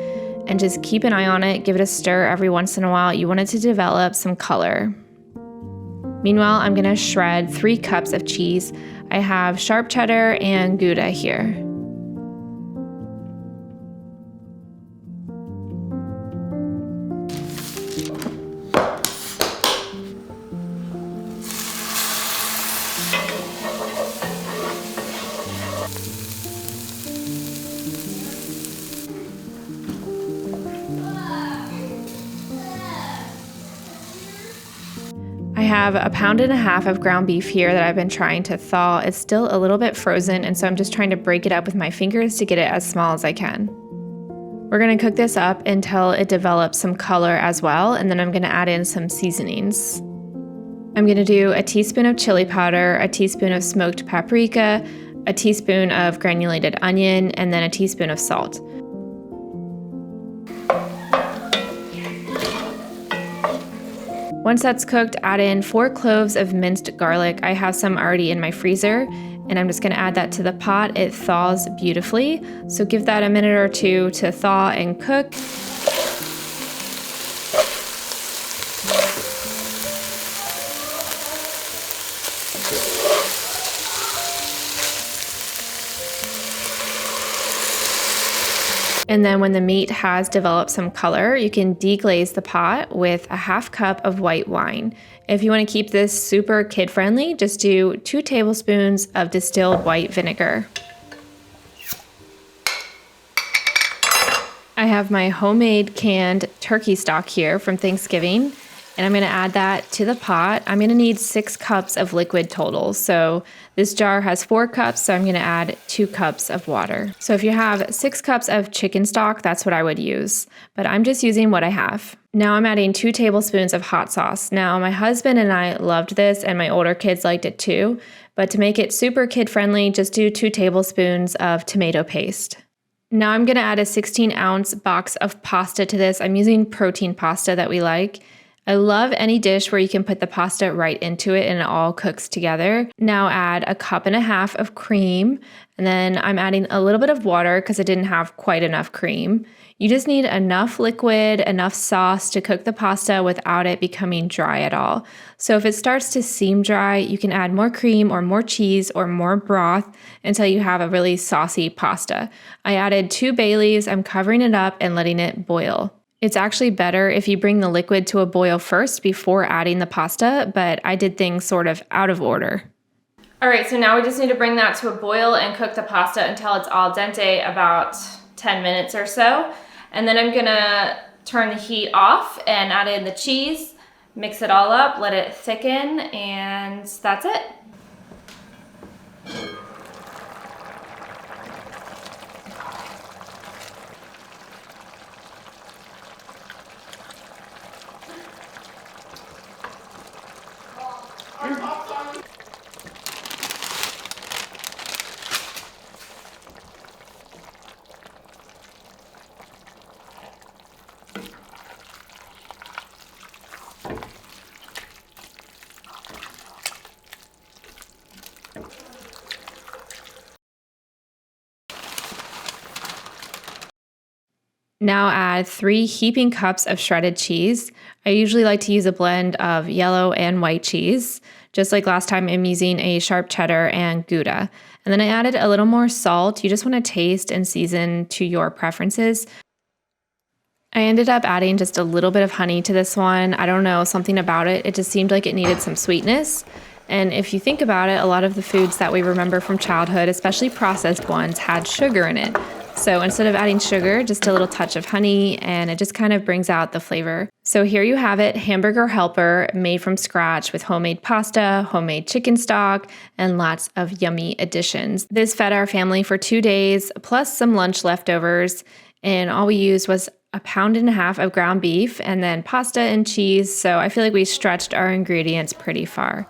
and just keep an eye on it. Give it a stir every once in a while. You want it to develop some color. Meanwhile, I'm going to shred 3 cups of cheese. I have sharp cheddar and Gouda here. I have a 1.5 pounds of ground beef here that I've been trying to thaw. It's still a little bit frozen, and so I'm just trying to break it up with my fingers to get it as small as I can. We're going to cook this up until it develops some color as well, and then I'm going to add in some seasonings. I'm going to do a teaspoon of chili powder, a teaspoon of smoked paprika, a teaspoon of granulated onion, and then a teaspoon of salt. Once that's cooked, add in 4 cloves of minced garlic. I have some already in my freezer, and I'm just going to add that to the pot. It thaws beautifully, so give that a minute or two to thaw and cook. And then when the meat has developed some color, you can deglaze the pot with a 1/2 cup of white wine. If you want to keep this super kid-friendly, just do 2 tablespoons of distilled white vinegar. I have my homemade canned turkey stock here from Thanksgiving, and I'm going to add that to the pot. I'm going to need 6 cups of liquid total. So this jar has 4 cups, so I'm going to add 2 cups of water. So if you have 6 cups of chicken stock, that's what I would use, but I'm just using what I have. Now I'm adding 2 tablespoons of hot sauce. Now my husband and I loved this, and my older kids liked it too, but to make it super kid-friendly, just do 2 tablespoons of tomato paste. Now I'm going to add a 16-ounce box of pasta to this. I'm using protein pasta that we like. I love any dish where you can put the pasta right into it and it all cooks together. Now add 1.5 cups of cream, and then I'm adding a little bit of water because I didn't have quite enough cream. You just need enough liquid, enough sauce to cook the pasta without it becoming dry at all. So if it starts to seem dry, you can add more cream or more cheese or more broth until you have a really saucy pasta. I added 2 bay leaves. I'm covering it up and letting it boil. It's actually better if you bring the liquid to a boil first before adding the pasta, but I did things sort of out of order. All right, so now we just need to bring that to a boil and cook the pasta until it's al dente, about 10 minutes or so. And then I'm gonna turn the heat off and add in the cheese, mix it all up, let it thicken, and that's it. Now add 3 heaping cups of shredded cheese. I usually like to use a blend of yellow and white cheese. Just like last time, I'm using a sharp cheddar and Gouda. And then I added a little more salt. You just want to taste and season to your preferences. I ended up adding just a little bit of honey to this one. I don't know, something about it. It just seemed like it needed some sweetness. And if you think about it, a lot of the foods that we remember from childhood, especially processed ones, had sugar in it. So instead of adding sugar, just a little touch of honey, and it just kind of brings out the flavor. So here you have it, hamburger helper made from scratch with homemade pasta, homemade chicken stock, and lots of yummy additions. This fed our family for 2 days, plus some lunch leftovers, and all we used was 1.5 pounds of ground beef and then pasta and cheese. So I feel like we stretched our ingredients pretty far.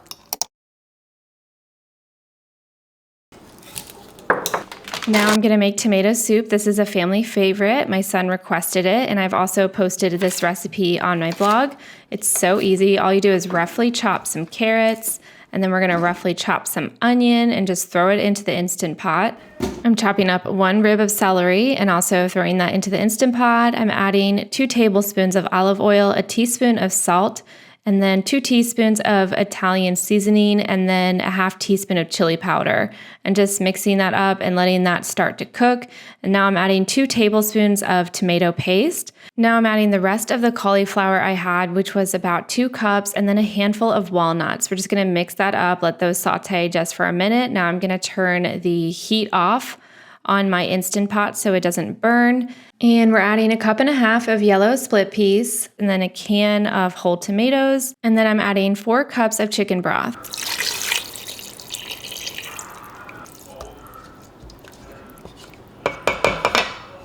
Now I'm gonna make tomato soup. This is a family favorite. My son requested it, and I've also posted this recipe on my blog. It's so easy. All you do is roughly chop some carrots, and then we're gonna roughly chop some onion and just throw it into the Instant Pot. I'm chopping up 1 rib of celery and also throwing that into the Instant Pot. I'm adding 2 tablespoons of olive oil, a teaspoon of salt, and then 2 teaspoons of Italian seasoning, and then a 1/2 teaspoon of chili powder, and just mixing that up and letting that start to cook. And now I'm adding 2 tablespoons of tomato paste. Now I'm adding the rest of the cauliflower I had, which was about 2 cups, and then a handful of walnuts. We're just gonna mix that up, let those saute just for a minute. Now I'm gonna turn the heat off on my Instant Pot so it doesn't burn. And we're adding 1.5 cups of yellow split peas, and then a can of whole tomatoes, and then I'm adding 4 cups of chicken broth.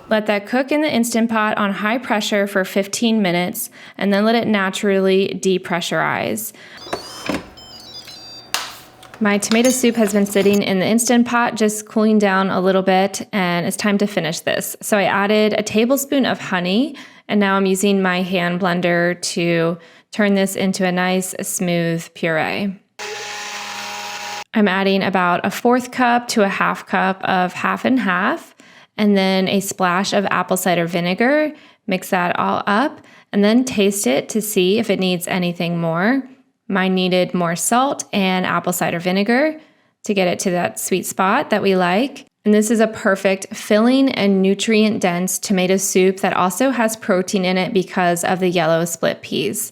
Let that cook in the Instant Pot on high pressure for 15 minutes, and then let it naturally depressurize. My tomato soup has been sitting in the Instant Pot, just cooling down a little bit, and it's time to finish this. So I added a tablespoon of honey, and now I'm using my hand blender to turn this into a nice smooth puree. I'm adding about 1/4 cup to a 1/2 cup of half and half, and then a splash of apple cider vinegar. Mix that all up, and then taste it to see if it needs anything more. Mine needed more salt and apple cider vinegar to get it to that sweet spot that we like. And this is a perfect filling and nutrient-dense tomato soup that also has protein in it because of the yellow split peas.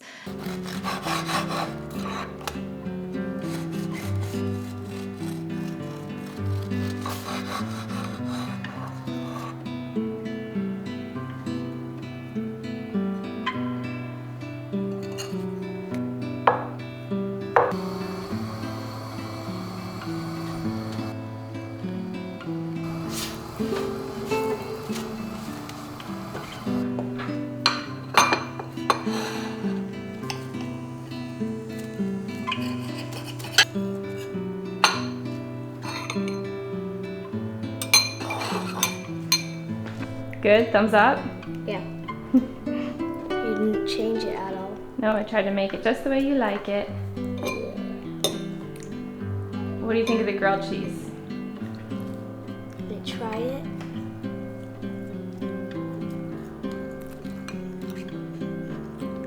Good, thumbs up. Yeah. You didn't change it at all. No, I tried to make it just the way you like it. What do you think of the grilled cheese? Can I try it?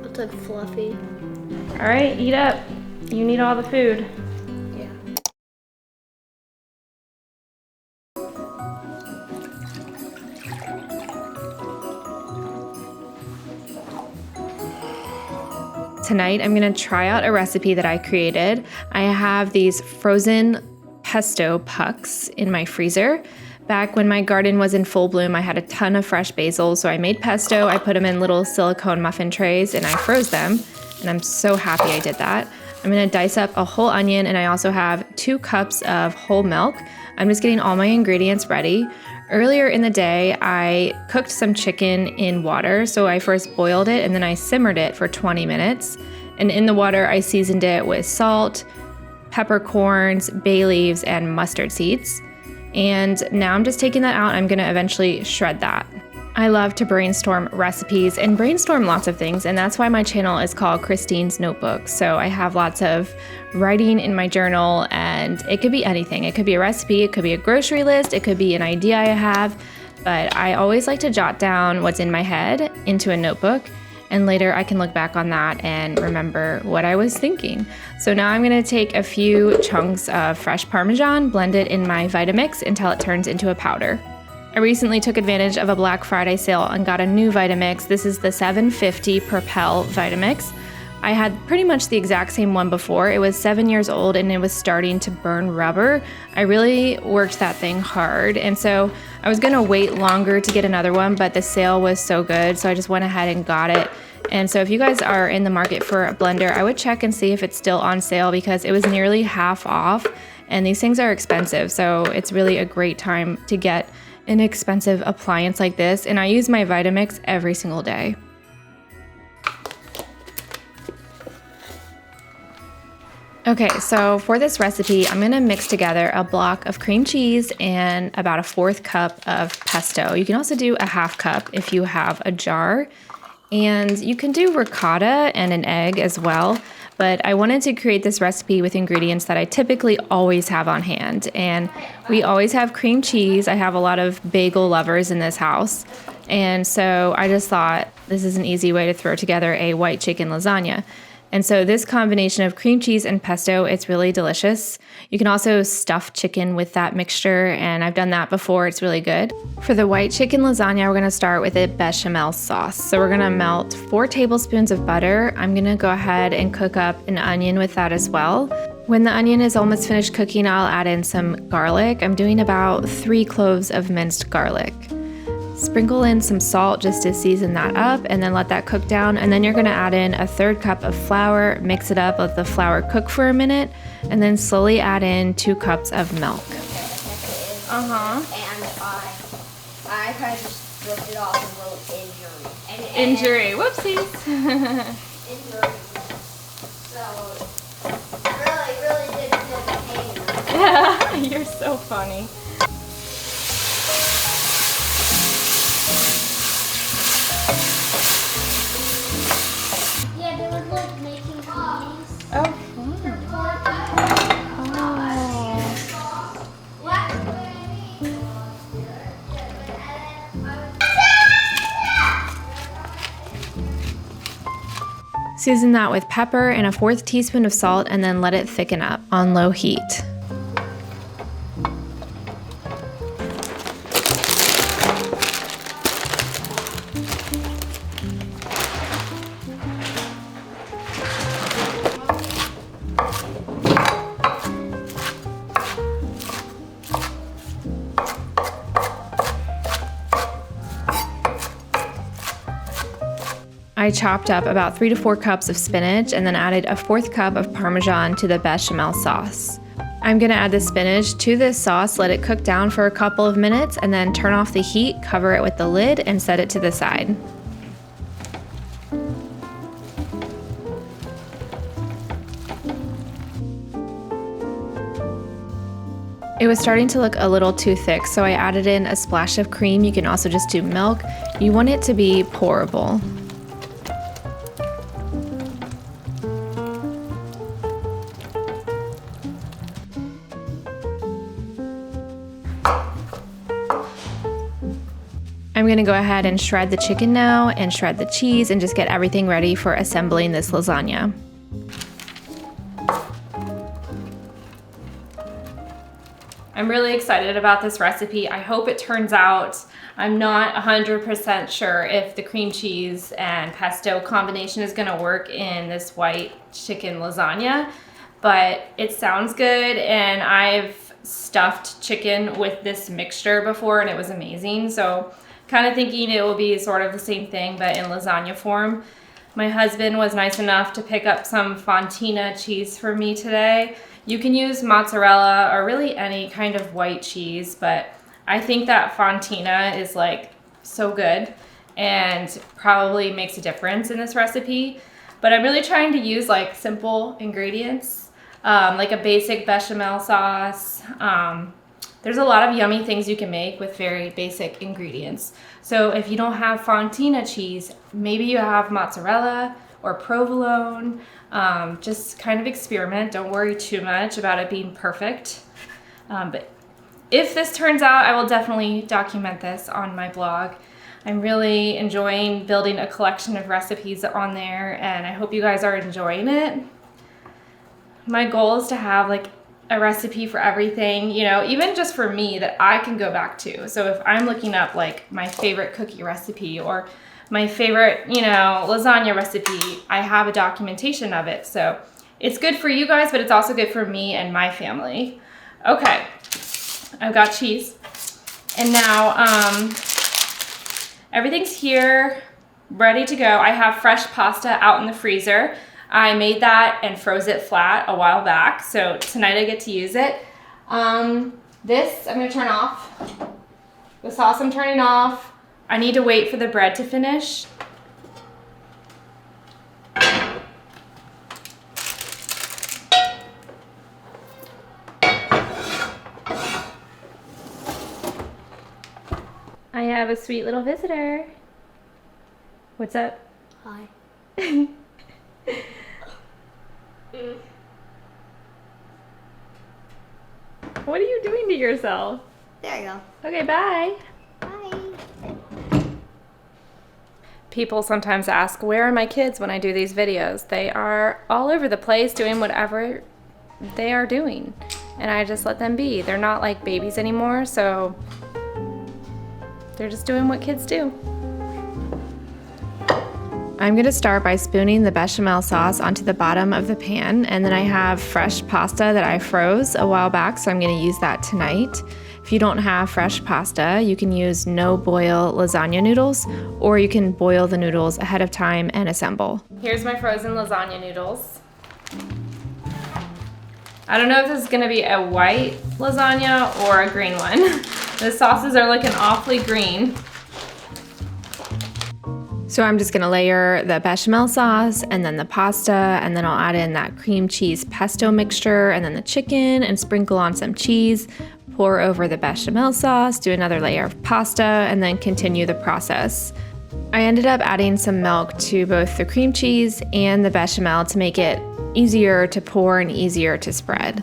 It's like fluffy. All right, eat up. You need all the food. Yeah. Tonight, I'm gonna try out a recipe that I created. I have these frozen pesto pucks in my freezer. Back when my garden was in full bloom, I had a ton of fresh basil, so I made pesto. I put them in little silicone muffin trays and I froze them, and I'm so happy I did that. I'm gonna dice up a whole onion, and I also have 2 cups of whole milk. I'm just getting all my ingredients ready. Earlier in the day, I cooked some chicken in water. So I first boiled it and then I simmered it for 20 minutes. And in the water, I seasoned it with salt, peppercorns, bay leaves, and mustard seeds. And now I'm just taking that out. I'm gonna eventually shred that. I love to brainstorm recipes and brainstorm lots of things, and that's why my channel is called Christine's Notebook. So I have lots of writing in my journal, and it could be anything. It could be a recipe, it could be a grocery list, it could be an idea I have, but I always like to jot down what's in my head into a notebook, and later I can look back on that and remember what I was thinking. So now I'm gonna take a few chunks of fresh Parmesan, blend it in my Vitamix until it turns into a powder. I recently took advantage of a Black Friday sale and got a new Vitamix. This is the 750 Propel Vitamix. I had pretty much the exact same one before. It was 7 years old and it was starting to burn rubber. I really worked that thing hard, and so I was gonna wait longer to get another one, but the sale was so good, so I just went ahead and got it. And so if you guys are in the market for a blender, I would check and see if it's still on sale because it was nearly half off, and these things are expensive, so it's really a great time to get an expensive appliance like this, and I use my Vitamix every single day. Okay, so for this recipe, I'm gonna mix together a block of cream cheese and about a 1/4 cup of pesto. You can also do a 1/2 cup if you have a jar, and you can do ricotta and an egg as well. But I wanted to create this recipe with ingredients that I typically always have on hand. And we always have cream cheese. I have a lot of bagel lovers in this house. And so I just thought this is an easy way to throw together a white chicken lasagna. And so this combination of cream cheese and pesto, it's really delicious. You can also stuff chicken with that mixture, and I've done that before. It's really good. For the white chicken lasagna, we're gonna start with a bechamel sauce. So we're gonna melt 4 tablespoons of butter. I'm gonna go ahead and cook up an onion with that as well. When the onion is almost finished cooking, I'll add in some garlic. I'm doing about 3 cloves of minced garlic. Sprinkle in some salt just to season that up, and then let that cook down. And then you're gonna add in a 1/3 cup of flour, mix it up, let the flour cook for a minute, and then slowly add in 2 cups of milk. And I kind of just ripped it off and wrote injury. Injury, whoopsies. Injury. So, really did feel the pain. You're so funny. Yeah, they were like making cookies. Oh, fun. Season that with pepper and a 1/4 teaspoon of salt, and then let it thicken up on low heat. I chopped up about 3 to 4 cups of spinach and then added a 1/4 cup of Parmesan to the bechamel sauce. I'm gonna add the spinach to this sauce, let it cook down for a couple of minutes, and then turn off the heat, cover it with the lid, and set it to the side. It was starting to look a little too thick, so I added in a splash of cream. You can also just do milk. You want it to be pourable. gonna go ahead and shred the chicken now and shred the cheese and just get everything ready for assembling this lasagna. I'm really excited about this recipe. I hope it turns out. I'm not 100% sure if the cream cheese and pesto combination is gonna work in this white chicken lasagna, but it sounds good, and I've stuffed chicken with this mixture before and it was amazing. So kind of thinking it will be sort of the same thing but in lasagna form. My husband was nice enough to pick up some fontina cheese for me today. You can use mozzarella or really any kind of white cheese, but I think that fontina is like so good and probably makes a difference in this recipe. But I'm really trying to use like simple ingredients, like a basic bechamel sauce. There's a lot of yummy things you can make with very basic ingredients. So if you don't have fontina cheese, maybe you have mozzarella or provolone. Just kind of experiment. Don't worry too much about it being perfect. But if this turns out, I will definitely document this on my blog. I'm really enjoying building a collection of recipes on there, and I hope you guys are enjoying it. My goal is to have like a recipe for everything, you know, even just for me that I can go back to. So if I'm looking up like my favorite cookie recipe or my favorite, you know, lasagna recipe, I have a documentation of it. So it's good for you guys, but it's also good for me and my family. Okay, I've got cheese. And now everything's here, ready to go. I have fresh pasta out in the freezer. I made that and froze it flat a while back, so tonight I get to use it. This I'm gonna turn off. The sauce I'm turning off. I need to wait for the bread to finish. I have a sweet little visitor. What's up? Hi. What are you doing to yourself? There you go. Okay, bye. Bye. People sometimes ask, where are my kids when I do these videos? They are all over the place doing whatever they are doing. And I just let them be. They're not like babies anymore, so they're just doing what kids do. I'm gonna start by spooning the bechamel sauce onto the bottom of the pan, and then I have fresh pasta that I froze a while back, so I'm gonna use that tonight. If you don't have fresh pasta, you can use no-boil lasagna noodles, or you can boil the noodles ahead of time and assemble. Here's my frozen lasagna noodles. I don't know if this is gonna be a white lasagna or a green one. The sauces are looking awfully green. So I'm just gonna layer the bechamel sauce and then the pasta, and then I'll add in that cream cheese pesto mixture and then the chicken and sprinkle on some cheese, pour over the bechamel sauce, do another layer of pasta, and then continue the process. I ended up adding some milk to both the cream cheese and the bechamel to make it easier to pour and easier to spread.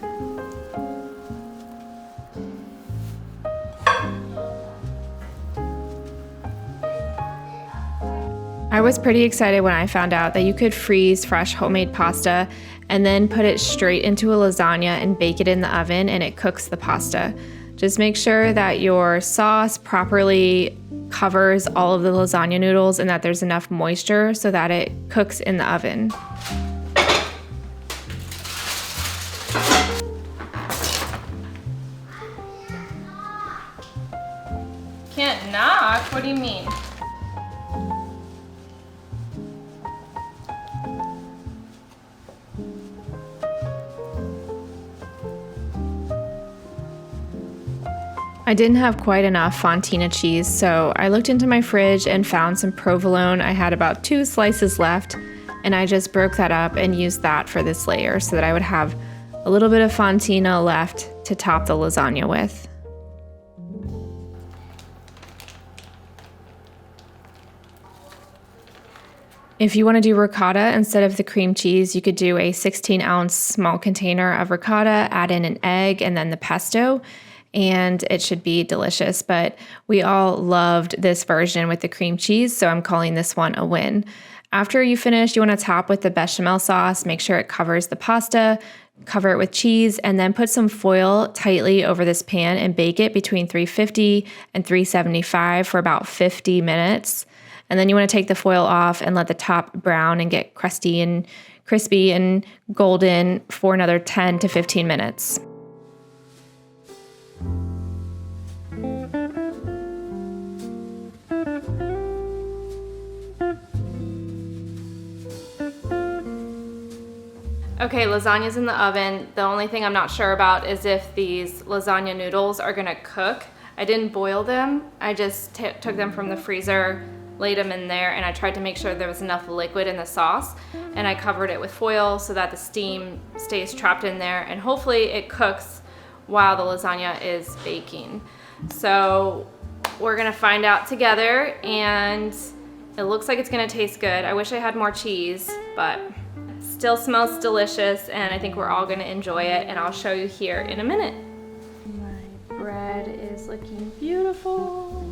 I was pretty excited when I found out that you could freeze fresh homemade pasta and then put it straight into a lasagna and bake it in the oven, and it cooks the pasta. Just make sure that your sauce properly covers all of the lasagna noodles and that there's enough moisture so that it cooks in the oven. Can't knock? What do you mean? I didn't have quite enough fontina cheese, so I looked into my fridge and found some provolone. I had about 2 slices left, and I just broke that up and used that for this layer so that I would have a little bit of fontina left to top the lasagna with. If you want to do ricotta instead of the cream cheese, you could do a 16-ounce small container of ricotta, add in an egg and then the pesto. and it should be delicious. But we all loved this version with the cream cheese, so I'm calling this one a win. After you finish, you want to top with the bechamel sauce. Make sure it covers the pasta, cover it with cheese, and then put some foil tightly over this pan and bake it between 350 and 375 for about 50 minutes. And then you want to take the foil off and let the top brown and get crusty and crispy and golden for another 10 to 15 minutes. Okay, lasagna's in the oven. The only thing I'm not sure about is if these lasagna noodles are gonna cook. I didn't boil them. I just took them from the freezer, laid them in there, and I tried to make sure there was enough liquid in the sauce, and I covered it with foil so that the steam stays trapped in there, and hopefully it cooks while the lasagna is baking. So we're gonna find out together, and it looks like it's gonna taste good. I wish I had more cheese, but still smells delicious, and I think we're all gonna enjoy it, and I'll show you here in a minute. My bread is looking beautiful.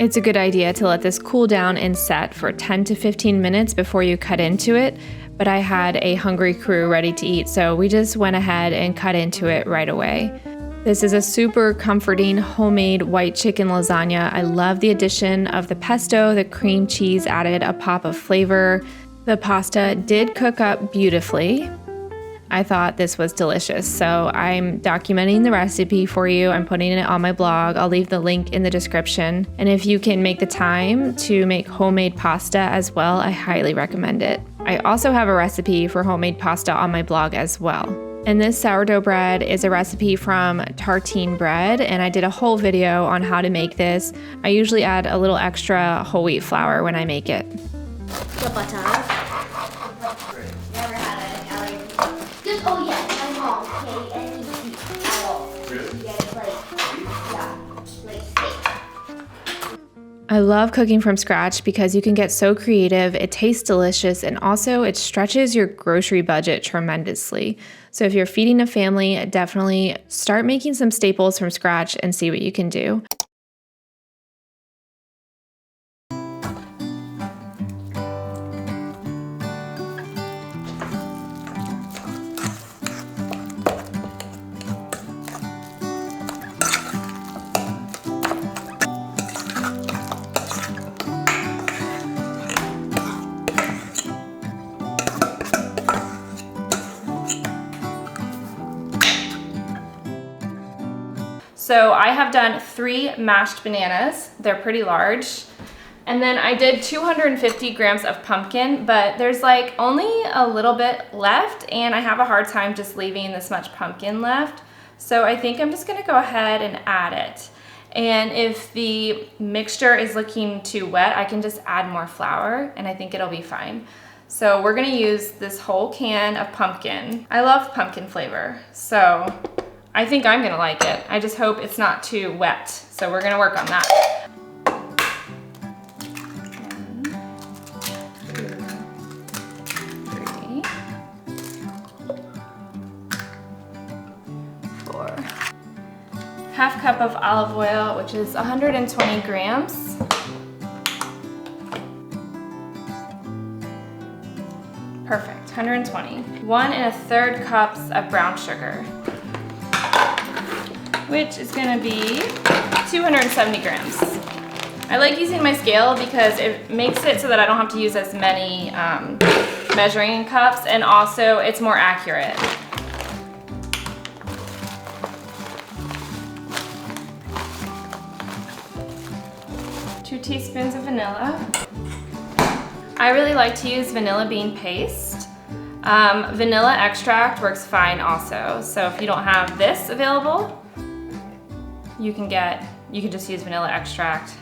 It's a good idea to let this cool down and set for 10 to 15 minutes before you cut into it, but I had a hungry crew ready to eat, so we just went ahead and cut into it right away. This is a super comforting homemade white chicken lasagna. I love the addition of the pesto. The cream cheese added a pop of flavor. The pasta did cook up beautifully. I thought this was delicious, so I'm documenting the recipe for you. I'm putting it on my blog. I'll leave the link in the description. And if you can make the time to make homemade pasta as well, I highly recommend it. I also have a recipe for homemade pasta on my blog as well. And this sourdough bread is a recipe from Tartine Bread, and I did a whole video on how to make this. I usually add a little extra whole wheat flour when I make it. The butter. Never had it in LA before. Just, oh yeah, my mom, okay, and he at all. Really? Yeah, it's like steak. I love cooking from scratch because you can get so creative, it tastes delicious, and also it stretches your grocery budget tremendously. So if you're feeding a family, definitely start making some staples from scratch and see what you can do. So I have done 3 mashed bananas. They're pretty large. And then I did 250 grams of pumpkin, but there's like only a little bit left, and I have a hard time just leaving this much pumpkin left. So I think I'm just gonna go ahead and add it. And if the mixture is looking too wet, I can just add more flour, and I think it'll be fine. So we're gonna use this whole can of pumpkin. I love pumpkin flavor, so I think I'm gonna like it. I just hope it's not too wet. So we're gonna work on that. 1, 2, 3, 4. Half cup of olive oil, which is 120 grams. Perfect, 120. 1 1/3 cups of brown sugar, which is gonna be 270 grams. I like using my scale because it makes it so that I don't have to use as many measuring cups, and also it's more accurate. 2 teaspoons of vanilla. I really like to use vanilla bean paste. Vanilla extract works fine also. So if you don't have this available, you can just use vanilla extract.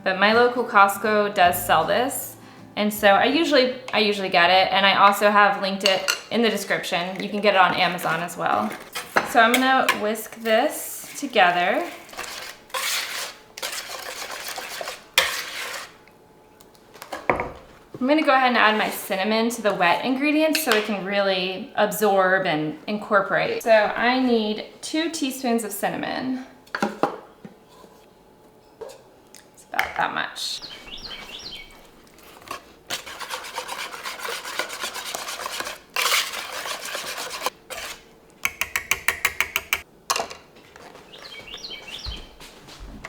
But my local Costco does sell this, and so I usually get it, and I also have linked it in the description. You can get it on Amazon as well. So I'm gonna whisk this together. I'm gonna go ahead and add my cinnamon to the wet ingredients so it can really absorb and incorporate. So I need 2 teaspoons of cinnamon. It's about that much.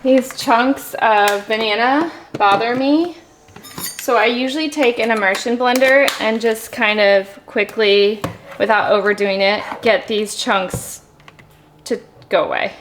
These chunks of banana bother me. So I usually take an immersion blender and just kind of quickly, without overdoing it, get these chunks to go away.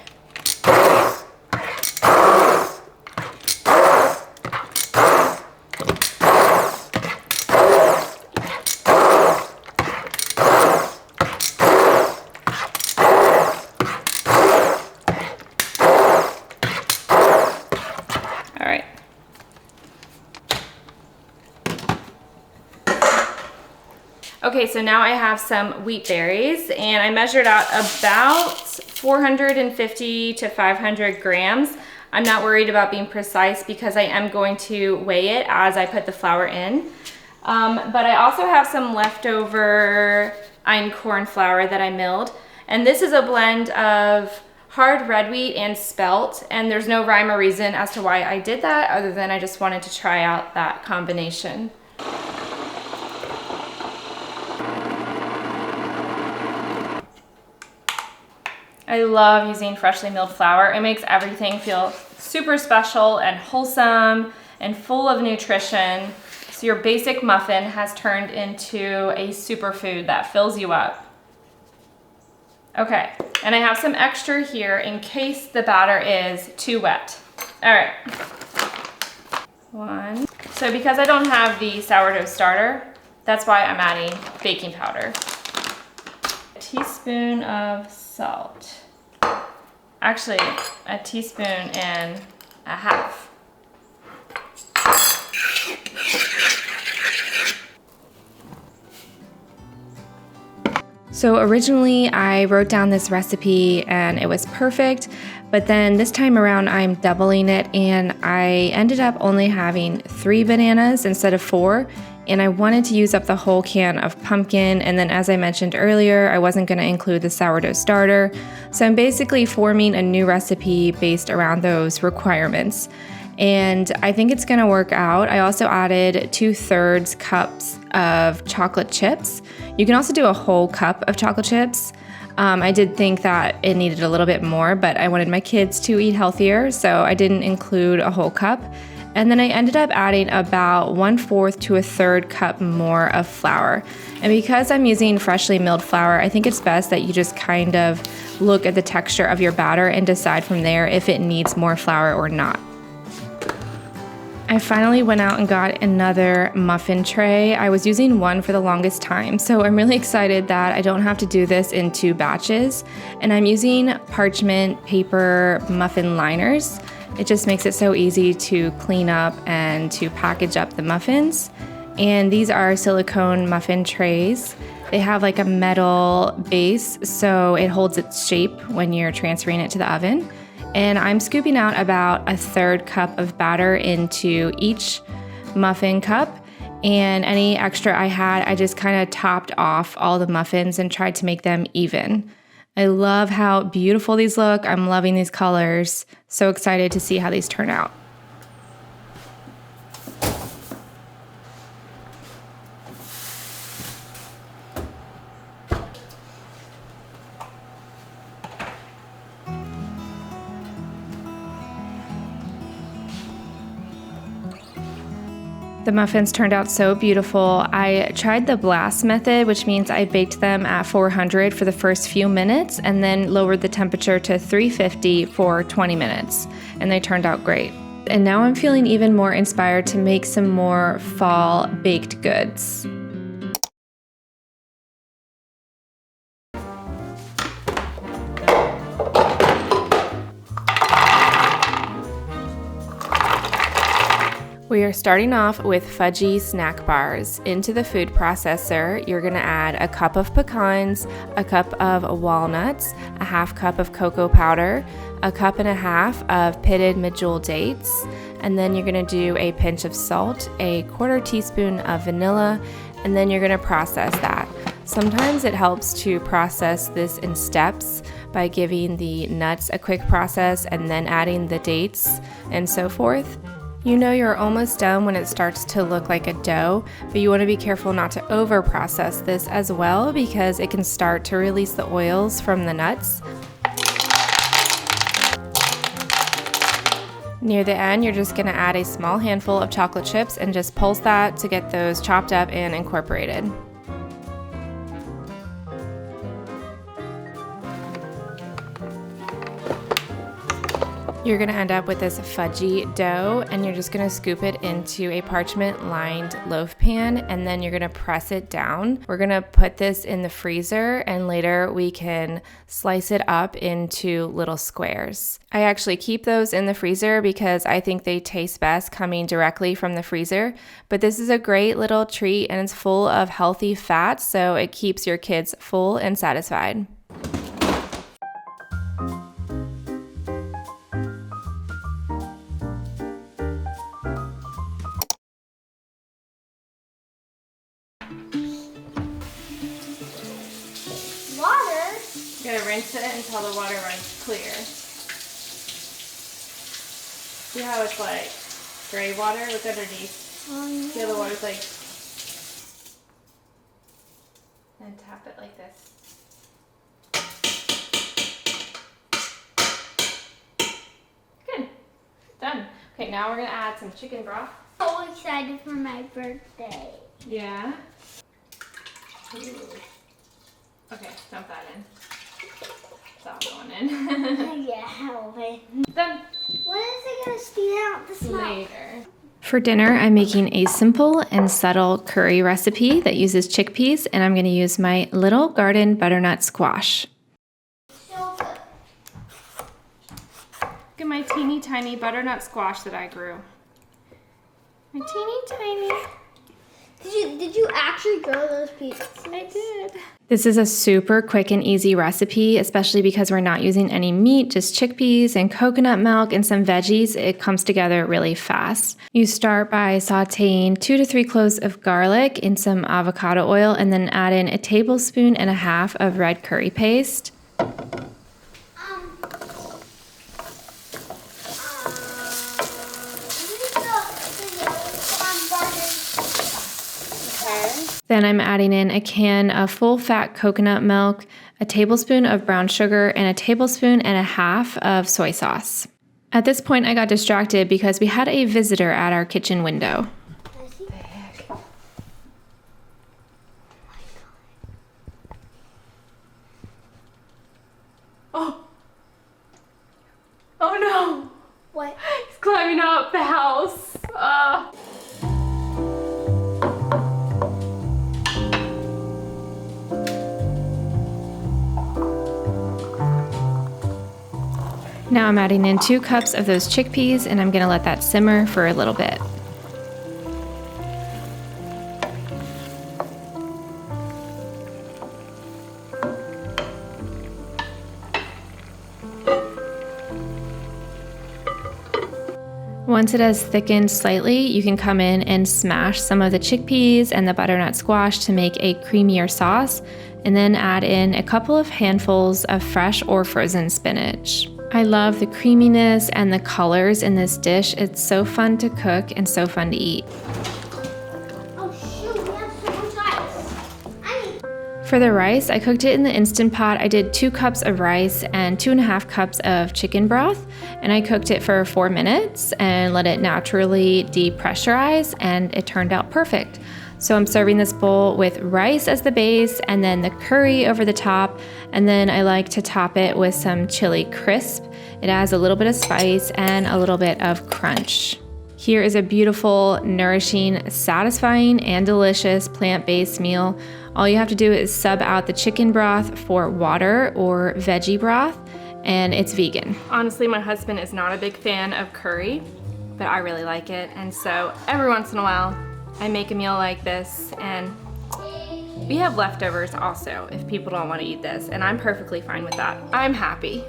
Okay, so now I have some wheat berries, and I measured out about 450 to 500 grams. I'm not worried about being precise because I am going to weigh it as I put the flour in. But I also have some leftover einkorn flour that I milled, and this is a blend of hard red wheat and spelt, and there's no rhyme or reason as to why I did that other than I just wanted to try out that combination. I love using freshly milled flour. It makes everything feel super special and wholesome and full of nutrition. So your basic muffin has turned into a superfood that fills you up. Okay, and I have some extra here in case the batter is too wet. All right. 1. So because I don't have the sourdough starter, that's why I'm adding baking powder. A teaspoon of salt. Actually, a teaspoon and a half. So originally I wrote down this recipe and it was perfect, but then this time around I'm doubling it and I ended up only having 3 bananas instead of 4, and I wanted to use up the whole can of pumpkin, and then as I mentioned earlier, I wasn't going to include the sourdough starter, so I'm basically forming a new recipe based around those requirements. And I think it's gonna work out. I also added 2/3 cups of chocolate chips. You can also do a whole cup of chocolate chips. I did think that it needed a little bit more, but I wanted my kids to eat healthier, so I didn't include a whole cup. And then I ended up adding about 1/4 to 1/3 cup more of flour. And because I'm using freshly milled flour, I think it's best that you just kind of look at the texture of your batter and decide from there if it needs more flour or not. I finally went out and got another muffin tray. I was using one for the longest time, so I'm really excited that I don't have to do this in 2 batches. And I'm using parchment paper muffin liners. It just makes it so easy to clean up and to package up the muffins. And these are silicone muffin trays. They have like a metal base, so it holds its shape when you're transferring it to the oven. And I'm scooping out about 1/3 cup of batter into each muffin cup. And any extra I had, I just kind of topped off all the muffins and tried to make them even. I love how beautiful these look. I'm loving these colors. So excited to see how these turn out. The muffins turned out so beautiful. I tried the blast method, which means I baked them at 400 for the first few minutes and then lowered the temperature to 350 for 20 minutes, and they turned out great. And now I'm feeling even more inspired to make some more fall baked goods. We are starting off with Fudgy snack bars. Into the food processor, you're gonna add a cup of pecans, a cup of walnuts, a half cup of cocoa powder, a cup and a half of pitted medjool dates, and then you're gonna do a pinch of salt, a quarter teaspoon of vanilla, and then you're gonna process that. Sometimes it helps to process this in steps by giving the nuts a quick process and then adding the dates and so forth. You know you're almost done when it starts to look like a dough, but you want to be careful not to over process this as well because it can start to release the oils from the nuts. Near the end, you're just going to add a small handful of chocolate chips and just pulse that to get those chopped up and incorporated. You're gonna end up with this fudgy dough, and you're just gonna scoop it into a parchment-lined loaf pan, and then you're gonna press it down. We're gonna put this in the freezer, and later we can slice it up into little squares. I actually keep those in the freezer because I think they taste best coming directly from the freezer, but this is a great little treat, and it's full of healthy fats, so it keeps your kids full and satisfied. You're gonna rinse it until the water runs clear. See how it's like gray water? Look underneath. See how the water's like. And tap it like this. Good. Done. Okay, now we're gonna add some chicken broth. So excited for my birthday. Yeah. Ooh. Okay, dump that in. It's all going in. Yeah, help it. Done. When is it gonna steam out the smoke? Later. For dinner, I'm making a simple and subtle curry recipe that uses chickpeas, and I'm gonna use my little garden butternut squash. So good. Look at my teeny tiny butternut squash that I grew. My teeny tiny. Did you actually grow those pieces? I did. This is a super quick and easy recipe, especially because we're not using any meat, just chickpeas and coconut milk and some veggies. It comes together really fast. You start by sauteing 2 to 3 cloves of garlic in some avocado oil and then add in a tablespoon and a half of red curry paste. Then I'm adding in a can of full-fat coconut milk, a tablespoon of brown sugar, and a tablespoon and a half of soy sauce. At this point, I got distracted because we had a visitor at our kitchen window. Oh. Oh no. What? He's climbing up the house. Now I'm adding in 2 cups of those chickpeas, and I'm gonna let that simmer for a little bit. Once it has thickened slightly, you can come in and smash some of the chickpeas and the butternut squash to make a creamier sauce, and then add in a couple of handfuls of fresh or frozen spinach. I love the creaminess and the colors in this dish. It's so fun to cook and so fun to eat. Oh shoot, we have so much rice. For the rice, I cooked it in the Instant Pot. I did 2 cups of rice and 2.5 cups of chicken broth, and I cooked it for 4 minutes and let it naturally depressurize, and it turned out perfect. So I'm serving this bowl with rice as the base and then the curry over the top. And then I like to top it with some chili crisp. It adds a little bit of spice and a little bit of crunch. Here is a beautiful, nourishing, satisfying, and delicious plant-based meal. All you have to do is sub out the chicken broth for water or veggie broth, and it's vegan. Honestly, my husband is not a big fan of curry, but I really like it. And so every once in a while, I make a meal like this, and we have leftovers also if people don't want to eat this, and I'm perfectly fine with that. I'm happy.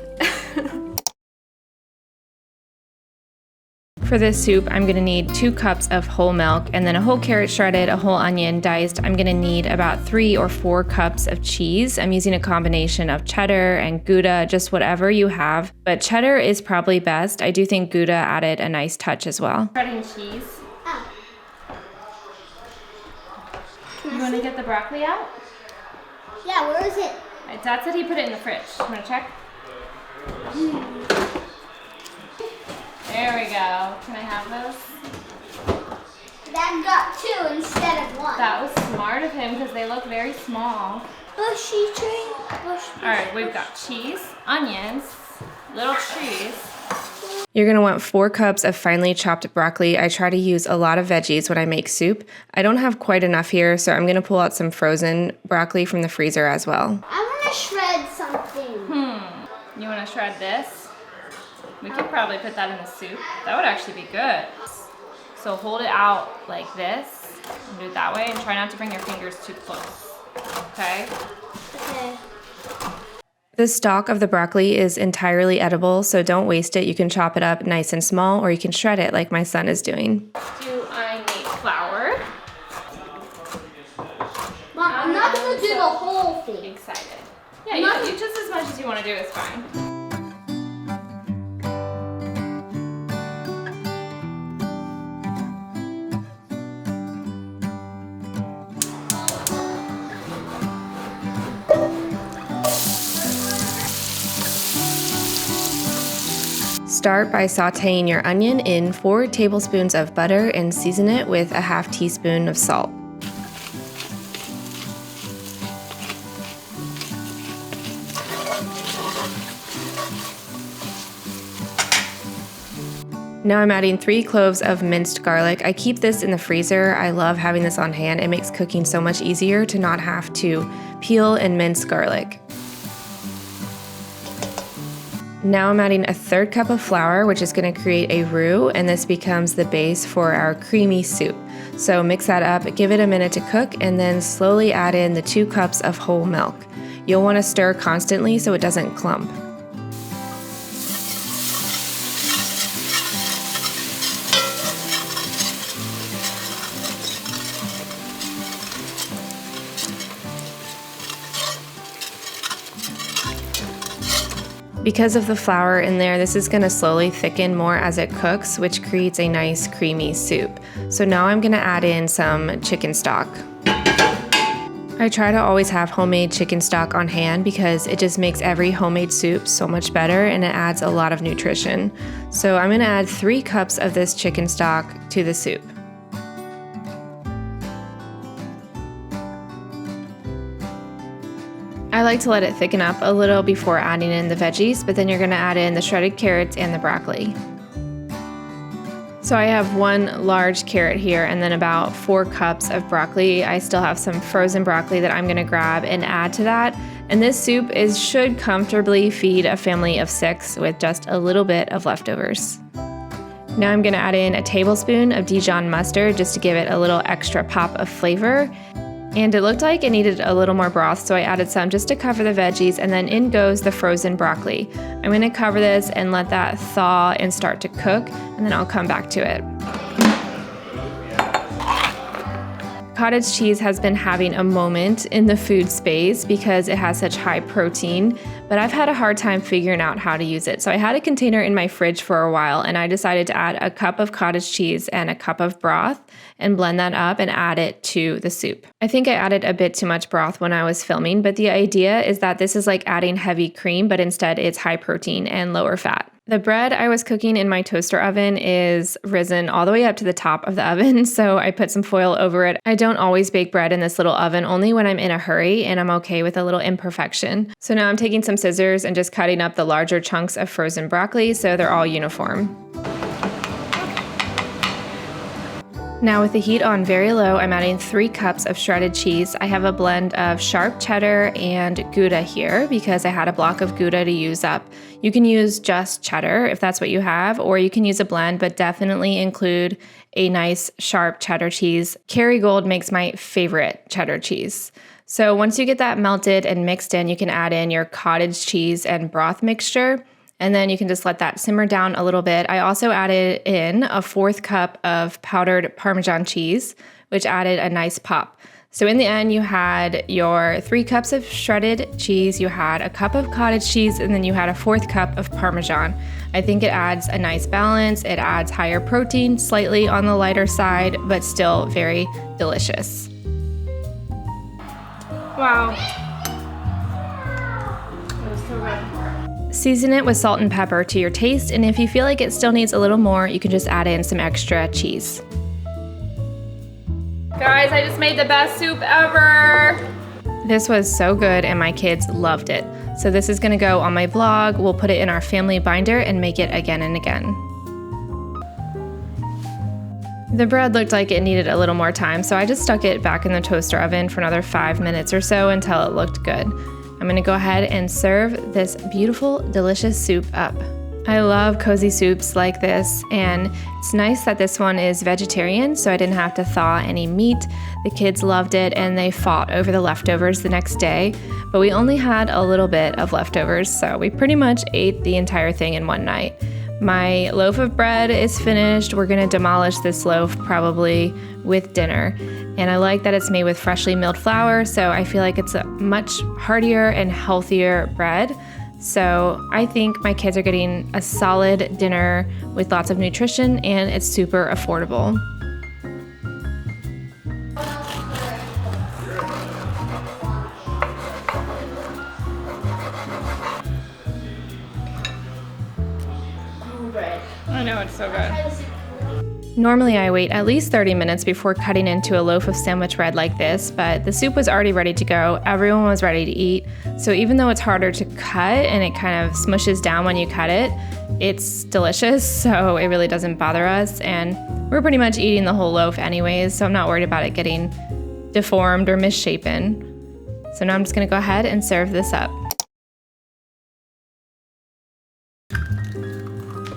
For this soup, I'm gonna need 2 cups of whole milk and then a whole carrot shredded, a whole onion diced. I'm gonna need about 3 or 4 cups of cheese. I'm using a combination of cheddar and Gouda, just whatever you have. But cheddar is probably best. I do think Gouda added a nice touch as well. Shredding cheese. Oh. You wanna get the broccoli out? Yeah, where is it? Dad said he put it in the fridge. You wanna check? There we go. Can I have those? Dad got 2 instead of 1. That was smart of him because they look very small. Bushy tree. Bush. All right, we've got cheese, onions, little trees. You're gonna want 4 cups of finely chopped broccoli. I try to use a lot of veggies when I make soup. I don't have quite enough here, so I'm gonna pull out some frozen broccoli from the freezer as well. I want to shred something. You want to shred this? We could probably put that in the soup. That would actually be good. So hold it out like this, and do it that way, and try not to bring your fingers too close. Okay? Okay. The stalk of the broccoli is entirely edible, so don't waste it. You can chop it up nice and small, or you can shred it like my son is doing. Do I need flour? Mom, I'm not going to do the whole thing. Excited. Yeah, you just as much as you want to do is fine. Start by sauteing your onion in 4 tablespoons of butter and season it with a half teaspoon of salt. Now I'm adding 3 cloves of minced garlic. I keep this in the freezer. I love having this on hand. It makes cooking so much easier to not have to peel and mince garlic. Now I'm adding a 1/3 cup of flour, which is going to create a roux, and this becomes the base for our creamy soup. So mix that up, give it a minute to cook, and then slowly add in the 2 cups of whole milk. You'll want to stir constantly so it doesn't clump. Because of the flour in there, this is going to slowly thicken more as it cooks, which creates a nice creamy soup. So now I'm going to add in some chicken stock. I try to always have homemade chicken stock on hand because it just makes every homemade soup so much better and it adds a lot of nutrition. So I'm going to add 3 cups of this chicken stock to the soup. I like to let it thicken up a little before adding in the veggies, but then you're going to add in the shredded carrots and the broccoli. So I have 1 large carrot here and then about 4 cups of broccoli. I still have some frozen broccoli that I'm going to grab and add to that. And this soup should comfortably feed a family of 6 with just a little bit of leftovers. Now I'm going to add in a tablespoon of Dijon mustard just to give it a little extra pop of flavor. And it looked like it needed a little more broth, so I added some just to cover the veggies, and then in goes the frozen broccoli. I'm going to cover this and let that thaw and start to cook, and then I'll come back to it. Cottage cheese has been having a moment in the food space because it has such high protein, but I've had a hard time figuring out how to use it. So I had a container in my fridge for a while, and I decided to add a cup of cottage cheese and a cup of broth and blend that up and add it to the soup. I think I added a bit too much broth when I was filming, but the idea is that this is like adding heavy cream, but instead it's high protein and lower fat. The bread I was cooking in my toaster oven is risen all the way up to the top of the oven, so I put some foil over it. I don't always bake bread in this little oven, only when I'm in a hurry and I'm okay with a little imperfection. So now I'm taking some scissors and just cutting up the larger chunks of frozen broccoli so they're all uniform. Now with the heat on very low, I'm adding 3 cups of shredded cheese. I have a blend of sharp cheddar and Gouda here because I had a block of Gouda to use up. You can use just cheddar if that's what you have, or you can use a blend, but definitely include a nice sharp cheddar cheese. Kerrygold makes my favorite cheddar cheese. So once you get that melted and mixed in, you can add in your cottage cheese and broth mixture. And then you can just let that simmer down a little bit. I also added in a 1/4 cup of powdered Parmesan cheese, which added a nice pop. So in the end, you had your 3 cups of shredded cheese, you had a cup of cottage cheese, and then you had a 1/4 cup of Parmesan. I think it adds a nice balance. It adds higher protein, slightly on the lighter side, but still very delicious. Wow. That was so good. Season it with salt and pepper to your taste, and if you feel like it still needs a little more, you can just add in some extra cheese. Guys, I just made the best soup ever. This was so good and my kids loved it. So this is gonna go on my blog. We'll put it in our family binder and make it again and again. The bread looked like it needed a little more time, so I just stuck it back in the toaster oven for another 5 minutes or so until it looked good. I'm gonna go ahead and serve this beautiful, delicious soup up. I love cozy soups like this, and it's nice that this one is vegetarian, so I didn't have to thaw any meat. The kids loved it, and they fought over the leftovers the next day, but we only had a little bit of leftovers, so we pretty much ate the entire thing in one night. My loaf of bread is finished. We're gonna demolish this loaf probably with dinner. And I like that it's made with freshly milled flour, so I feel like it's a much heartier and healthier bread. So I think my kids are getting a solid dinner with lots of nutrition, and it's super affordable. I know, it's so good. Normally I wait at least 30 minutes before cutting into a loaf of sandwich bread like this, but the soup was already ready to go. Everyone was ready to eat. So even though it's harder to cut and it kind of smushes down when you cut it, it's delicious, so it really doesn't bother us. And we're pretty much eating the whole loaf anyways, so I'm not worried about it getting deformed or misshapen. So now I'm just gonna go ahead and serve this up.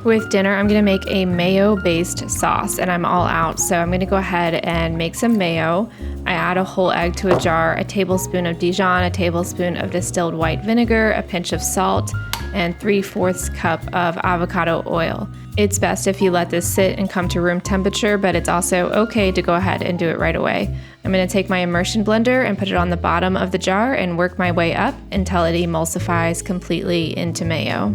With dinner, I'm gonna make a mayo-based sauce, and I'm all out. So I'm gonna go ahead and make some mayo. I add a whole egg to a jar, a tablespoon of Dijon, a tablespoon of distilled white vinegar, a pinch of salt, and 3/4 cup of avocado oil. It's best if you let this sit and come to room temperature, but it's also okay to go ahead and do it right away. I'm gonna take my immersion blender and put it on the bottom of the jar and work my way up until it emulsifies completely into mayo.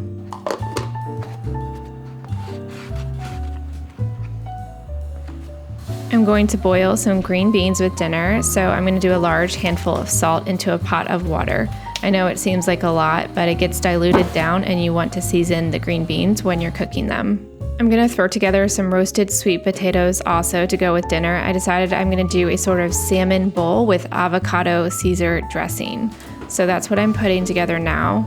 I'm going to boil some green beans with dinner, so I'm going to do a large handful of salt into a pot of water. I know it seems like a lot, but it gets diluted down and you want to season the green beans when you're cooking them. I'm going to throw together some roasted sweet potatoes also to go with dinner. I decided I'm going to do a sort of salmon bowl with avocado Caesar dressing. So that's what I'm putting together now.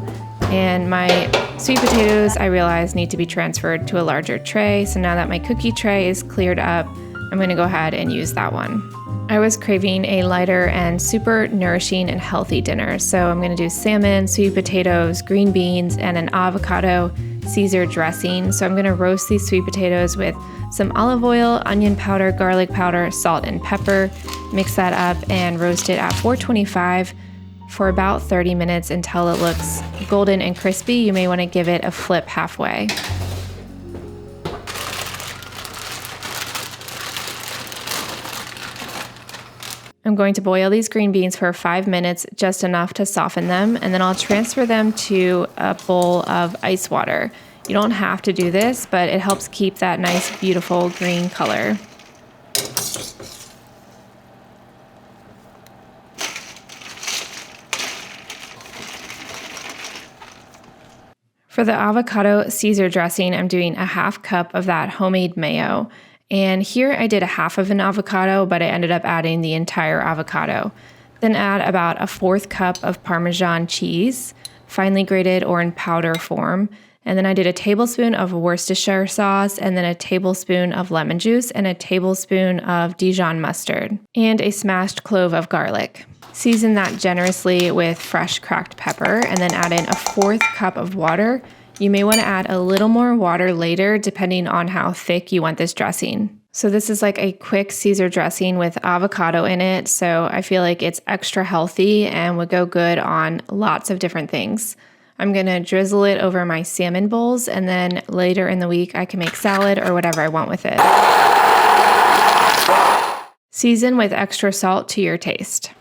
And my sweet potatoes, I realize, need to be transferred to a larger tray. So now that my cookie tray is cleared up, I'm going to go ahead and use that one. I was craving a lighter and super nourishing and healthy dinner, so I'm going to do salmon, sweet potatoes, green beans, and an avocado Caesar dressing. So I'm going to roast these sweet potatoes with some olive oil, onion powder, garlic powder, salt, and pepper. Mix that up and roast it at 425 for about 30 minutes until it looks golden and crispy. You may want to give it a flip halfway. I'm going to boil these green beans for 5 minutes, just enough to soften them, and then I'll transfer them to a bowl of ice water. You don't have to do this, but it helps keep that nice, beautiful green color. For For the avocado Caesar dressing, I'm doing a half cup of that homemade mayo. And here I did a half of an avocado, but I ended up adding the entire avocado. Then add about a 1/4 cup of Parmesan cheese, finely grated or in powder form. And then I did a tablespoon of Worcestershire sauce, and then a tablespoon of lemon juice, and a tablespoon of Dijon mustard, and a smashed clove of garlic. Season that generously with fresh cracked pepper, and then add in a 1/4 cup of water. You may want to add a little more water later depending on how thick you want this dressing. So this is like a quick Caesar dressing with avocado in it, so I feel like it's extra healthy and would go good on lots of different things. I'm going to drizzle it over my salmon bowls, and then later in the week I can make salad or whatever I want with it. Season with extra salt to your taste.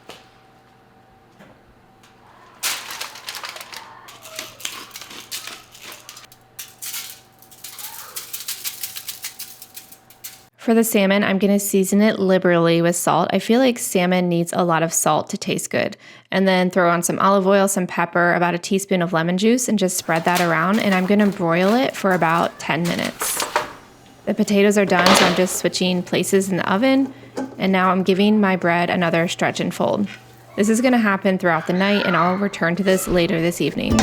For the salmon, I'm going to season it liberally with salt. I feel like salmon needs a lot of salt to taste good. And then throw on some olive oil, some pepper, about a teaspoon of lemon juice, and just spread that around. And I'm going to broil it for about 10 minutes. The potatoes are done, so I'm just switching places in the oven. And now I'm giving my bread another stretch and fold. This is going to happen throughout the night, and I'll return to this later this evening.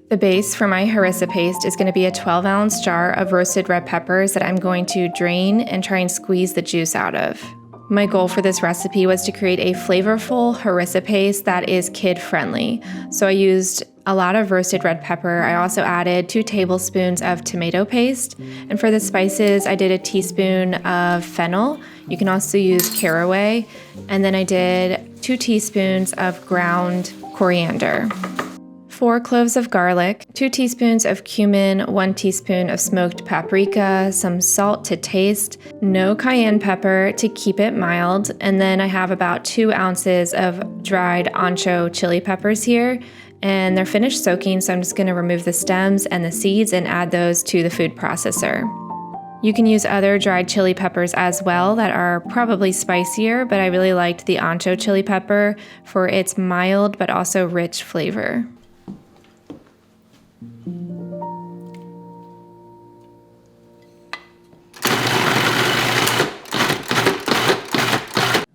The base for my harissa paste is going to be a 12-ounce jar of roasted red peppers that I'm going to drain and try and squeeze the juice out of. My goal for this recipe was to create a flavorful harissa paste that is kid-friendly. So I used a lot of roasted red pepper. I also added 2 tablespoons of tomato paste. And for the spices, I did a teaspoon of fennel. You can also use caraway. And then I did 2 teaspoons of ground coriander. 4 cloves of garlic, 2 teaspoons of cumin, 1 teaspoon of smoked paprika, some salt to taste, no cayenne pepper to keep it mild, and then I have about 2 ounces of dried ancho chili peppers here, and they're finished soaking, so I'm just going to remove the stems and the seeds and add those to the food processor. You can use other dried chili peppers as well that are probably spicier, but I really liked the ancho chili pepper for its mild but also rich flavor.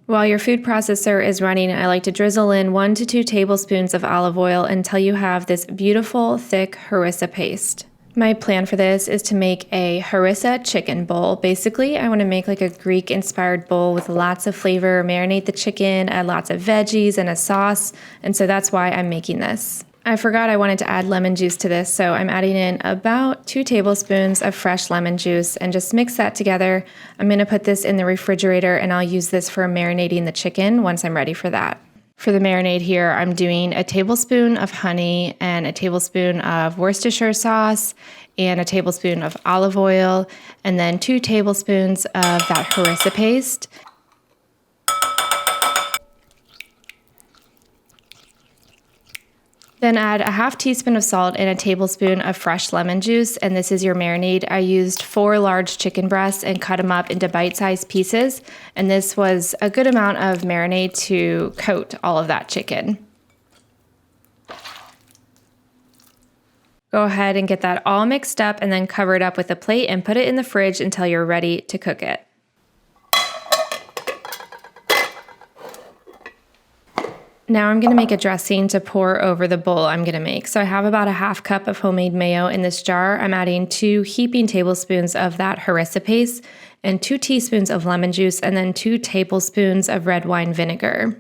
While your food processor is running, I like to drizzle in 1 to 2 tablespoons of olive oil until you have this beautiful, thick harissa paste. My plan for this is to make a harissa chicken bowl. Basically, I want to make like a Greek-inspired bowl with lots of flavor, marinate the chicken, add lots of veggies and a sauce, and so that's why I'm making this. I forgot I wanted to add lemon juice to this, so I'm adding in about 2 tablespoons of fresh lemon juice and just mix that together. I'm going to put this in the refrigerator and I'll use this for marinating the chicken once I'm ready for that. For the marinade here, I'm doing a tablespoon of honey and a tablespoon of Worcestershire sauce and a tablespoon of olive oil and then 2 tablespoons of that harissa paste. Then add a half teaspoon of salt and a tablespoon of fresh lemon juice, and this is your marinade. I used 4 large chicken breasts and cut them up into bite-sized pieces, and this was a good amount of marinade to coat all of that chicken. Go ahead and get that all mixed up and then cover it up with a plate and put it in the fridge until you're ready to cook it. Now I'm going to make a dressing to pour over the bowl I'm going to make. So I have about a half cup of homemade mayo in this jar. I'm adding 2 heaping tablespoons of that harissa paste and 2 teaspoons of lemon juice and then 2 tablespoons of red wine vinegar.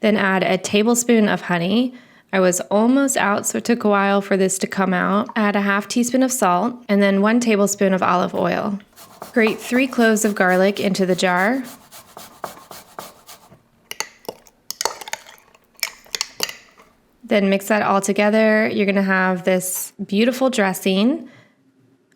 Then add a tablespoon of honey, I was almost out, so it took a while for this to come out. Add a half teaspoon of salt and then 1 tablespoon of olive oil. Grate 3 cloves of garlic into the jar. Then mix that all together. You're gonna have this beautiful dressing.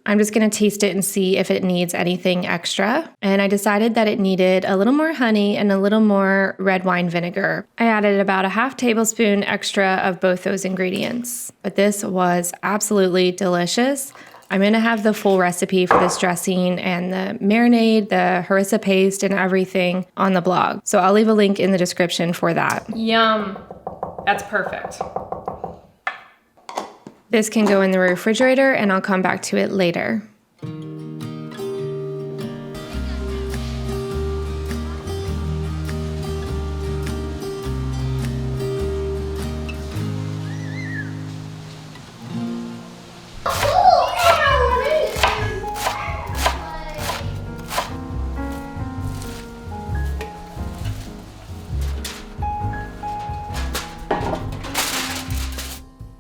I'm just gonna taste it and see if it needs anything extra. And I decided that it needed a little more honey and a little more red wine vinegar. I added about a half tablespoon extra of both those ingredients. But this was absolutely delicious. I'm gonna have the full recipe for this dressing and the marinade, the harissa paste, and everything on the blog. So I'll leave a link in the description for that. Yum. That's perfect. This can go in the refrigerator and I'll come back to it later.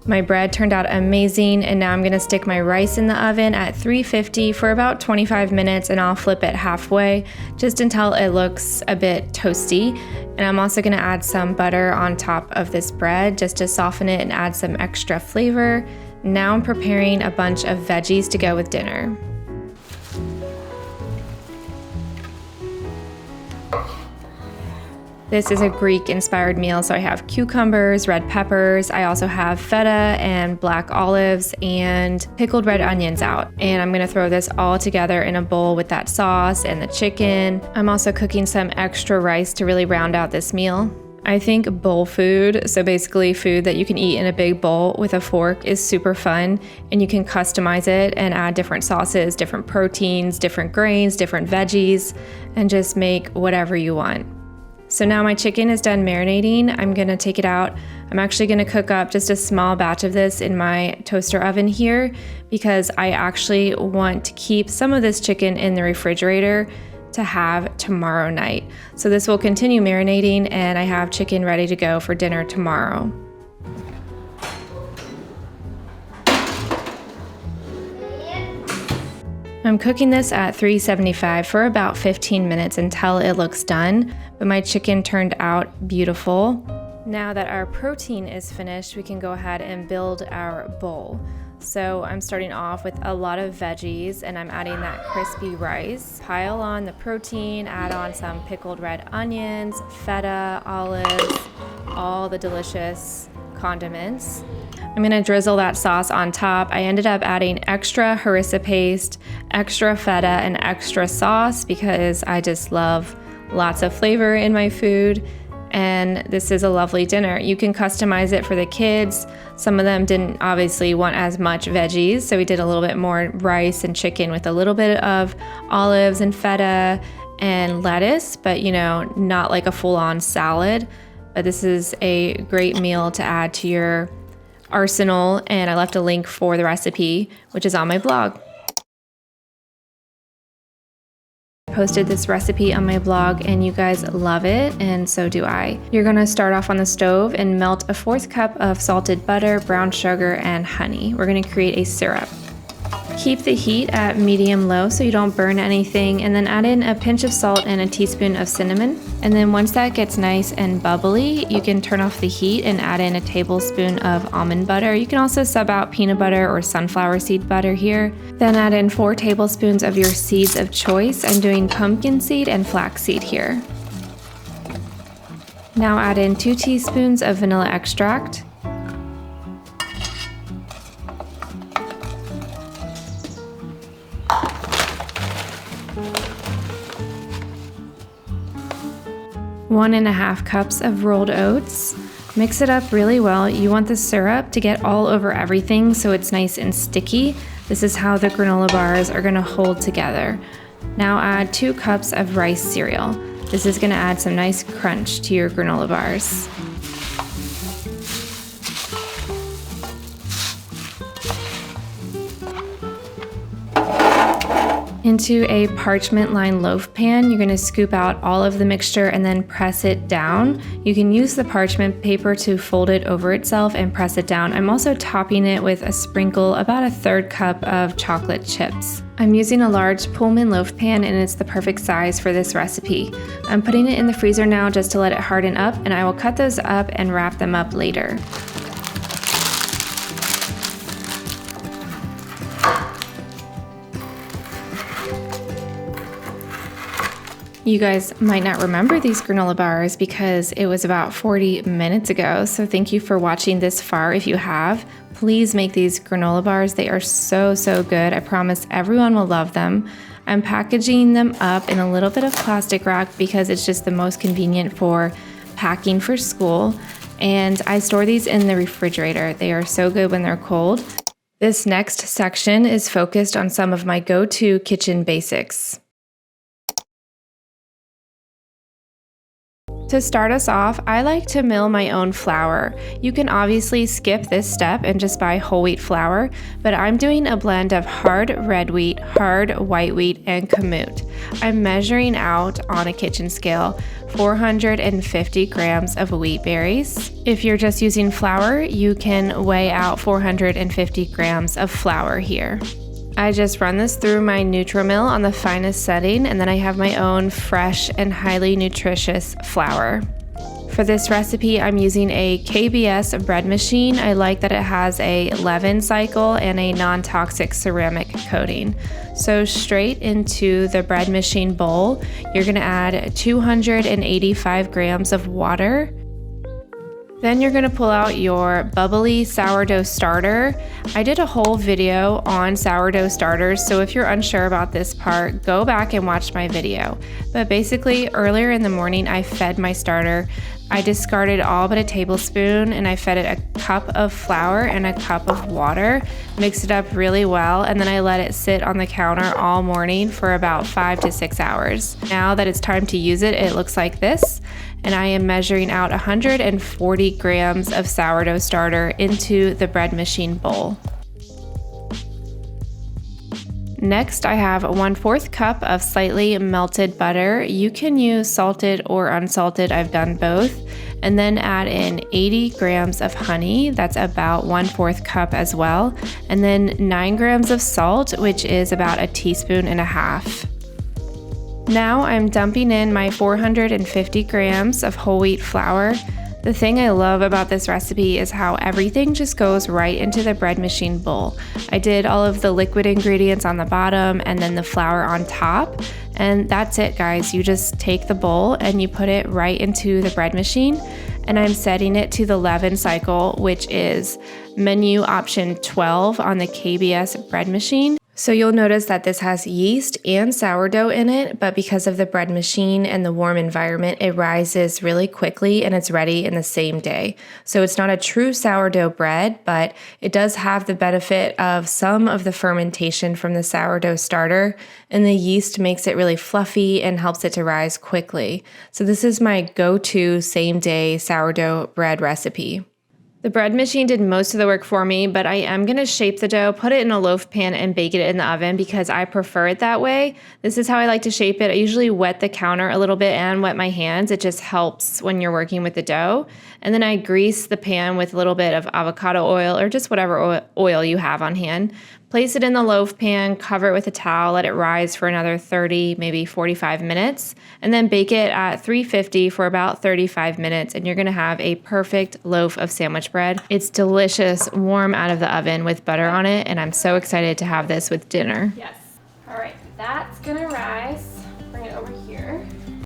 My bread turned out amazing, and now I'm gonna stick my rice in the oven at 350 for about 25 minutes, and I'll flip it halfway just until it looks a bit toasty. And I'm also gonna add some butter on top of this bread just to soften it and add some extra flavor. Now I'm preparing a bunch of veggies to go with dinner. This is a Greek-inspired meal, so I have cucumbers, red peppers, I also have feta and black olives and pickled red onions out. And I'm gonna throw this all together in a bowl with that sauce and the chicken. I'm also cooking some extra rice to really round out this meal. I think bowl food, so basically food that you can eat in a big bowl with a fork, is super fun, and you can customize it and add different sauces, different proteins, different grains, different veggies, and just make whatever you want. So now my chicken is done marinating. I'm gonna take it out. I'm actually gonna cook up just a small batch of this in my toaster oven here because I actually want to keep some of this chicken in the refrigerator to have tomorrow night. So this will continue marinating and I have chicken ready to go for dinner tomorrow. I'm cooking this at 375 for about 15 minutes until it looks done, but my chicken turned out beautiful. Now that our protein is finished, we can go ahead and build our bowl. So I'm starting off with a lot of veggies and I'm adding that crispy rice. Pile on the protein, add on some pickled red onions, feta, olives, all the delicious condiments. I'm gonna drizzle that sauce on top. I ended up adding extra harissa paste, extra feta, and extra sauce because I just love lots of flavor in my food. And this is a lovely dinner. You can customize it for the kids. Some of them didn't obviously want as much veggies, so we did a little bit more rice and chicken with a little bit of olives and feta and lettuce, but you know, not like a full-on salad. But this is a great meal to add to your arsenal, and I left a link for the recipe, which is on my blog. I posted this recipe on my blog and you guys love it, and so do I. You're gonna start off on the stove and melt a 1/4 cup of salted butter, brown sugar, and honey. We're gonna create a syrup. Keep the heat at medium-low so you don't burn anything, and then add in a pinch of salt and a teaspoon of cinnamon. And then once that gets nice and bubbly, you can turn off the heat and add in a tablespoon of almond butter. You can also sub out peanut butter or sunflower seed butter here. Then add in 4 tablespoons of your seeds of choice. I'm doing pumpkin seed and flax seed here. Now add in 2 teaspoons of vanilla extract. One and a half cups of rolled oats. Mix it up really well. You want the syrup to get all over everything so it's nice and sticky. This is how the granola bars are gonna hold together. Now add 2 cups of rice cereal. This is gonna add some nice crunch to your granola bars. Into a parchment-lined loaf pan, you're going to scoop out all of the mixture and then press it down. You can use the parchment paper to fold it over itself and press it down. I'm also topping it with a sprinkle, about a 1/3 cup of chocolate chips. I'm using a large Pullman loaf pan and it's the perfect size for this recipe. I'm putting it in the freezer now just to let it harden up, and I will cut those up and wrap them up later. You guys might not remember these granola bars because it was about 40 minutes ago, so thank you for watching this far. If you have, please make these granola bars. They are so good. I promise everyone will love them. I'm packaging them up in a little bit of plastic wrap because it's just the most convenient for packing for school, and I store these in the refrigerator. They are so good when they're cold. This next section is focused on some of my go-to kitchen basics. To start us off, I like to mill my own flour. You can obviously skip this step and just buy whole wheat flour, but I'm doing a blend of hard red wheat, hard white wheat, and kamut. I'm measuring out on a kitchen scale 450 grams of wheat berries. If you're just using flour, you can weigh out 450 grams of flour here. I just run this through my NutriMill on the finest setting, and then I have my own fresh and highly nutritious flour. For this recipe, I'm using a KBS bread machine. I like that it has a leaven cycle and a non-toxic ceramic coating. So straight into the bread machine bowl, you're gonna add 285 grams of water. Then you're gonna pull out your bubbly sourdough starter. I did a whole video on sourdough starters, so if you're unsure about this part, go back and watch my video. But basically, earlier in the morning, I fed my starter. I discarded all but a tablespoon, and I fed it a cup of flour and a cup of water, mixed it up really well, and then I let it sit on the counter all morning for about 5 to 6 hours. Now that it's time to use it, it looks like this. And I am measuring out 140 grams of sourdough starter into the bread machine bowl. Next, I have 1/4 cup of slightly melted butter. You can use salted or unsalted, I've done both. And then add in 80 grams of honey, that's about 1/4 cup as well. And then 9 grams of salt, which is about 1.5 teaspoons. Now I'm dumping in my 450 grams of whole wheat flour. The thing I love about this recipe is how everything just goes right into the bread machine bowl. I did all of the liquid ingredients on the bottom and then the flour on top. And that's it, guys. You just take the bowl and you put it right into the bread machine. And I'm setting it to the leaven cycle, which is menu option 12 on the KBS bread machine. So you'll notice that this has yeast and sourdough in it, but because of the bread machine and the warm environment, it rises really quickly and it's ready in the same day. So it's not a true sourdough bread, but it does have the benefit of some of the fermentation from the sourdough starter, and the yeast makes it really fluffy and helps it to rise quickly. So this is my go-to same-day sourdough bread recipe. The bread machine did most of the work for me, but I am going to shape the dough, put it in a loaf pan, and bake it in the oven because I prefer it that way. This is how I like to shape it. I usually wet the counter a little bit and wet my hands. It just helps when you're working with the dough. And then I grease the pan with a little bit of avocado oil or just whatever oil you have on hand. Place it in the loaf pan, cover it with a towel, let it rise for another 30, maybe 45 minutes, and then bake it at 350 for about 35 minutes, and you're gonna have a perfect loaf of sandwich bread. It's delicious, warm out of the oven with butter on it, and I'm so excited to have this with dinner. Yes. All right, that's gonna rise. Bring it over here.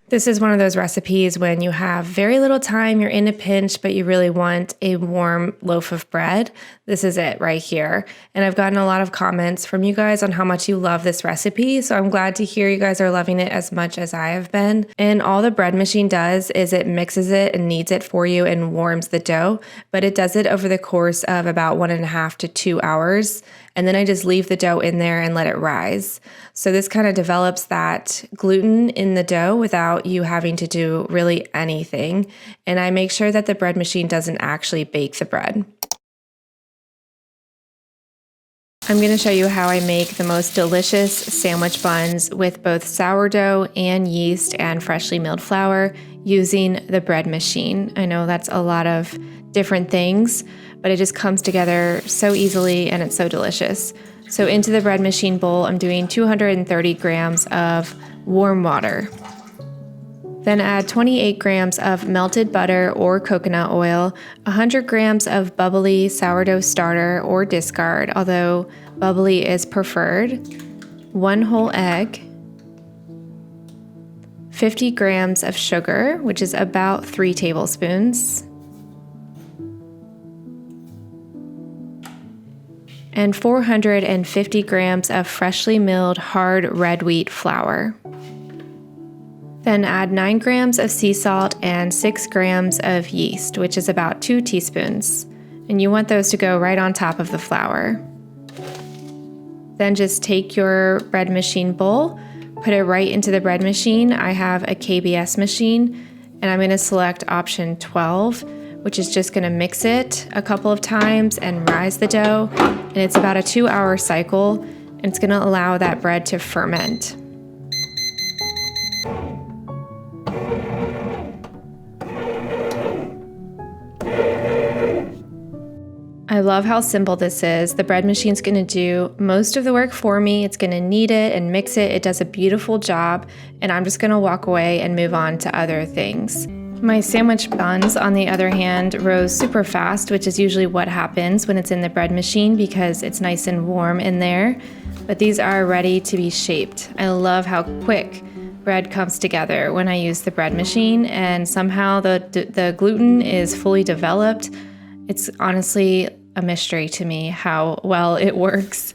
This is one of those recipes when you have very little time, you're in a pinch, but you really want a warm loaf of bread. This is it right here. And I've gotten a lot of comments from you guys on how much you love this recipe. So I'm glad to hear you guys are loving it as much as I have been. And all the bread machine does is it mixes it and kneads it for you and warms the dough, but it does it over the course of about 1.5 to 2 hours. And then I just leave the dough in there and let it rise. So this kind of develops that gluten in the dough without you having to do really anything. And I make sure that the bread machine doesn't actually bake the bread. I'm going to show you how I make the most delicious sandwich buns with both sourdough and yeast and freshly milled flour using the bread machine. I know that's a lot of different things, but it just comes together so easily and it's so delicious. So into the bread machine bowl, I'm doing 230 grams of warm water. Then add 28 grams of melted butter or coconut oil, 100 grams of bubbly sourdough starter or discard, although bubbly is preferred, 1 whole egg, 50 grams of sugar, which is about 3 tablespoons, and 450 grams of freshly milled hard red wheat flour. Then add 9 grams of sea salt and 6 grams of yeast, which is about 2 teaspoons. And you want those to go right on top of the flour. Then just take your bread machine bowl, put it right into the bread machine. I have a KBS machine, and I'm going to select option 12, which is just going to mix it a couple of times and rise the dough. And it's about a 2-hour cycle, and it's going to allow that bread to ferment. I love how simple this is. The bread machine's gonna do most of the work for me. It's gonna knead it and mix it. It does a beautiful job, and I'm just gonna walk away and move on to other things. My sandwich buns, on the other hand, rose super fast, which is usually what happens when it's in the bread machine because it's nice and warm in there. But these are ready to be shaped. I love how quick bread comes together when I use the bread machine, and somehow the gluten is fully developed. It's honestly a mystery to me how well it works.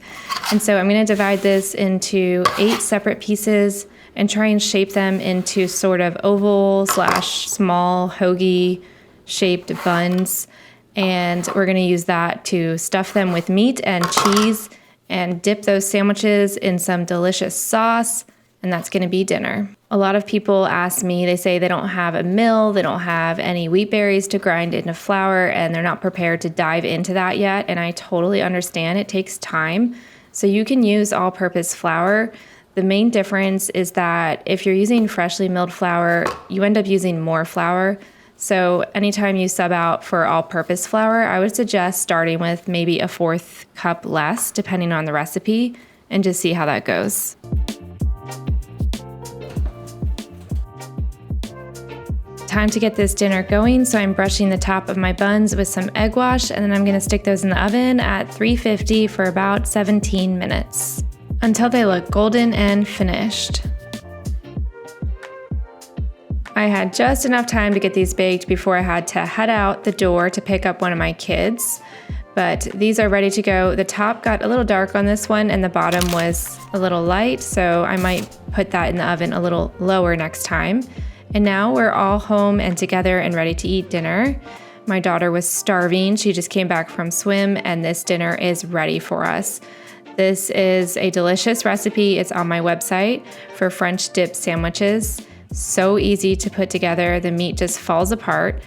And so I'm going to divide this into 8 separate pieces and try and shape them into sort of oval / small hoagie shaped buns. And we're going to use that to stuff them with meat and cheese and dip those sandwiches in some delicious sauce. And that's going to be dinner. A lot of people ask me, they say they don't have a mill, they don't have any wheat berries to grind into flour, and they're not prepared to dive into that yet. And I totally understand it takes time. So you can use all-purpose flour. The main difference is that if you're using freshly milled flour, you end up using more flour. So anytime you sub out for all-purpose flour, I would suggest starting with maybe a 1/4 cup less, depending on the recipe, and just see how that goes. Time to get this dinner going, so I'm brushing the top of my buns with some egg wash, and then I'm going to stick those in the oven at 350 for about 17 minutes until they look golden and finished. I had just enough time to get these baked before I had to head out the door to pick up one of my kids, but these are ready to go. The top got a little dark on this one and the bottom was a little light, so I might put that in the oven a little lower next time. And now we're all home and together and ready to eat dinner. My daughter was starving. She just came back from swim, and this dinner is ready for us. This is a delicious recipe. It's on my website for French dip sandwiches. So easy to put together. The meat just falls apart.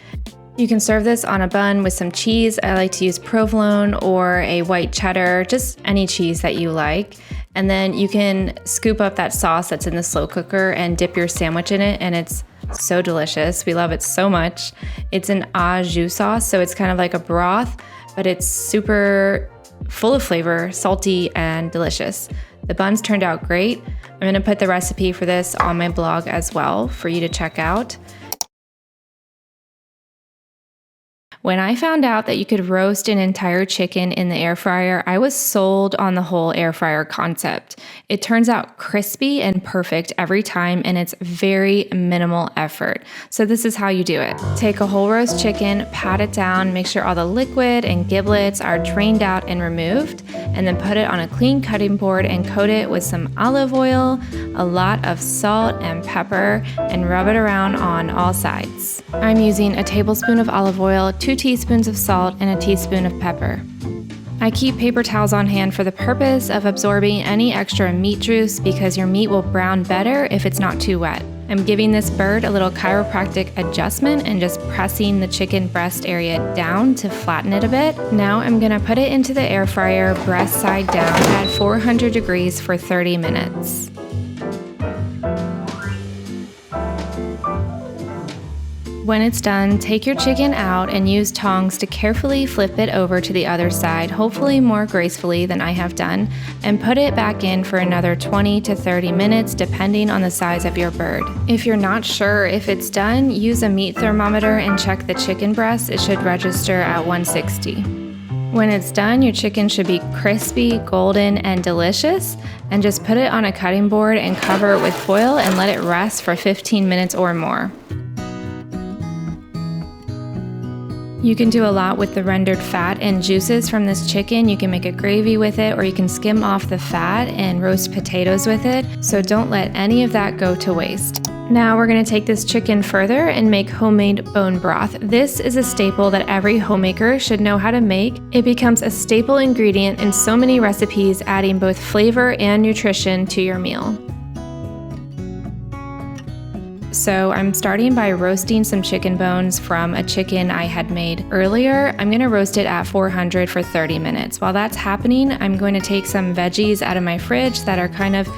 You can serve this on a bun with some cheese. I like to use provolone or a white cheddar, just any cheese that you like. And then you can scoop up that sauce that's in the slow cooker and dip your sandwich in it, and it's so delicious. We love it so much. It's an au jus sauce, so it's kind of like a broth, but it's super full of flavor, salty, and delicious. The buns turned out great. I'm going to put the recipe for this on my blog as well for you to check out. When I found out that you could roast an entire chicken in the air fryer, I was sold on the whole air fryer concept. It turns out crispy and perfect every time, and it's very minimal effort. So this is how you do it. Take a whole roast chicken, pat it down, make sure all the liquid and giblets are drained out and removed, and then put it on a clean cutting board and coat it with some olive oil, a lot of salt and pepper, and rub it around on all sides. I'm using a tablespoon of olive oil, 2 teaspoons of salt, and a teaspoon of pepper. I keep paper towels on hand for the purpose of absorbing any extra meat juice because your meat will brown better if it's not too wet. I'm giving this bird a little chiropractic adjustment and just pressing the chicken breast area down to flatten it a bit. Now I'm gonna put it into the air fryer breast side down at 400 degrees for 30 minutes. When it's done, take your chicken out and use tongs to carefully flip it over to the other side, hopefully more gracefully than I have done, and put it back in for another 20 to 30 minutes depending on the size of your bird. If you're not sure if it's done, use a meat thermometer and check the chicken breast. It should register at 160. When it's done, your chicken should be crispy, golden, and delicious, and just put it on a cutting board and cover it with foil and let it rest for 15 minutes or more. You can do a lot with the rendered fat and juices from this chicken. You can make a gravy with it, or you can skim off the fat and roast potatoes with it, so don't let any of that go to waste. Now we're going to take this chicken further and make homemade bone broth. This is a staple that every homemaker should know how to make. It becomes a staple ingredient in so many recipes, adding both flavor and nutrition to your meal. So I'm starting by roasting some chicken bones from a chicken I had made earlier. I'm gonna roast it at 400 for 30 minutes. While that's happening, I'm going to take some veggies out of my fridge that are kind of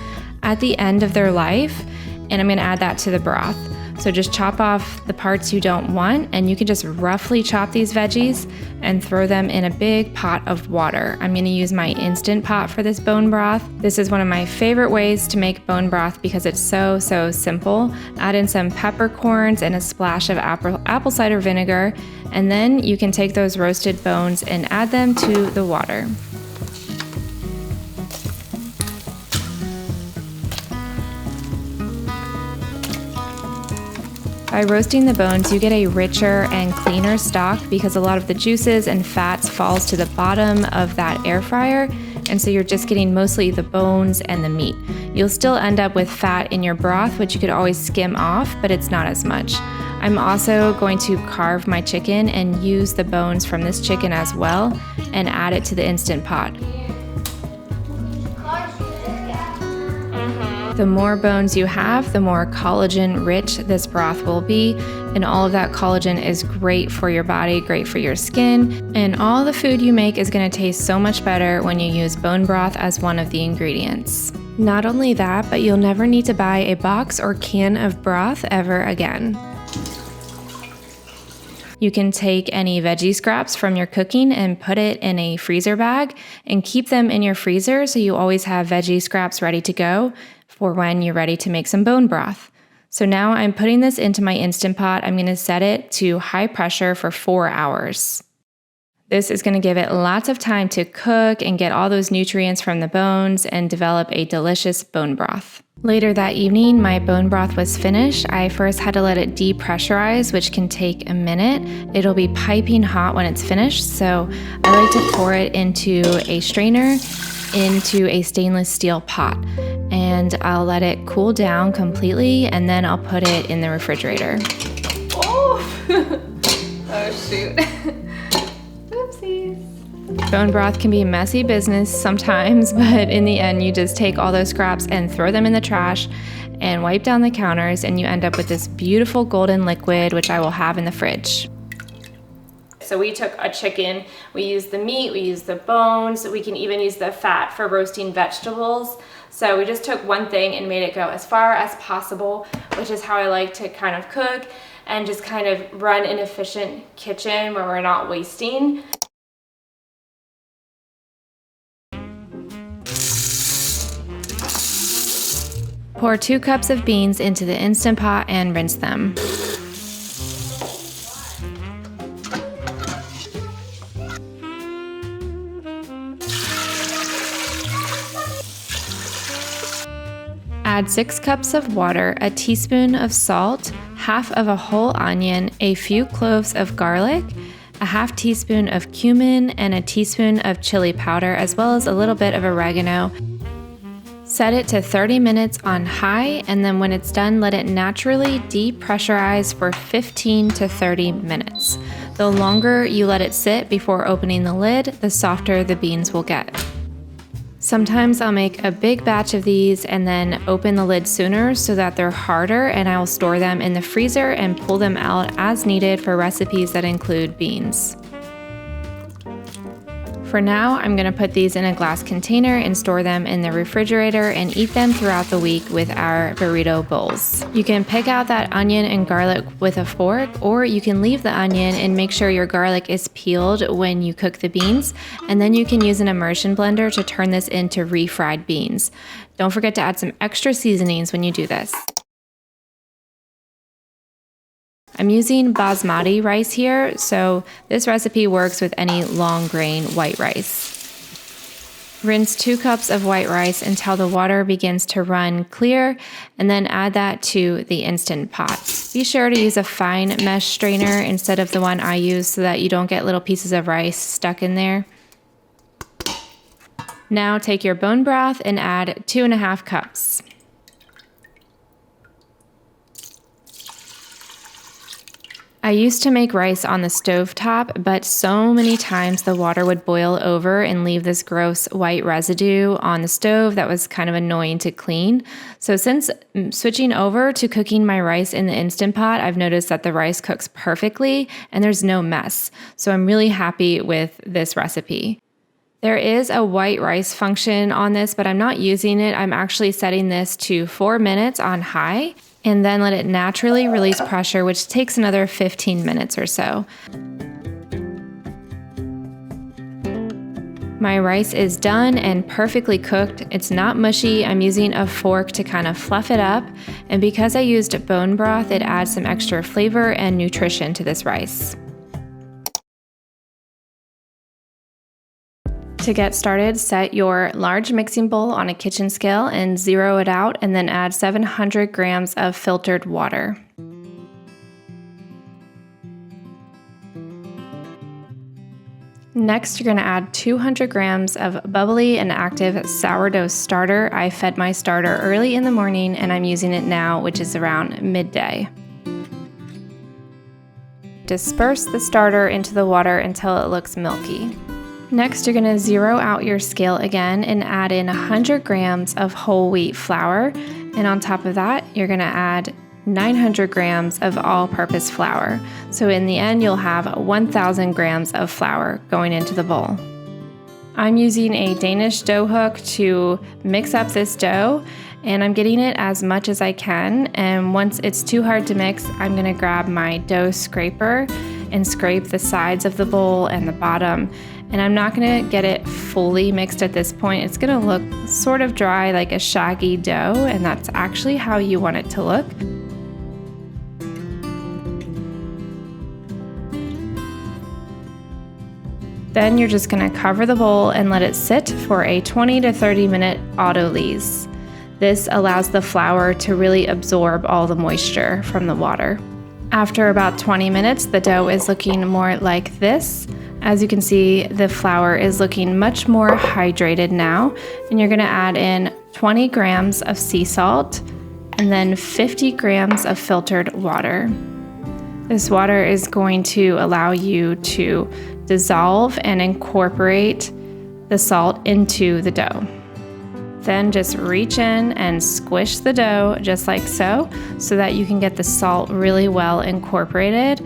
at the end of their life, and I'm gonna add that to the broth. So just chop off the parts you don't want, and you can just roughly chop these veggies and throw them in a big pot of water. I'm gonna use my Instant Pot for this bone broth. This is one of my favorite ways to make bone broth because it's so simple. Add in some peppercorns and a splash of apple cider vinegar, and then you can take those roasted bones and add them to the water. By roasting the bones, you get a richer and cleaner stock because a lot of the juices and fats falls to the bottom of that air fryer, and so you're just getting mostly the bones and the meat. You'll still end up with fat in your broth, which you could always skim off, but it's not as much. I'm also going to carve my chicken and use the bones from this chicken as well and add it to the Instant Pot. The more bones you have, the more collagen rich this broth will be, and all of that collagen is great for your body, great for your skin, and all the food you make is going to taste so much better when you use bone broth as one of the ingredients. Not only that, but you'll never need to buy a box or can of broth ever again. You can take any veggie scraps from your cooking and put it in a freezer bag and keep them in your freezer so you always have veggie scraps ready to go for when you're ready to make some bone broth. So now I'm putting this into my Instant Pot. I'm going to set it to high pressure for 4 hours. This is going to give it lots of time to cook and get all those nutrients from the bones and develop a delicious bone broth. Later that evening, my bone broth was finished. I first had to let it depressurize, which can take a minute. It'll be piping hot when it's finished, so I like to pour it into a strainer into a stainless steel pot, and I'll let it cool down completely, and then I'll put it in the refrigerator. Oh, oh shoot. Oopsies. Bone broth can be a messy business sometimes, but in the end, you just take all those scraps and throw them in the trash and wipe down the counters, and you end up with this beautiful golden liquid, which I will have in the fridge. So we took a chicken, we used the meat, we used the bones, we can even use the fat for roasting vegetables. So we just took one thing and made it go as far as possible, which is how I like to kind of cook and just kind of run an efficient kitchen where we're not wasting. Pour 2 cups of beans into the Instant Pot and rinse them. Add 6 cups of water, a teaspoon of salt, half of a whole onion, a few cloves of garlic, a half teaspoon of cumin, and a teaspoon of chili powder, as well as a little bit of oregano. Set it to 30 minutes on high, and then when it's done, let it naturally depressurize for 15 to 30 minutes. The longer you let it sit before opening the lid, the softer the beans will get. Sometimes I'll make a big batch of these and then open the lid sooner so that they're harder, and I will store them in the freezer and pull them out as needed for recipes that include beans. For now, I'm going to put these in a glass container and store them in the refrigerator and eat them throughout the week with our burrito bowls. You can pick out that onion and garlic with a fork, or you can leave the onion and make sure your garlic is peeled when you cook the beans, and then you can use an immersion blender to turn this into refried beans. Don't forget to add some extra seasonings when you do this. I'm using basmati rice here, so this recipe works with any long grain white rice. Rinse 2 cups of white rice until the water begins to run clear, and then add that to the Instant Pot. Be sure to use a fine mesh strainer instead of the one I use so that you don't get little pieces of rice stuck in there. Now take your bone broth and add 2.5 cups. I used to make rice on the stovetop, but so many times the water would boil over and leave this gross white residue on the stove that was kind of annoying to clean. So since switching over to cooking my rice in the Instant Pot, I've noticed that the rice cooks perfectly and there's no mess. So I'm really happy with this recipe. There is a white rice function on this, but I'm not using it. I'm actually setting this to 4 minutes on high, and then let it naturally release pressure, which takes another 15 minutes or so. My rice is done and perfectly cooked. It's not mushy. I'm using a fork to kind of fluff it up, and because I used bone broth, it adds some extra flavor and nutrition to this rice. To get started, set your large mixing bowl on a kitchen scale and zero it out, and then add 700 grams of filtered water. Next, you're going to add 200 grams of bubbly and active sourdough starter. I fed my starter early in the morning and I'm using it now, which is around midday. Disperse the starter into the water until it looks milky. Next, you're going to zero out your scale again and add in 100 grams of whole wheat flour. And on top of that, you're going to add 900 grams of all-purpose flour. So in the end, you'll have 1,000 grams of flour going into the bowl. I'm using a Danish dough hook to mix up this dough, and I'm getting it as much as I can. And once it's too hard to mix, I'm going to grab my dough scraper and scrape the sides of the bowl and the bottom. And I'm not going to get it fully mixed at this point. It's going to look sort of dry, like a shaggy dough, and that's actually how you want it to look. Then you're just going to cover the bowl and let it sit for a 20 to 30 minute auto-lyse. This allows the flour to really absorb all the moisture from the water. After about 20 minutes, the dough is looking more like this. As you can see, the flour is looking much more hydrated now, and you're going to add in 20 grams of sea salt and then 50 grams of filtered water. This water is going to allow you to dissolve and incorporate the salt into the dough. Then just reach in and squish the dough just like so that you can get the salt really well incorporated.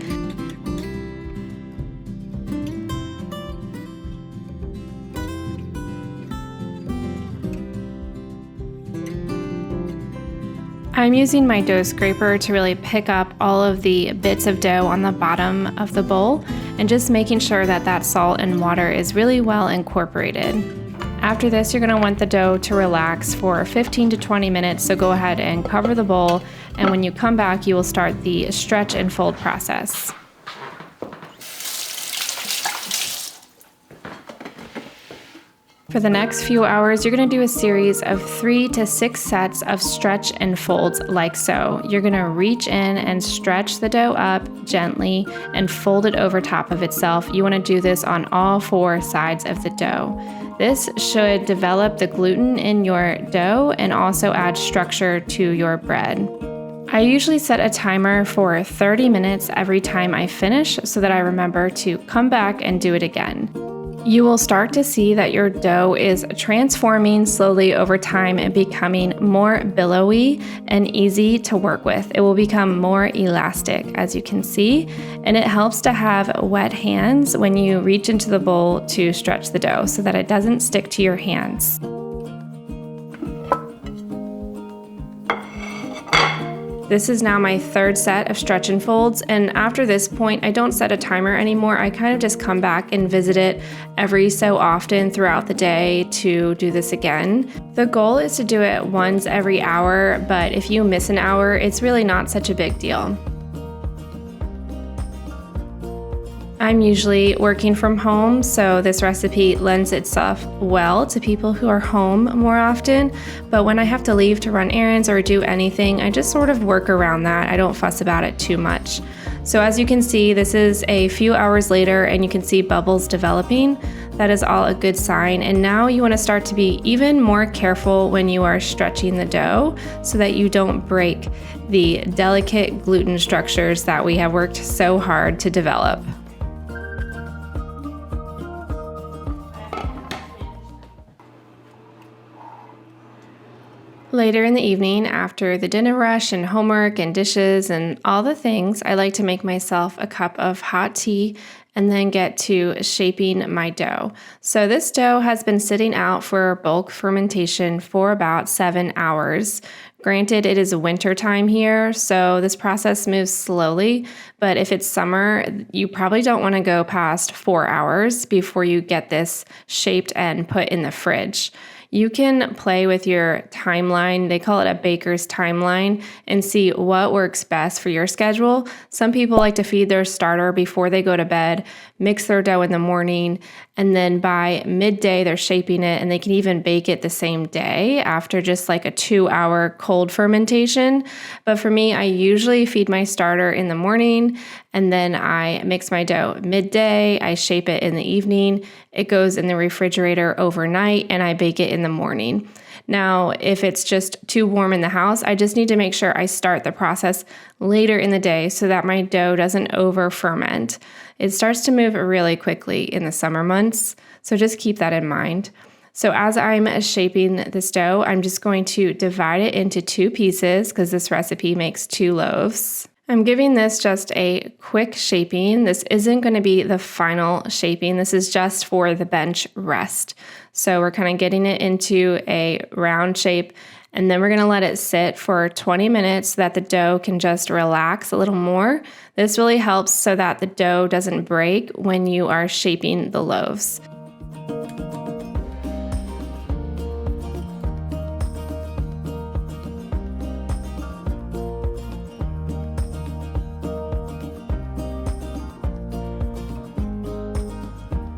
I'm using my dough scraper to really pick up all of the bits of dough on the bottom of the bowl and just making sure that that salt and water is really well incorporated. After this, you're going to want the dough to relax for 15 to 20 minutes, so go ahead and cover the bowl, and when you come back, you will start the stretch and fold process. For the next few hours, you're going to do a series of 3 to 6 sets of stretch and folds like so. You're going to reach in and stretch the dough up gently and fold it over top of itself. You want to do this on all 4 sides of the dough. This should develop the gluten in your dough and also add structure to your bread. I usually set a timer for 30 minutes every time I finish so that I remember to come back and do it again. You will start to see that your dough is transforming slowly over time and becoming more billowy and easy to work with. It will become more elastic, as you can see, and it helps to have wet hands when you reach into the bowl to stretch the dough so that it doesn't stick to your hands. This is now my third set of stretch and folds, and after this point, I don't set a timer anymore. I kind of just come back and visit it every so often throughout the day to do this again. The goal is to do it once every hour, but if you miss an hour, it's really not such a big deal. I'm usually working from home, so this recipe lends itself well to people who are home more often, but when I have to leave to run errands or do anything, I just sort of work around that. I don't fuss about it too much. So as you can see, this is a few hours later and you can see bubbles developing. That is all a good sign, and now you want to start to be even more careful when you are stretching the dough so that you don't break the delicate gluten structures that we have worked so hard to develop. Later in the evening, after the dinner rush and homework and dishes and all the things, I like to make myself a cup of hot tea and then get to shaping my dough. So this dough has been sitting out for bulk fermentation for about 7 hours. Granted, it is winter time here, so this process moves slowly, but if it's summer, you probably don't want to go past 4 hours before you get this shaped and put in the fridge. You can play with your timeline, they call it a baker's timeline, and see what works best for your schedule. Some people like to feed their starter before they go to bed, mix their dough in the morning, and then by midday they're shaping it, and they can even bake it the same day after just like a 2-hour cold fermentation. But for me, I usually feed my starter in the morning, and then I mix my dough midday, I shape it in the evening, it goes in the refrigerator overnight, and I bake it in the morning. Now, if it's just too warm in the house, I just need to make sure I start the process later in the day so that my dough doesn't over ferment. It starts to move really quickly in the summer months, so just keep that in mind. So as I'm shaping this dough, I'm just going to divide it into 2 pieces because this recipe makes 2 loaves. I'm giving this just a quick shaping. This isn't going to be the final shaping. This is just for the bench rest. So we're kind of getting it into a round shape, and then we're going to let it sit for 20 minutes so that the dough can just relax a little more. This really helps so that the dough doesn't break when you are shaping the loaves.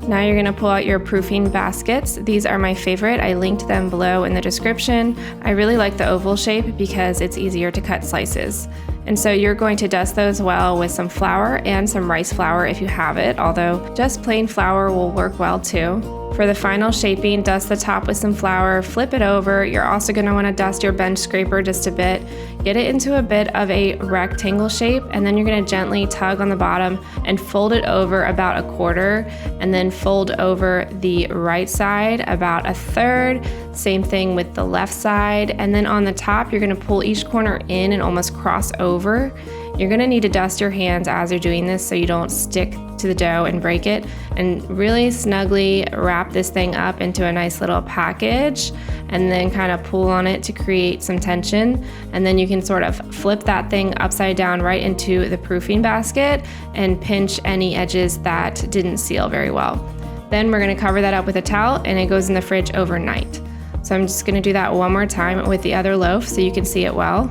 Now you're going to pull out your proofing baskets. These are my favorite. I linked them below in the description. I really like the oval shape because it's easier to cut slices. And so you're going to dust those well with some flour and some rice flour if you have it, although just plain flour will work well too. For the final shaping, dust the top with some flour, flip it over. You're also going to want to dust your bench scraper just a bit. Get it into a bit of a rectangle shape, and then you're going to gently tug on the bottom and fold it over about a quarter, and then fold over the right side about a third. Same thing with the left side. And then on the top, you're going to pull each corner in and almost cross over. You're going to need to dust your hands as you're doing this so you don't stick to the dough and break it, and really snugly wrap this thing up into a nice little package and then kind of pull on it to create some tension, and then you can sort of flip that thing upside down right into the proofing basket and pinch any edges that didn't seal very well. Then we're going to cover that up with a towel, and it goes in the fridge overnight. So I'm just going to do that one more time with the other loaf so you can see it well.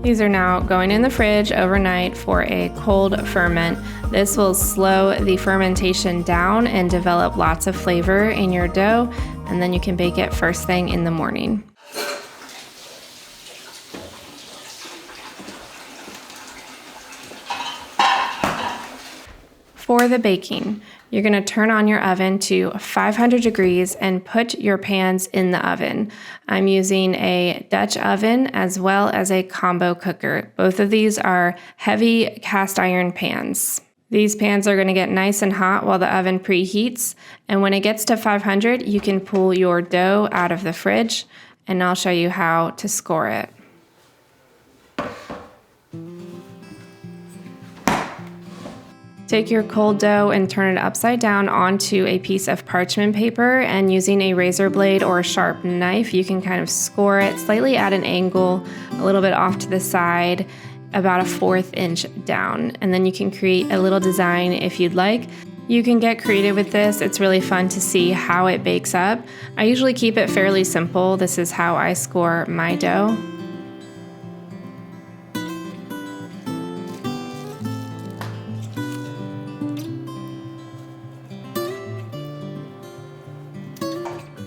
These are now going in the fridge overnight for a cold ferment. This will slow the fermentation down and develop lots of flavor in your dough, and then you can bake it first thing in the morning. For the baking, you're going to turn on your oven to 500 degrees and put your pans in the oven. I'm using a Dutch oven as well as a combo cooker. Both of these are heavy cast iron pans. These pans are going to get nice and hot while the oven preheats, and when it gets to 500, you can pull your dough out of the fridge, and I'll show you how to score it. Take your cold dough and turn it upside down onto a piece of parchment paper, and using a razor blade or a sharp knife, you can kind of score it slightly at an angle, a little bit off to the side, about a 1/4 inch down. And then you can create a little design if you'd like. You can get creative with this. It's really fun to see how it bakes up. I usually keep it fairly simple. This is how I score my dough.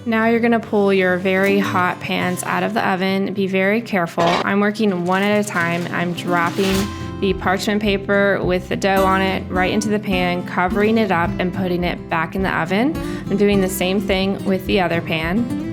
Now you're going to pull your very hot pans out of the oven. Be very careful. I'm working one at a time. I'm dropping the parchment paper with the dough on it right into the pan, covering it up and putting it back in the oven. I'm doing the same thing with the other pan.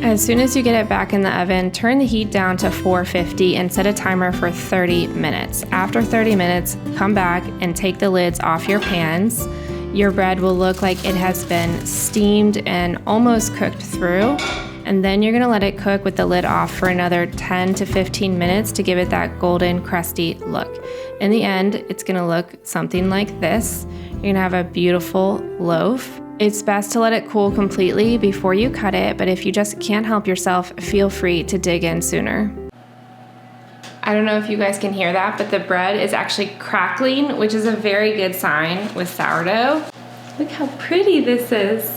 As soon as you get it back in the oven, turn the heat down to 450 and set a timer for 30 minutes. After 30 minutes, come back and take the lids off your pans. Your bread will look like it has been steamed and almost cooked through. And then you're gonna let it cook with the lid off for another 10 to 15 minutes to give it that golden, crusty look. In the end, it's gonna look something like this. You're gonna have a beautiful loaf. It's best to let it cool completely before you cut it, but if you just can't help yourself, feel free to dig in sooner. I don't know if you guys can hear that, but the bread is actually crackling, which is a very good sign with sourdough. Look how pretty this is.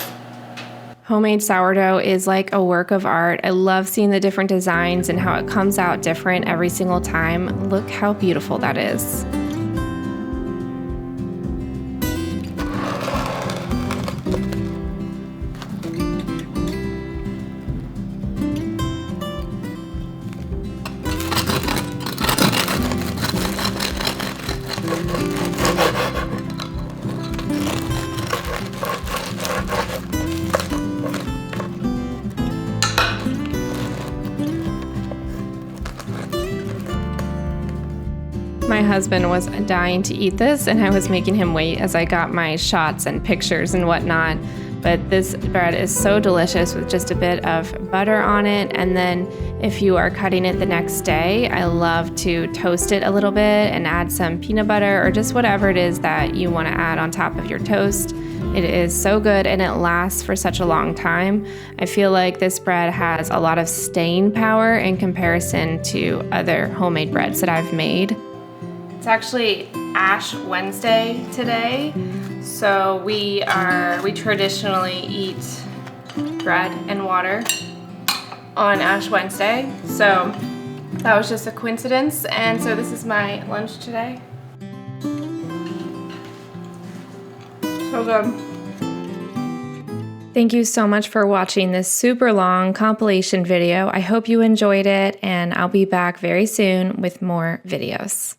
Homemade sourdough is like a work of art. I love seeing the different designs and how it comes out different every single time. Look how beautiful that is. My husband was dying to eat this, and I was making him wait as I got my shots and pictures and whatnot. But this bread is so delicious with just a bit of butter on it. And then if you are cutting it the next day, I love to toast it a little bit and add some peanut butter or just whatever it is that you want to add on top of your toast. It is so good and it lasts for such a long time. I feel like this bread has a lot of staying power in comparison to other homemade breads that I've made. It's actually Ash Wednesday today, so we traditionally eat bread and water on Ash Wednesday. So that was just a coincidence, and so this is my lunch today. So good. Thank you so much for watching this super long compilation video. I hope you enjoyed it, and I'll be back very soon with more videos.